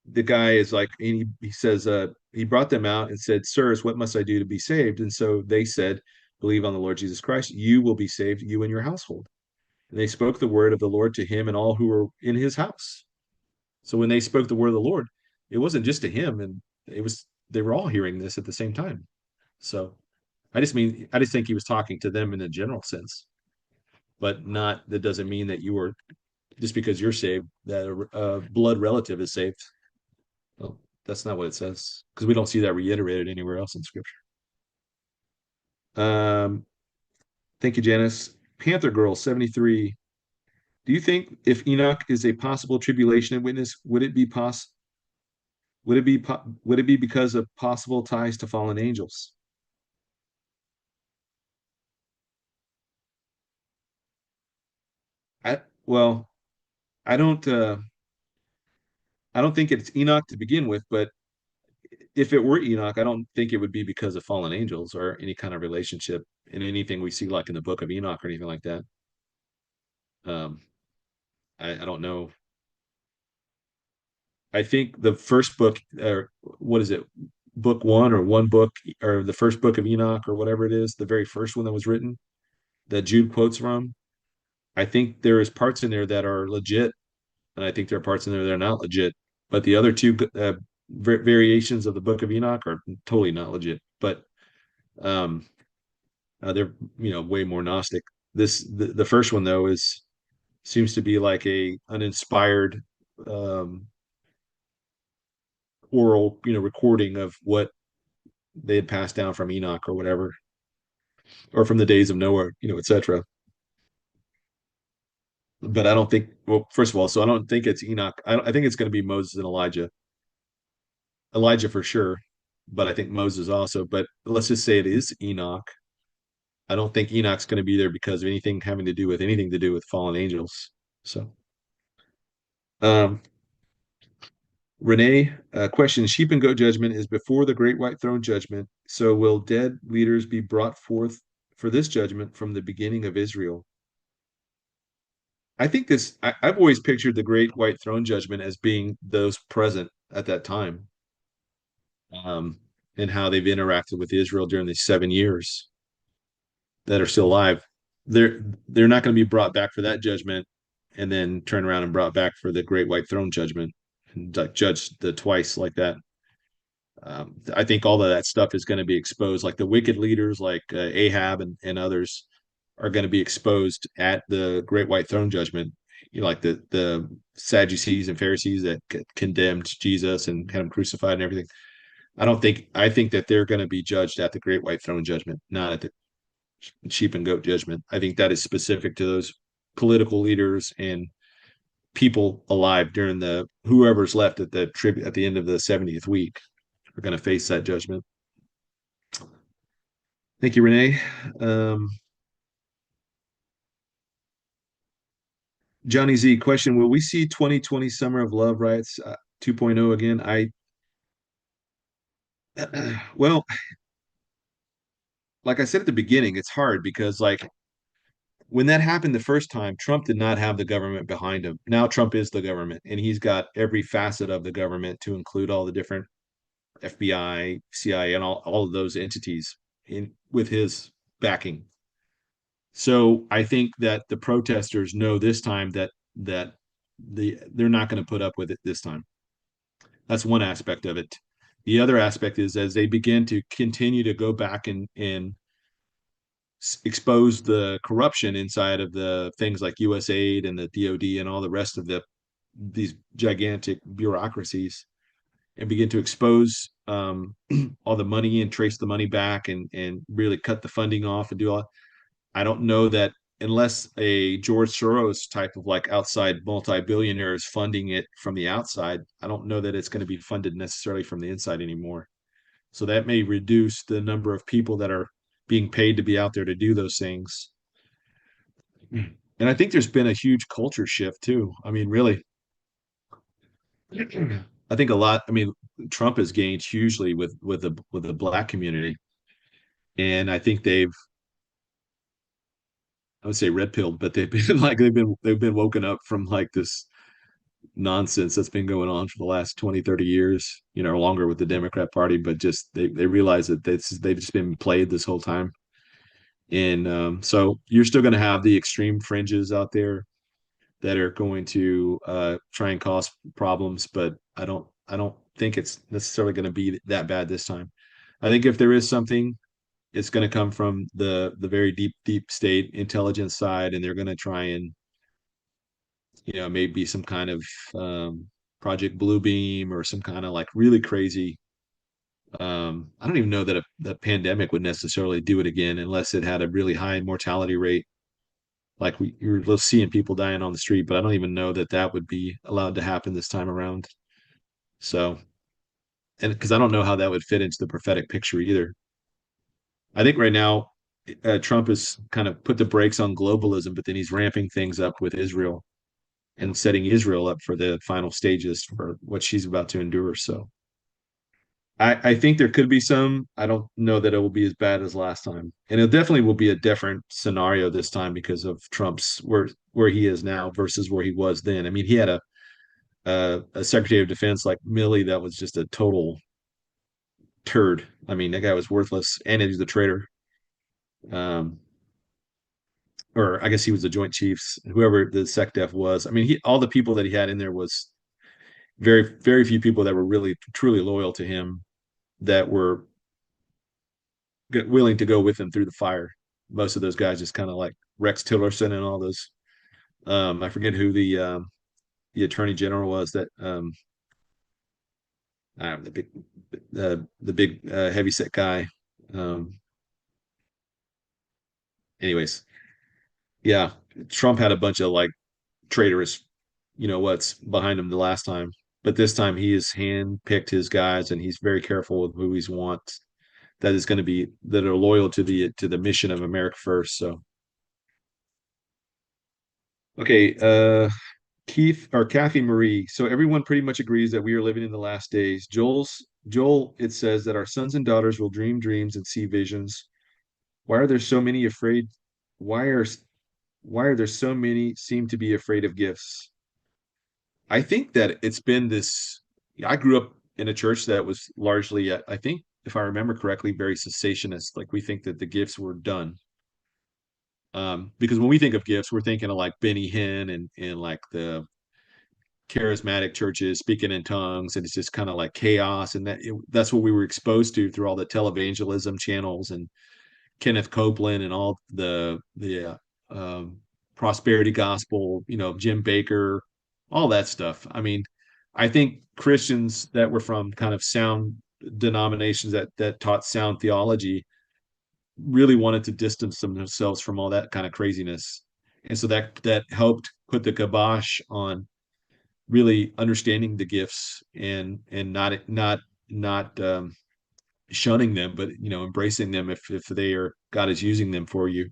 the guy is like, and he says, he brought them out and said, "Sirs, what must I do to be saved?" And so they said, "Believe on the Lord Jesus Christ, you will be saved, you and your household." And they spoke the word of the Lord to him and all who were in his house. So when they spoke the word of the Lord, it wasn't just to him, and it was they were all hearing this at the same time. So I just think he was talking to them in a general sense, but not that doesn't mean that you were just because you're saved that a blood relative is saved. Well, that's not what it says because we don't see that reiterated anywhere else in Scripture. Um, thank you, Janice. Panther Girl 73. Do you think if Enoch is a possible tribulation witness, would it be because of possible ties to fallen angels? I well, I don't I don't think it's Enoch to begin with, but if it were Enoch, I don't think it would be because of fallen angels or any kind of relationship in anything we see like in the book of Enoch or anything like that. Um, I don't know. I think the first book, or what is it, book one or one book, or the first book of Enoch or whatever it is, the very first one that was written that Jude quotes from. I think there is parts in there that are legit, and I think there are parts in there that are not legit. But the other two variations of the Book of Enoch are totally not legit. But um, they're way more Gnostic. The first one though is seems to be like a uninspired um, oral recording of what they had passed down from Enoch or whatever, or from the days of Noah, etc. But I don't think. Well, first of all, so I don't think it's Enoch. I think it's going to be Moses and Elijah. Elijah for sure, but I think Moses also. But let's just say it is Enoch. I don't think Enoch's going to be there because of anything having to do with anything to do with fallen angels. So, um, Renee, question: Sheep and goat judgment is before the great white throne judgment. So, will dead leaders be brought forth for this judgment from the beginning of Israel? I think I've always pictured the great white throne judgment as being those present at that time, um, and how they've interacted with Israel during these 7 years that are still alive. They're they're not going to be brought back for that judgment and then turn around and brought back for the great white throne judgment and like judged the twice like that. I think all of that stuff is going to be exposed, like the wicked leaders like Ahab and others are going to be exposed at the great white throne judgment. Like the Sadducees and Pharisees that condemned Jesus and had him crucified and everything. I think that they're going to be judged at the great white throne judgment, not at the sheep and goat judgment. I think that is specific to those political leaders and people alive during the whoever's left at the tribute at the end of the 70th week are going to face that judgment. Thank you, Renee. Um, Johnny Z question: will we see 2020 Summer of Love riots 2.0 again? I well, like I said at the beginning, it's hard because like when that happened the first time, Trump did not have the government behind him. Now Trump is the government, and he's got every facet of the government to include all the different FBI, CIA, and all of those entities in with his backing. So I think that the protesters know this time that they're not going to put up with it this time. That's one aspect of it. The other aspect is as they begin to continue to go back and expose the corruption inside of the things like USAID and the DoD and all the rest of these gigantic bureaucracies, and begin to expose all the money and trace the money back and really cut the funding off and do all. I don't know that unless a George Soros type of like outside multi-billionaire is funding it from the outside, I don't know that it's going to be funded necessarily from the inside anymore. So that may reduce the number of people that are being paid to be out there to do those things. And I think there's been a huge culture shift too. I mean, really, I think a lot. I mean, Trump has gained hugely with the black community, and I think I would say red pilled, but they've been like they've been woken up from like this. nonsense that's been going on for the last 20, 30 years, or longer with the Democrat Party, but just they realize that they've just been played this whole time. And so you're still going to have the extreme fringes out there that are going to try and cause problems, but I don't think it's necessarily going to be that bad this time. I think if there is something, it's going to come from the very deep state intelligence side, and they're going to try and maybe some kind of um, Project Bluebeam or some kind of like really crazy. I don't even know that the pandemic would necessarily do it again unless it had a really high mortality rate. Like you're seeing people dying on the street, but I don't even know that that would be allowed to happen this time around. So, and because I don't know how that would fit into the prophetic picture either. I think right now Trump has kind of put the brakes on globalism, but then he's ramping things up with Israel and setting Israel up for the final stages for what she's about to endure. So I think there could be some. I don't know that it will be as bad as last time, and it definitely will be a different scenario this time because of Trump's where he is now versus where he was then. I mean, he had a Secretary of Defense like Milley that was just a total turd. I mean, that guy was worthless, and he was a traitor. Um, or I guess he was the Joint Chiefs, whoever the SecDef was. I mean, all the people that he had in there was very few people that were really truly loyal to him that were willing to go with him through the fire. Most of those guys just kind of like Rex Tillerson and all those. I forget who the attorney general was that the big heavy set guy. Um, anyways, yeah, Trump had a bunch of like traitorous, what's behind him the last time, but this time he has hand picked his guys and he's very careful with who he's wants that is going to be that are loyal to the mission of America first. So okay, Keith or Kathy Marie. So everyone pretty much agrees that we are living in the last days. Joel, it says that our sons and daughters will dream dreams and see visions. Why are there so many afraid? Why are why are there so many seem to be afraid of gifts? I think that it's been this. I grew up in a church that was largely, I think, if I remember correctly, very cessationist. Like we think that the gifts were done. Because when we think of gifts, we're thinking of like Benny Hinn and like the charismatic churches speaking in tongues, and it's just kind of like chaos, and that's what we were exposed to through all the televangelism channels and Kenneth Copeland and all the prosperity gospel, Jim Baker, all that stuff. I mean, I think Christians that were from kind of sound denominations that taught sound theology really wanted to distance themselves from all that kind of craziness. And so that helped put the kibosh on really understanding the gifts and not shunning them, but embracing them if they are God is using them for you.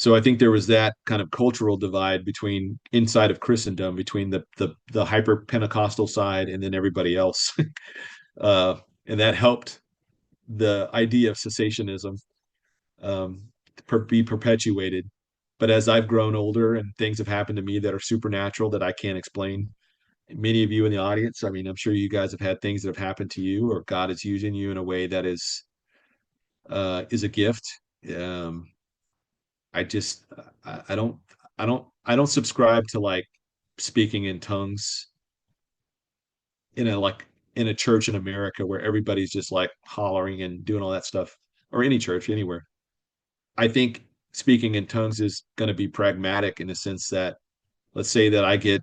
So I think there was that kind of cultural divide between inside of Christendom between the hyper Pentecostal side and then everybody else, uh, and that helped the idea of cessationism um, be perpetuated. But as I've grown older and things have happened to me that are supernatural that I can't explain, many of you in the audience, I mean, I'm sure you guys have had things that have happened to you, or God is using you in a way that is a gift. Um, I just I don't subscribe to like speaking in tongues in a church in America where everybody's just like hollering and doing all that stuff, or any church anywhere. I think speaking in tongues is going to be pragmatic in the sense that let's say that I get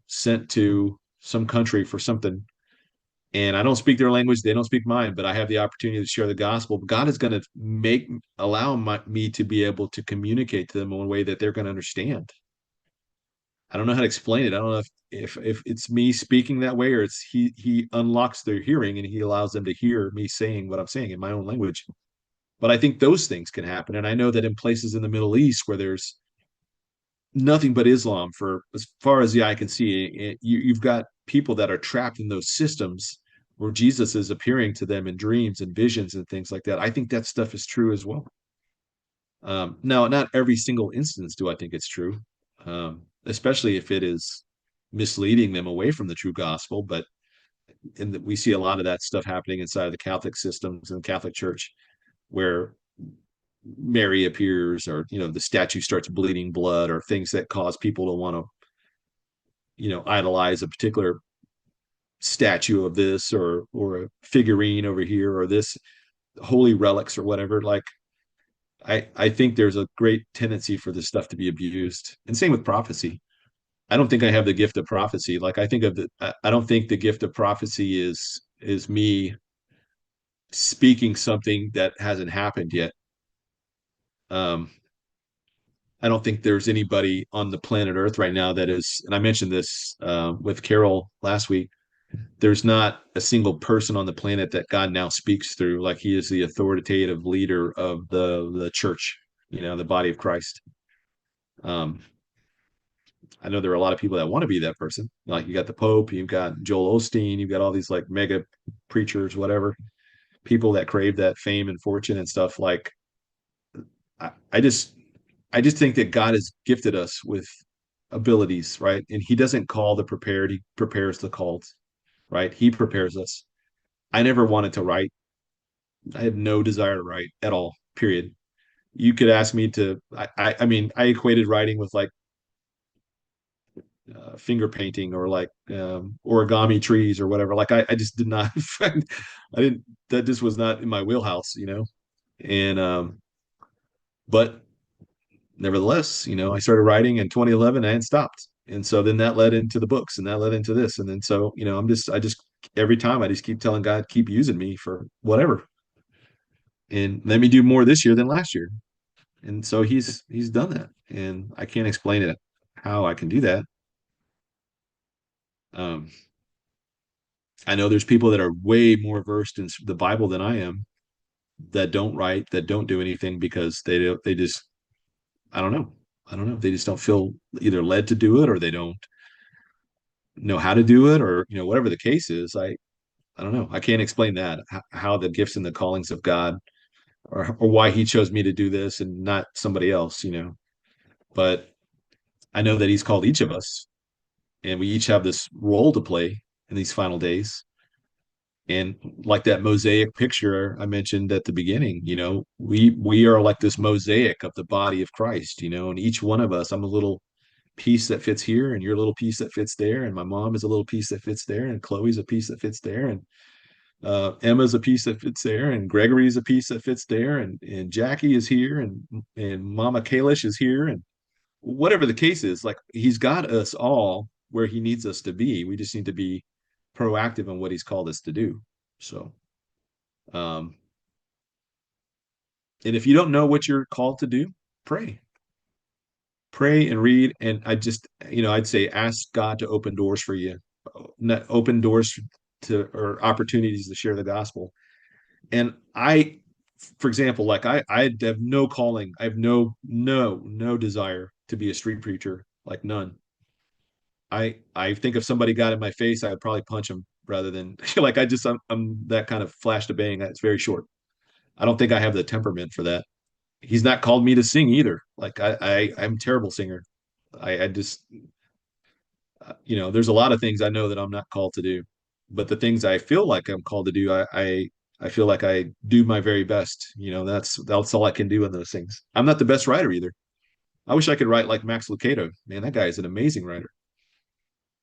sent to some country for something and I don't speak their language, they don't speak mine, but I have the opportunity to share the gospel. God is going to allow me to be able to communicate to them in a way that they're going to understand. I don't know how to explain it. I don't know if it's me speaking that way or it's he unlocks their hearing and he allows them to hear me saying what I'm saying in my own language. But I think those things can happen, and I know that in places in the Middle East where there's nothing but Islam for as far as the eye can see. You've got people that are trapped in those systems where Jesus is appearing to them in dreams and visions and things like that. I think that stuff is true as well. Now, not every single instance do I think it's true, especially if it is misleading them away from the true gospel. But we see a lot of that stuff happening inside of the Catholic systems and the Catholic Church, where Mary appears, or the statue starts bleeding blood, or things that cause people to want to idolize a particular statue of this, or a figurine over here, or this holy relics or whatever. Like I think there's a great tendency for this stuff to be abused. And same with prophecy. I don't think I have the gift of prophecy. Like I don't think the gift of prophecy is me speaking something that hasn't happened yet. Um, I don't think there's anybody on the planet Earth right now that is, and I mentioned this with Carol last week. There's not a single person on the planet that God now speaks through. Like he is the authoritative leader of the church, the body of Christ. Um, I know there are a lot of people that want to be that person. Like you got the Pope, you've got Joel Osteen, you've got all these like mega preachers, whatever, people that crave that fame and fortune and stuff. Like I, I just I just think that God has gifted us with abilities, right? And he doesn't call the prepared, he prepares the called, right? He prepares us. I never wanted to write. I had no desire to write at all, period. You could ask me to, I mean, I equated writing with like finger painting, or like origami trees or whatever. Like I just did not, I didn't, that just was not in my wheelhouse. And, but nevertheless, I started writing in 2011 and stopped. And so then that led into the books, and that led into this. And then so, I just, every time I just keep telling God, keep using me for whatever. And let me do more this year than last year. And so he's done that. And I can't explain it how I can do that. Um, I know there's people that are way more versed in the Bible than I am, that don't write, that don't do anything because they just, I don't know. I don't know. They just don't feel either led to do it, or they don't know how to do it, or whatever the case is. I don't know. I can't explain that, how the gifts and the callings of God, or why he chose me to do this and not somebody else. But I know that he's called each of us, and we each have this role to play in these final days. And like that mosaic picture I mentioned at the beginning, we are like this mosaic of the body of Christ, and each one of us, I'm a little piece that fits here, and you're a little piece that fits there, and my mom is a little piece that fits there, and Chloe's a piece that fits there, and Emma's a piece that fits there, and Gregory's a piece that fits there, and Jackie is here, and Mama Kalish is here, and whatever the case is, like he's got us all where he needs us to be. We just need to be proactive in what he's called us to do. So, um, and if you don't know what you're called to do, pray, pray and read. And I'd say ask God to open doors for you, not open doors to, or opportunities to share the gospel. And for example, like I have no calling. I have no desire to be a street preacher, like none. I think if somebody got in my face, I would probably punch them rather than like I'm that kind of flash to bang. It's very short. I don't think I have the temperament for that. He's not called me to sing either. Like I'm a terrible singer. I just there's a lot of things I know that I'm not called to do, but the things I feel like I'm called to do, I feel like I do my very best. That's all I can do in those things. I'm not the best writer either. I wish I could write like Max Lucado. Man, that guy is an amazing writer.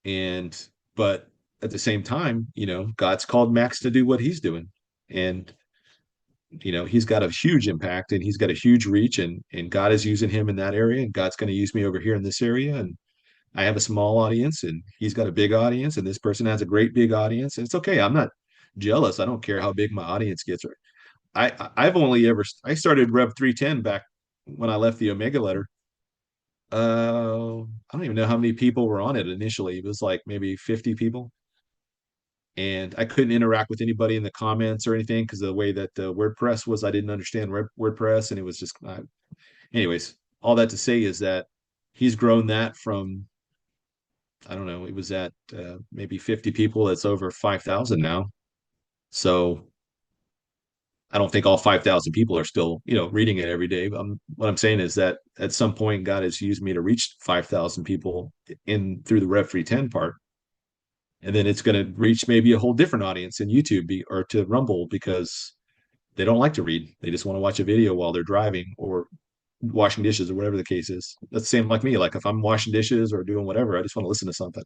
And but at the same time, God's called Max to do what he's doing. And he's got a huge impact, and he's got a huge reach, and God is using him in that area, and God's going to use me over here in this area. And I have a small audience, and he's got a big audience, and this person has a great big audience. And it's okay. I'm not jealous. I don't care how big my audience gets. I've only ever I started Rev 310 back when I left the Omega letter. I don't even know how many people were on it initially. It was like maybe 50 people. And I couldn't interact with anybody in the comments or anything because of the way that the WordPress was. I didn't understand WordPress, and it was just, anyways. All that to say is that he's grown that from, I don't know, it was at maybe 50 people. It's over 5,000 now. So I don't think all 5,000 people are still, reading it every day. What I'm saying is that at some point, God has used me to reach 5,000 people in through the Rev 310 part. And then it's going to reach maybe a whole different audience in YouTube or to Rumble because they don't like to read. They just want to watch a video while they're driving or washing dishes or whatever the case is. That's the same like me. Like if I'm washing dishes or doing whatever, I just want to listen to something.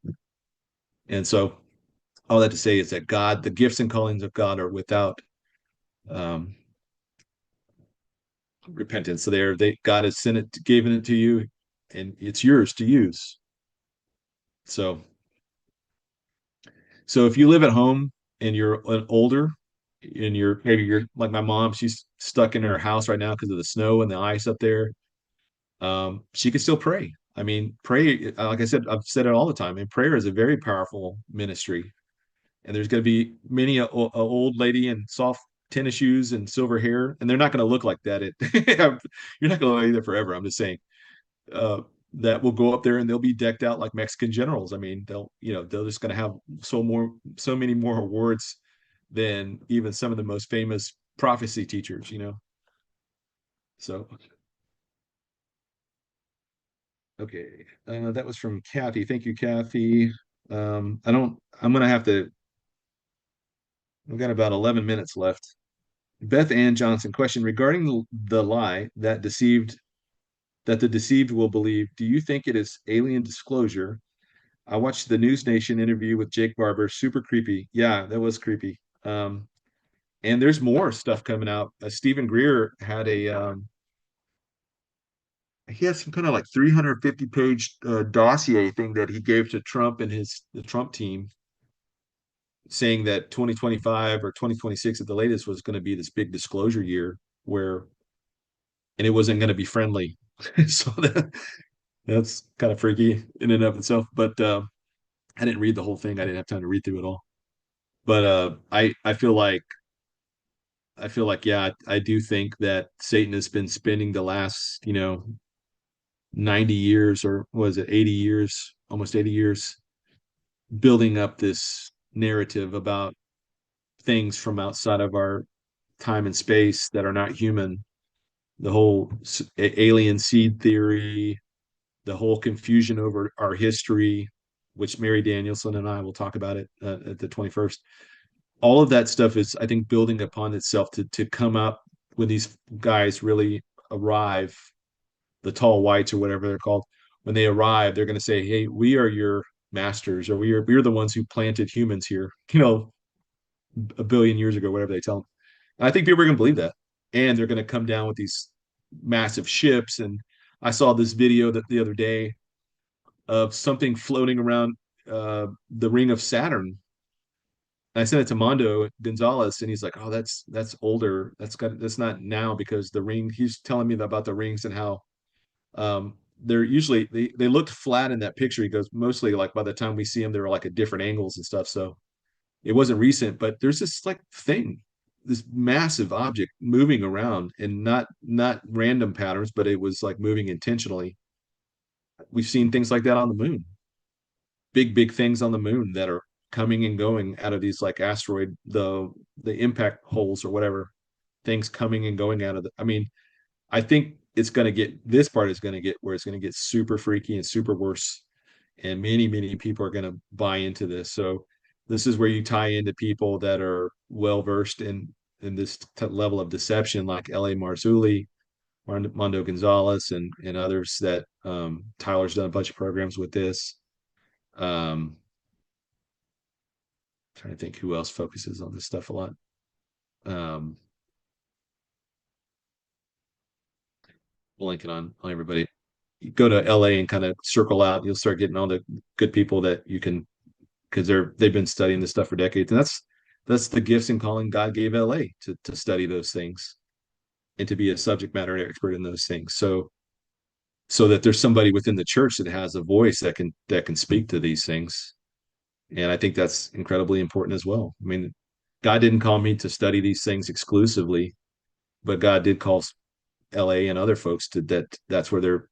And so all that to say is that God, the gifts and callings of God are without um, repentance. So God has sent it, given it to you, and it's yours to use. So, so if you live at home and you're older, and maybe you're like my mom, she's stuck in her house right now because of the snow and the ice up there. She could still pray. I mean, pray, like I said, I've said it all the time. I mean, prayer is a very powerful ministry. And there's going to be many a old lady in soft tennis shoes and silver hair, and they're not going to look like that. You're not going to be there forever. I'm just saying uh, that will go up there and they'll be decked out like Mexican generals. I mean, they're just going to have so many more awards than even some of the most famous prophecy teachers. So okay, that was from Kathy. Thank you, Kathy. I don't. I'm going to have to. We've got about 11 minutes left. Beth Ann Johnson question regarding the lie that the deceived will believe. Do you think it is alien disclosure? I watched the News Nation interview with Jake Barber. Super creepy. Yeah, that was creepy. And there's more stuff coming out. Stephen Greer had he had some kind of like 350-page dossier thing that he gave to Trump and the Trump team, saying that 2025 or 2026 at the latest was going to be this big disclosure year where and it wasn't going to be friendly. So that's kind of freaky in and of itself. But I didn't read the whole thing. I didn't have time to read through it all. But I feel like yeah, I do think that Satan has been spending the last 90 years or was it 80 years, almost 80 years, building up this narrative about things from outside of our time and space that are not human. The whole alien seed theory, the whole confusion over our history, which Mary Danielson and I will talk about it at the 21st. All of that stuff is, I think, building upon itself to come up when these guys really arrive, the tall whites or whatever they're called. When they arrive, they're going to say, "Hey, we are your masters, or we're the ones who planted humans here." A billion years ago, whatever they tell them. And I think people are going to believe that, and they're going to come down with these massive ships. And I saw this video that the other day of something floating around the ring of Saturn. And I sent it to Mondo Gonzalez, and he's like, "Oh, that's older. That's not now because the ring." He's telling me about the rings and how they're usually they looked flat in that picture. He goes, mostly like by the time we see them, they're like at different angles and stuff. So it wasn't recent, but there's this like thing, this massive object moving around and not random patterns, but it was like moving intentionally. We've seen things like that on the moon, big things on the moon that are coming and going out of these like asteroid the impact holes or whatever, things coming and going out of the I mean, I think it's going to get this part is going to get where it's going to get super freaky and super worse, and many people are going to buy into this. So this is where you tie into people that are well versed in this level of deception, like L.A. Marzulli, Mondo Gonzalez, and others that Tyler's done a bunch of programs with this. um Trying to think who else focuses on this stuff a lot. um Blanking on everybody. You go to LA and kind of circle out, you'll start getting all the good people that you can, because they've been studying this stuff for decades. And that's the gifts and calling God gave LA to study those things and to be a subject matter expert in those things. So that there's somebody within the church that has a voice that can speak to these things. And I think that's incredibly important as well. I mean, God didn't call me to study these things exclusively, but God did call LA and other folks to that's where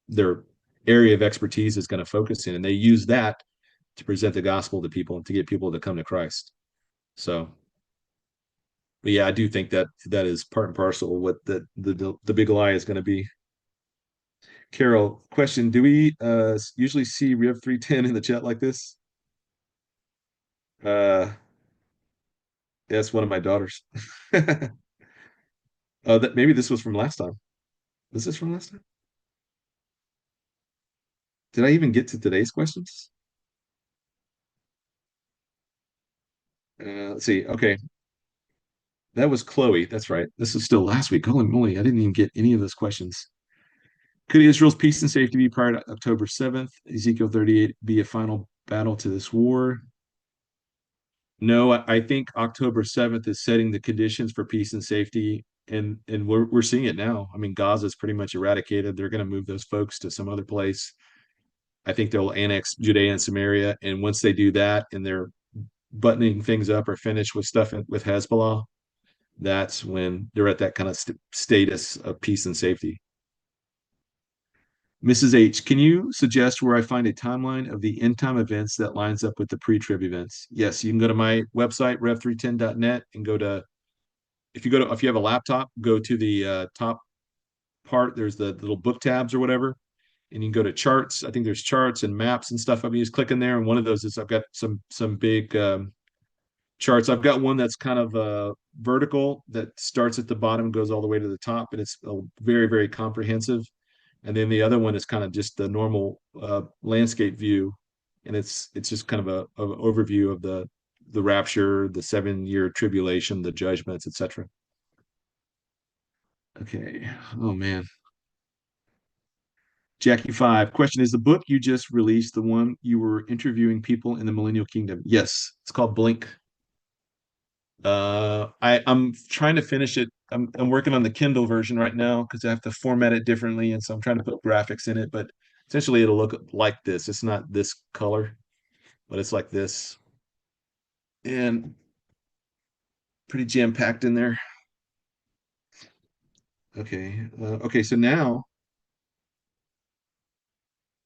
their area of expertise is going to focus in, and they use that to present the gospel to people and to get people to come to Christ. So But yeah, I do think that that is part and parcel of what the big lie is going to be. Carol, question: do we usually see Rev 310 in the chat like this? Uh, that's one of my daughters. That maybe this was from last time. Was this from last time? Did I even get to today's questions? Let's see. Okay, that was Chloe. That's right. This is still last week. Holy moly, I didn't even get any of those questions. Could Israel's peace and safety be prior to October 7th? Ezekiel 38 be a final battle to this war? No, I think October 7th is setting the conditions for peace and safety. And we're seeing it now. I mean, Gaza is pretty much eradicated. They're going to move those folks to some other place. I think they'll annex Judea and Samaria. And once they do that and they're buttoning things up or finished with stuff with Hezbollah, that's when they're at that kind of status of peace and safety. Mrs. H, can you suggest where I find a timeline of the end time events that lines up with the pre-trib events? Yes, you can go to my website, rev310.net, and go to, if you have a laptop, go to the top part. There's the little book tabs or whatever, and you can go to charts. I think there's charts and maps and stuff. I mean, just click in there, and one of those is I've got some big charts. I've got one that's kind of vertical that starts at the bottom, goes all the way to the top, and it's very, very comprehensive. And then the other one is kind of just the normal landscape view, and it's just kind of a overview of the rapture, the 7 year tribulation, the judgments, etc. Okay. Oh man. Jackie Five. Question: is the book you just released the one you were interviewing people in the Millennial Kingdom? Yes, it's called Blink. I'm trying to finish it. I'm working on the Kindle version right now because I have to format it differently, and so I'm trying to put graphics in it. But essentially, it'll look like this. It's not this color, but it's like this, and pretty jam packed in there. Okay, okay. So now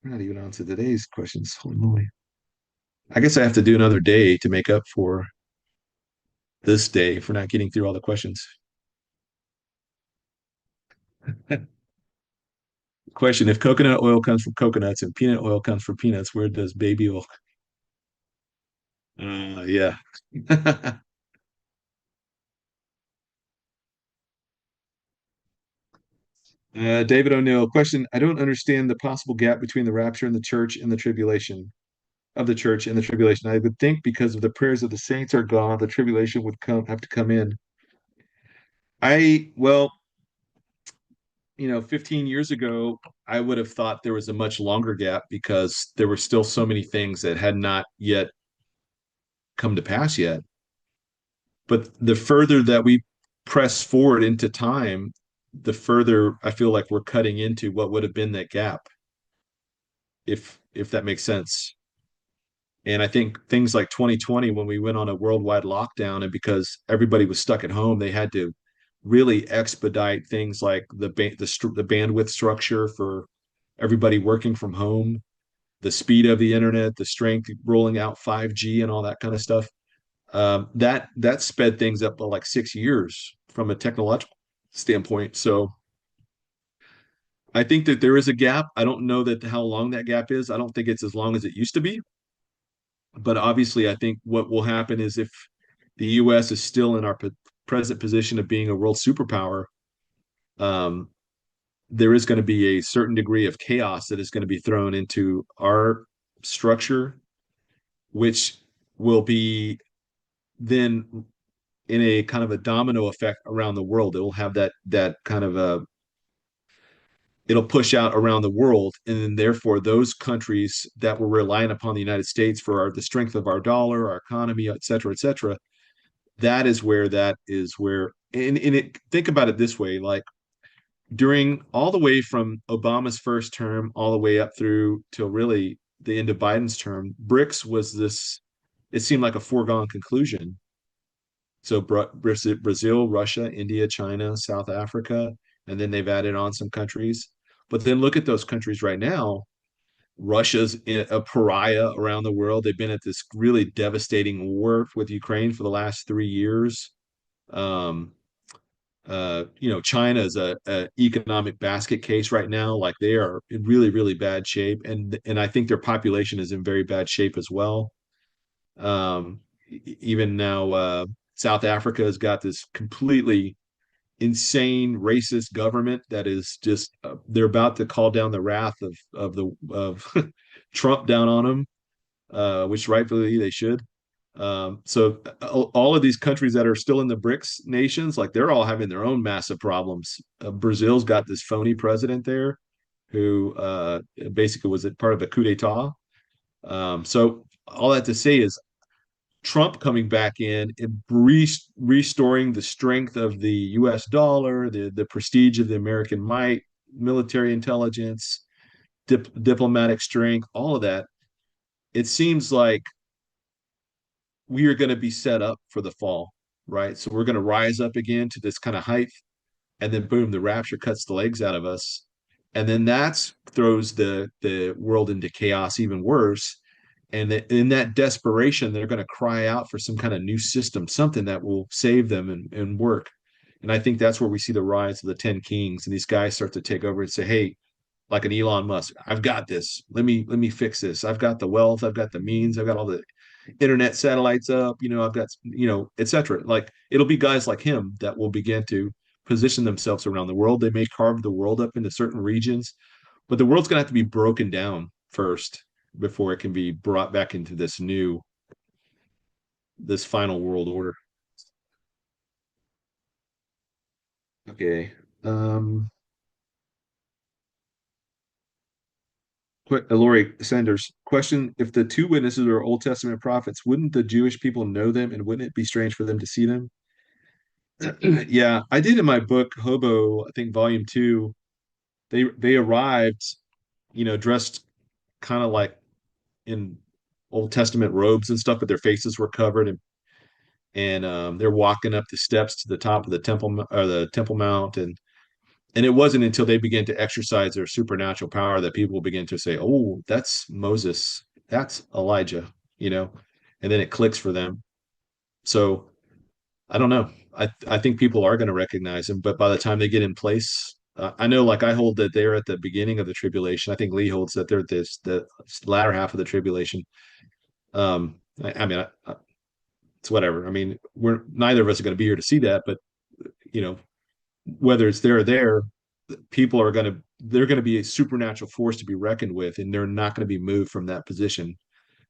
we're not even on to today's questions. Holy moly! I guess I have to do another day to make up for this day for not getting through all the questions. Question: if coconut oil comes from coconuts and peanut oil comes from peanuts, where does baby oil? Yeah. David O'Neill, question: I don't understand the possible gap between the rapture and the church and the tribulation of the church and the tribulation. I would think because of the prayers of the saints are gone, the tribulation would have to come in. Well, 15 years ago, I would have thought there was a much longer gap because there were still so many things that had not yet come to pass yet. But the further that we press forward into time, the further I feel like we're cutting into what would have been that gap, if that makes sense. And I think things like 2020, when we went on a worldwide lockdown, and because everybody was stuck at home, they had to really expedite things like the bandwidth structure for everybody working from home, the speed of the internet, the strength, rolling out 5G and all that kind of stuff. That sped things up by like 6 years from a technological standpoint. So I think that there is a gap. I don't know that how long that gap is. I don't think it's as long as it used to be. But obviously, I think what will happen is if the U.S. is still in our present position of being a world superpower, um, there is going to be a certain degree of chaos that is going to be thrown into our structure, which will be then in a kind of a domino effect around the world. It will have that kind of a it'll push out around the world, and then therefore those countries that were relying upon the United States for the strength of our dollar, our economy, et cetera, that is where and think about it this way, like during all the way from Obama's first term all the way up through till really the end of Biden's term, BRICS was this, it seemed like a foregone conclusion. So Brazil, Russia, India, China, South Africa, and then they've added on some countries. But then look at those countries right now. Russia's a pariah around the world. They've been at this really devastating war with Ukraine for the last 3 years. Um, China is a economic basket case right now. Like they are in really, really bad shape, and I think their population is in very bad shape as well. Even now, South Africa has got this completely insane racist government that is just they're about to call down the wrath of Trump down on them, which rightfully they should. So all of these countries that are still in the BRICS nations, like they're all having their own massive problems. Brazil's got this phony president there who basically was a part of a coup d'état. So all that to say is Trump coming back in and restoring the strength of the U.S. dollar, the prestige of the American might, military intelligence, diplomatic strength, all of that. It seems like we are going to be set up for the fall, right? So we're going to rise up again to this kind of height, and then boom, the rapture cuts the legs out of us, and then that throws the world into chaos even worse. And in that desperation, they're going to cry out for some kind of new system, something that will save them and work. And I think that's where we see the rise of the 10 kings, and these guys start to take over and say, "Hey, like an Elon Musk, I've got this. Let me fix this. I've got the wealth, I've got the means, I've got all the internet satellites up, I've got, etc." Like it'll be guys like him that will begin to position themselves around the world. They may carve the world up into certain regions, but the world's going to have to be broken down first before it can be brought back into this final world order. Okay. Um, Lori Sanders, question: if the two witnesses are Old Testament prophets, wouldn't the Jewish people know them, and wouldn't it be strange for them to see them? Yeah, I did in my book Hobo, I think volume two. They arrived, dressed kind of like in Old Testament robes and stuff, but their faces were covered, and they're walking up the steps to the top of the temple or the Temple Mount, and it wasn't until they began to exercise their supernatural power that people began to say, "Oh, that's Moses, that's Elijah," you know, and then it clicks for them. So I don't know. I think people are going to recognize him, but by the time they get in place, I know, like I hold that they're at the beginning of the tribulation. I think Lee holds that they're at the latter half of the tribulation. I mean, it's whatever. I mean, we're neither of us are going to be here to see that, but you know, whether it's there or there, people are going to they're going to be a supernatural force to be reckoned with, and they're not going to be moved from that position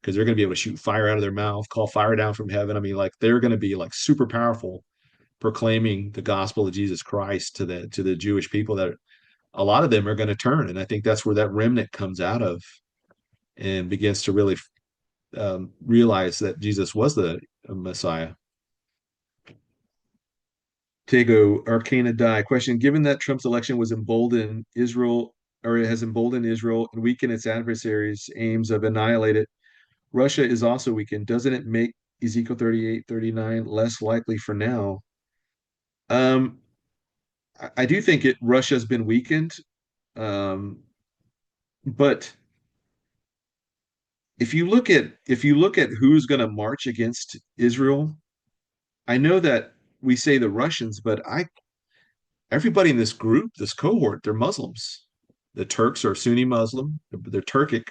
because they're going to be able to shoot fire out of their mouth, call fire down from heaven. I mean, like they're going to be like super powerful proclaiming the gospel of Jesus Christ to the Jewish people that a lot of them are going to turn. And I think that's where that remnant comes out of and begins to really realize that Jesus was the Messiah. Tego Arcana Die question: given that Trump's election was emboldened Israel, or it has emboldened Israel and weakened its adversaries' aims of annihilate it, Russia is also weakened. Doesn't it make Ezekiel 38:39 less likely for now? Um, I do think Russia's been weakened. Um, but if you look at who's going to march against Israel, I know that we say the Russians, but I everybody in this group, this cohort, they're Muslims. The Turks are Sunni Muslim. They're Turkic.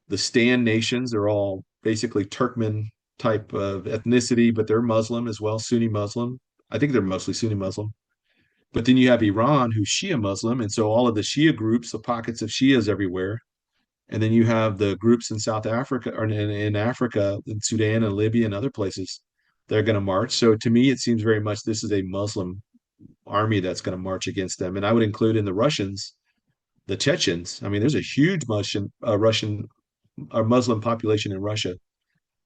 The Stan nations are all basically Turkmen type of ethnicity, but they're Muslim as well, Sunni Muslim. I think they're mostly Sunni Muslim. But then you have Iran, who's Shia Muslim, and so all of the Shia groups, the pockets of Shias everywhere. And then you have the groups in South Africa or in Africa, in Sudan and Libya and other places, they're going to march. So to me, it seems very much this is a Muslim army that's going to march against them. And I would include in the Russians, the Chechens. I mean, there's a huge Russian or Muslim population in Russia.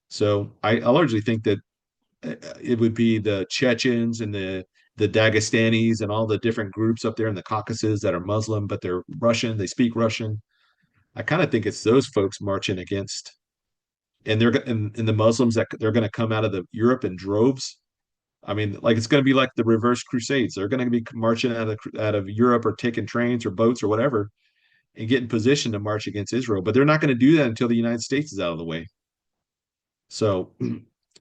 So I largely think that it would be the Chechens and the Dagestanis and all the different groups up there in the Caucasus that are Muslim, but they're Russian. They speak Russian. I kind of think it's those folks marching against, and and the Muslims that they're going to come out of the Europe in droves. I mean, like it's going to be like the reverse crusades. They're going to be marching out of Europe or taking trains or boats or whatever and get in position to march against Israel. But they're not going to do that until the United States is out of the way. So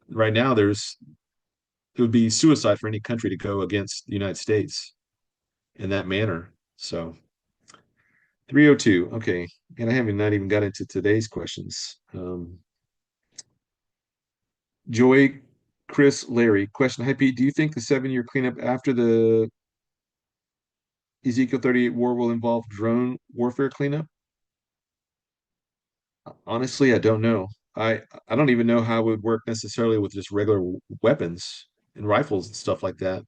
right now, there's it would be suicide for any country to go against the United States in that manner. So 302. Okay. And I haven't not even got into today's questions. Joy, Chris, Larry. Question. Hi, Pete. Do you think the 7 year cleanup after the Ezekiel 38 war will involve drone warfare cleanup? Honestly, I don't know. I don't even know how it would work necessarily with just regular weapons and rifles and stuff like that.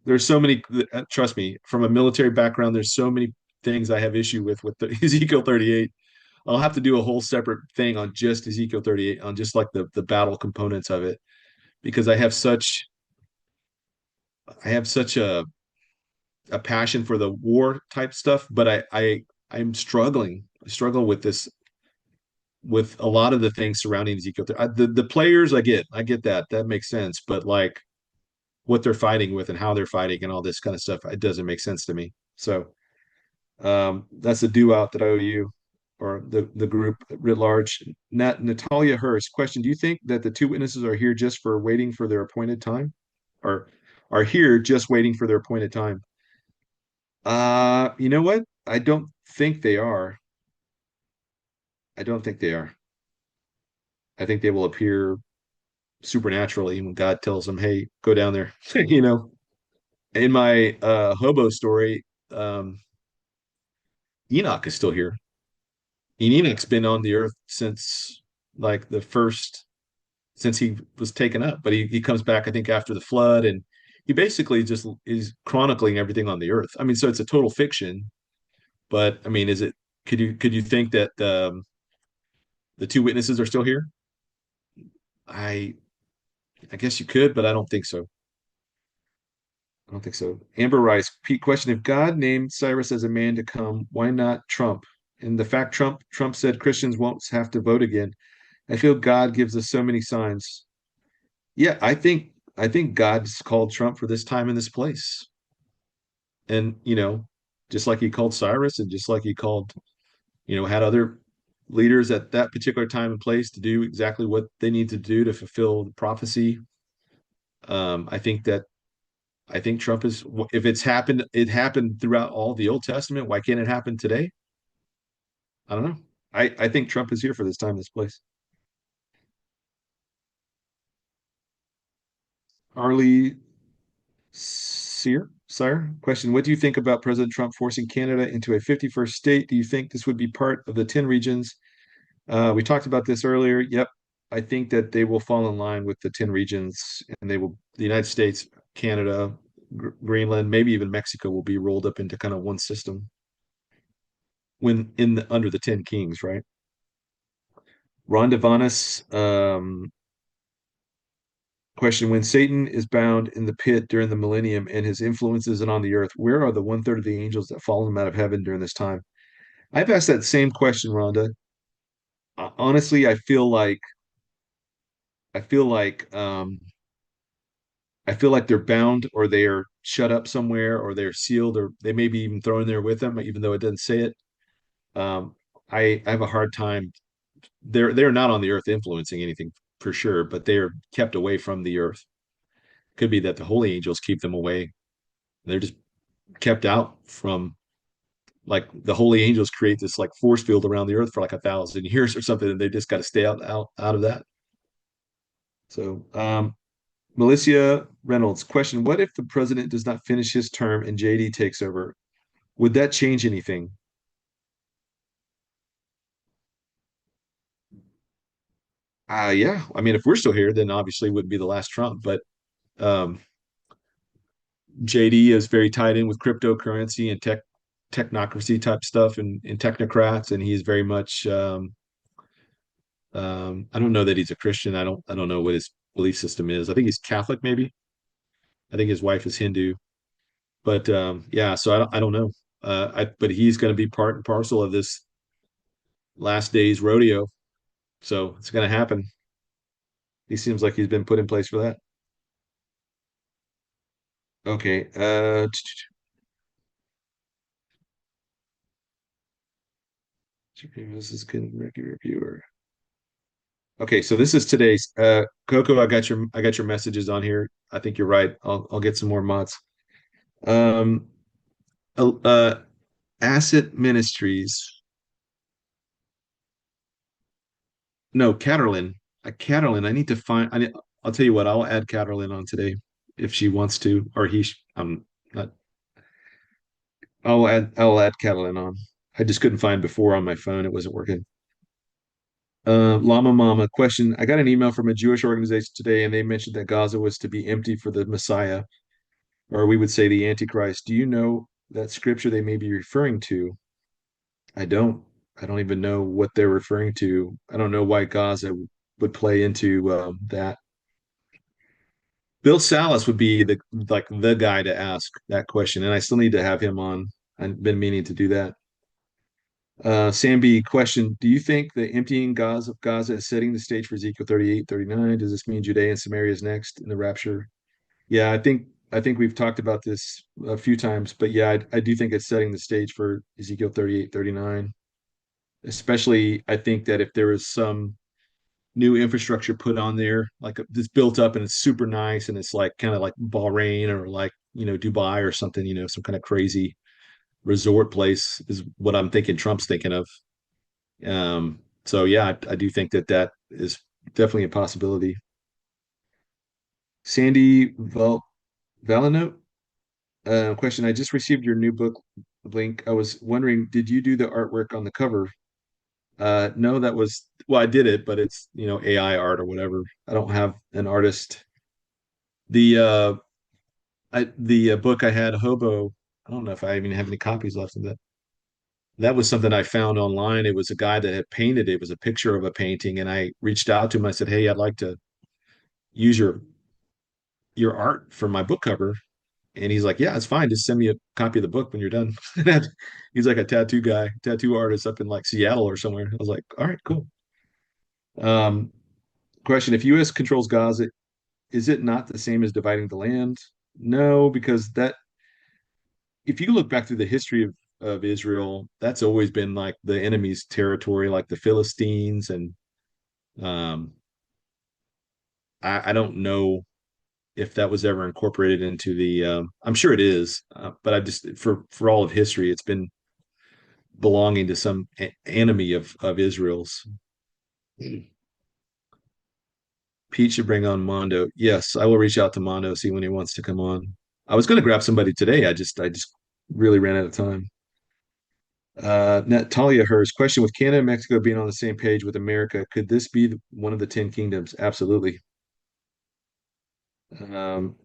There's so many, trust me, from a military background, there's so many things I have issue with the Ezekiel 38. I'll have to do a whole separate thing on just Ezekiel 38, on just like the battle components of it, because I have such a passion for the war type stuff, but I'm struggling. I struggle with this with a lot of the things surrounding Ezekiel. The players, I get that makes sense, but like what they're fighting with and how they're fighting and all this kind of stuff, it doesn't make sense to me. So that's a due out that I owe you or the group writ large. Natalia Hurst, question: do you think that the two witnesses are here just for waiting for their appointed time, or are here just waiting for their appointed time? You know what? I don't think they are. I don't think they are. I think they will appear supernaturally when God tells them, "Hey, go down there." You know, in my hobo story, Enoch is still here. And Enoch's been on the earth since like the first since he was taken up, but he comes back, I think, after the flood, and he basically just is chronicling everything on the earth. I mean, so it's a total fiction, but I mean, is it? Could you think that the two witnesses are still here? I I guess you could, but I don't think so. I don't think so. Amber Rice, Pete, question: if God named Cyrus as a man to come, why not Trump? And the fact Trump said Christians won't have to vote again. I feel God gives us so many signs. Yeah, I think God's called Trump for this time and this place. And just like he called Cyrus and just like he called, had other leaders at that particular time and place to do exactly what they need to do to fulfill the prophecy. I think that I think Trump is if it's happened, it happened throughout all the Old Testament. Why can't it happen today? I don't know. I think Trump is here for this time, this place. Harley Sire, question: what do you think about President Trump forcing Canada into a 51st state? Do you think this would be part of the 10 regions? We talked about this earlier. Yep. I think that they will fall in line with the 10 regions and the United States, Canada, Greenland, maybe even Mexico will be rolled up into kind of one system under the 10 kings, right? Ron Devanis, question: when Satan is bound in the pit during the millennium and his influence isn't on the earth, where are the one third of the angels that fallen out of heaven during this time? I've asked that same question, Rhonda. Honestly, I feel like I feel like they're bound or they are shut up somewhere or they're sealed or they may be even thrown there with them, even though it doesn't say it. Um, I have a hard time. They're not on the earth influencing anything for sure, but they are kept away from the earth. Could be that the holy angels keep them away. They're just kept out from like the holy angels create this like force field around the earth for like 1,000 years or something, and they just got to stay out of that. So Melissa Reynolds, question: what if the president does not finish his term and JD takes over? Would that change anything? Yeah. I mean, if we're still here, then obviously it would be the last Trump. But um, JD is very tied in with cryptocurrency and technocracy type stuff and technocrats, and he's very much. I don't know that he's a Christian. I don't know what his belief system is. I think he's Catholic, maybe. I think his wife is Hindu. But yeah, so I don't know. But he's going to be part and parcel of this last days rodeo. So it's going to happen. He seems like he's been put in place for that. Okay. This is good reviewer. Okay, so this is today's Coco. I got your messages on here. I think you're right. I'll get some more mods. Um, uh, Asset Ministries. No, Caterlin. Caterlin. I need to find. I'll tell you what. I'll add Caterlin on today if she wants to, or he. I'm not. I'll add Caterlin on. I just couldn't find before on my phone. It wasn't working. Llama Mama question. I got an email from a Jewish organization today, and they mentioned that Gaza was to be empty for the Messiah, or we would say the Antichrist. Do you know that scripture they may be referring to? I don't. I don't even know what they're referring to. I don't know why Gaza would play into that. Bill Salas would be the guy to ask that question, and I still need to have him on. I've been meaning to do that. Samby question: do you think the emptying Gaza of Gaza is setting the stage for Ezekiel 38, 39? Does this mean Judea and Samaria is next in the rapture? Yeah, I think we've talked about this a few times, but yeah, I do think it's setting the stage for Ezekiel 38, 39. Especially, I think that if there is some new infrastructure put on there, like it's built up and it's super nice and it's like kind of like Bahrain or like, Dubai or something, some kind of crazy resort place is what I'm thinking Trump's thinking of. So yeah, I do think that that is definitely a possibility. Sandy Valenote, question. I just received your new book link. I was wondering, did you do the artwork on the cover? No, that was, well, I did it, but it's, AI art or whatever. I don't have an artist. The book I had, Hobo, I don't know if I even have any copies left of that. That was something I found online. It was a guy that had painted it. It was a picture of a painting, and I reached out to him. I said, "Hey, I'd like to use your art for my book cover." And he's like, "Yeah, it's fine. Just send me a copy of the book when you're done." He's like a tattoo guy, tattoo artist up in like Seattle or somewhere. I was like, "All right, cool." Um, Question: if U.S. controls Gaza, is it not the same as dividing the land? No, because that if you look back through the history of Israel, that's always been like the enemy's territory, like the Philistines, and um, I don't know if that was ever incorporated into the. I'm sure it is, but I just for all of history, it's been belonging to some enemy of Israel's. Pete should bring on Mondo. Yes, I will reach out to Mondo, see when he wants to come on. I was going to grab somebody today. I just really ran out of time. Natalia Hurst question: with Canada and Mexico being on the same page with America, could this be one of the 10 kingdoms? Absolutely.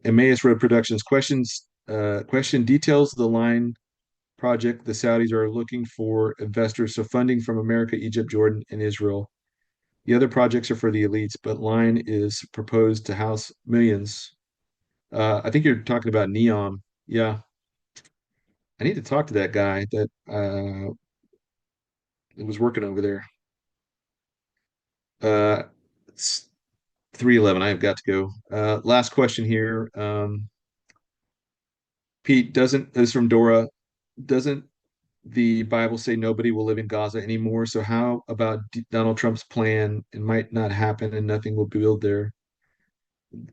Emmaus Road Productions question details the line project the Saudis are looking for investors, so funding from America, Egypt, Jordan, and Israel. The other projects are for the elites, but line is proposed to house millions. I think you're talking about Neom. Yeah, I need to talk to that guy that was working over there. It's 3:11. I have got to go. Last question here. Pete, doesn't this is from Dora? Doesn't the Bible say nobody will live in Gaza anymore? So how about Donald Trump's plan? It might not happen and nothing will be built there.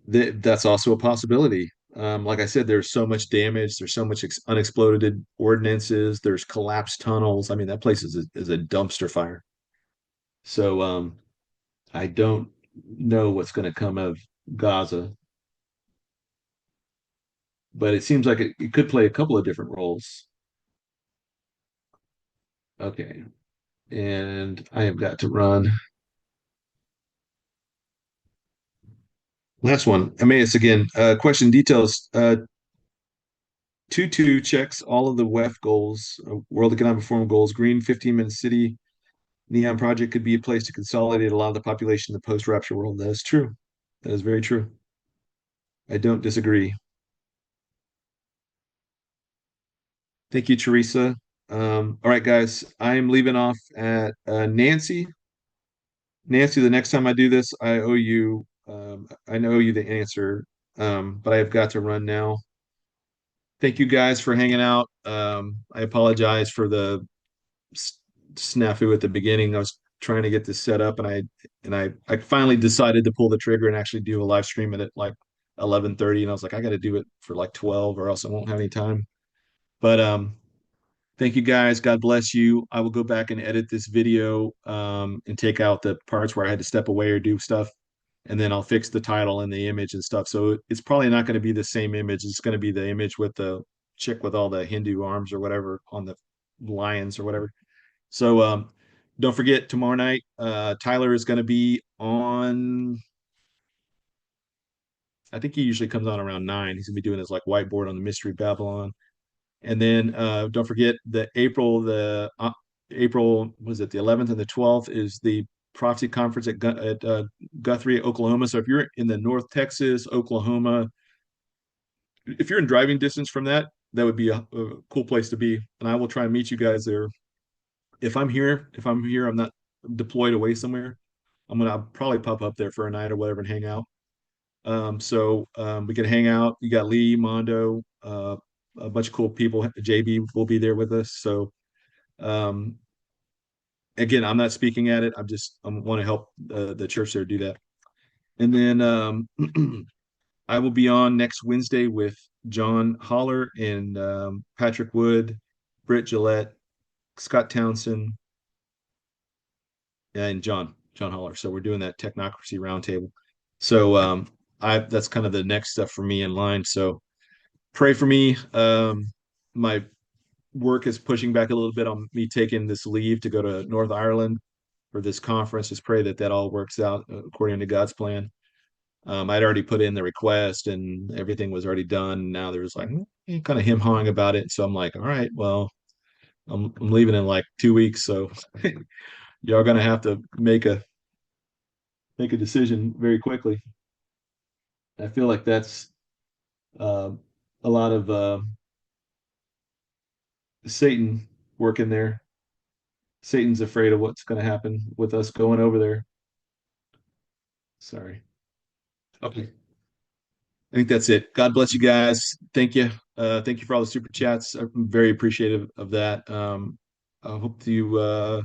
That's also a possibility. Like I said, there's so much damage. There's so much unexploded ordinances. There's collapsed tunnels. I mean, that place is a dumpster fire. So I don't know what's going to come of Gaza, but it seems like it could play a couple of different roles. Okay, and I have got to run. Last one. Emmaus again. Question details. 2-2 checks all of the WEF goals, World Economic Forum goals. Green 15-minute city Neon Project could be a place to consolidate a lot of the population in the post-rapture world. That is true. That is very true. I don't disagree. Thank you, Teresa. All right, guys. I am leaving off at Nancy. Nancy, the next time I do this, I know you the answer, but I have got to run now. Thank you guys for hanging out. I apologize for the snafu at the beginning. I was trying to get this set up, and I finally decided to pull the trigger and actually do a live stream at like 11:30, and I was like, I got to do it for like 12, or else I won't have any time. But thank you guys. God bless you. I will go back and edit this video and take out the parts where I had to step away or do stuff, and then I'll fix the title and the image and stuff. So it's probably not going to be the same image. It's going to be the image with the chick with all the Hindu arms or whatever on the lions or whatever. So don't forget tomorrow night. Tyler is going to be on. I think he usually comes on around 9. He's gonna be doing his like whiteboard on the Mystery Babylon. And then don't forget the April was it the 11th and the 12th is the prophecy conference at Guthrie, Oklahoma. So if you're in the North Texas, Oklahoma, if you're in driving distance from that, that would be a cool place to be. And I will try and meet you guys there. If I'm here, I'm not deployed away somewhere. I'll probably pop up there for a night or whatever and hang out. So we can hang out. You got Lee, Mondo, a bunch of cool people. JB will be there with us. So um, again, I'm not speaking at it. I want to help the church there do that. And then I will be on next Wednesday with John Holler and Patrick Wood, Britt Gillette, Scott Townsend, and John Holler. So we're doing that technocracy roundtable. So I that's kind of the next stuff for me in line. So pray for me. My work is pushing back a little bit on me taking this leave to go to North Ireland for this conference. Just pray that that all works out according to God's plan. I'd already put in the request and everything was already done. Now there's like kind of him hawing about it. So I'm like, all right, well, I'm leaving in like 2 weeks, so y'all gonna have to make a decision very quickly. I feel like that's uh, a lot of Satan working there. Satan's afraid of what's going to happen with us going over there. Sorry. Okay. I think that's it. God bless you guys. Thank you. Thank you for all the super chats. I'm very appreciative of that. I hope to,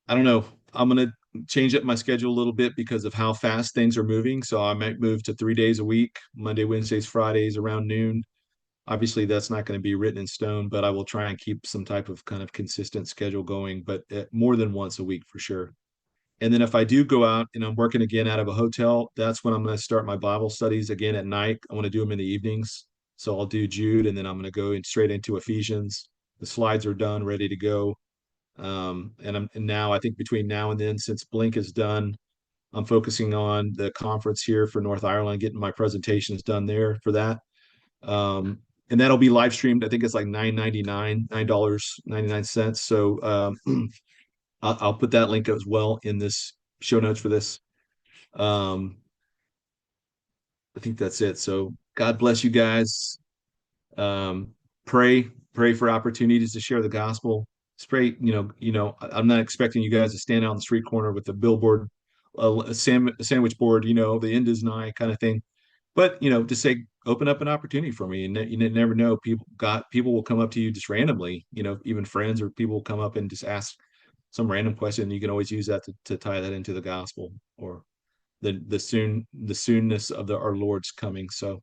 I don't know. I'm going to change up my schedule a little bit because of how fast things are moving. So I might move to 3 days a week, Monday, Wednesdays, Fridays around noon. Obviously, that's not going to be written in stone, but I will try and keep some type of kind of consistent schedule going, but more than once a week for sure. And then if I do go out and I'm working again out of a hotel, that's when I'm going to start my Bible studies again at night. I want to do them in the evenings. So I'll do Jude and then I'm going to go in straight into Ephesians. The slides are done, ready to go. And now I think between now and then, since Blink is done, I'm focusing on the conference here for North Ireland, getting my presentations done there for that. And that'll be live streamed. I think it's like $9.99. So I'll put that link as well in this show notes for this. Um, I think that's it. So God bless you guys. Um, pray for opportunities to share the gospel. Pray, I'm not expecting you guys to stand out on the street corner with a billboard, a sandwich board, the end is nigh kind of thing. But just say open up an opportunity for me, and you never know. People will come up to you just randomly. Even friends or people will come up and just ask some random question. You can always use that to tie that into the gospel or the soonness of our Lord's coming. So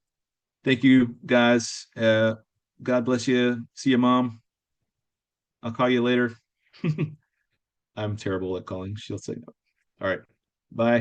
thank you guys. God bless you. See you, Mom. I'll call you later. I'm terrible at calling. She'll say no. All right. Bye.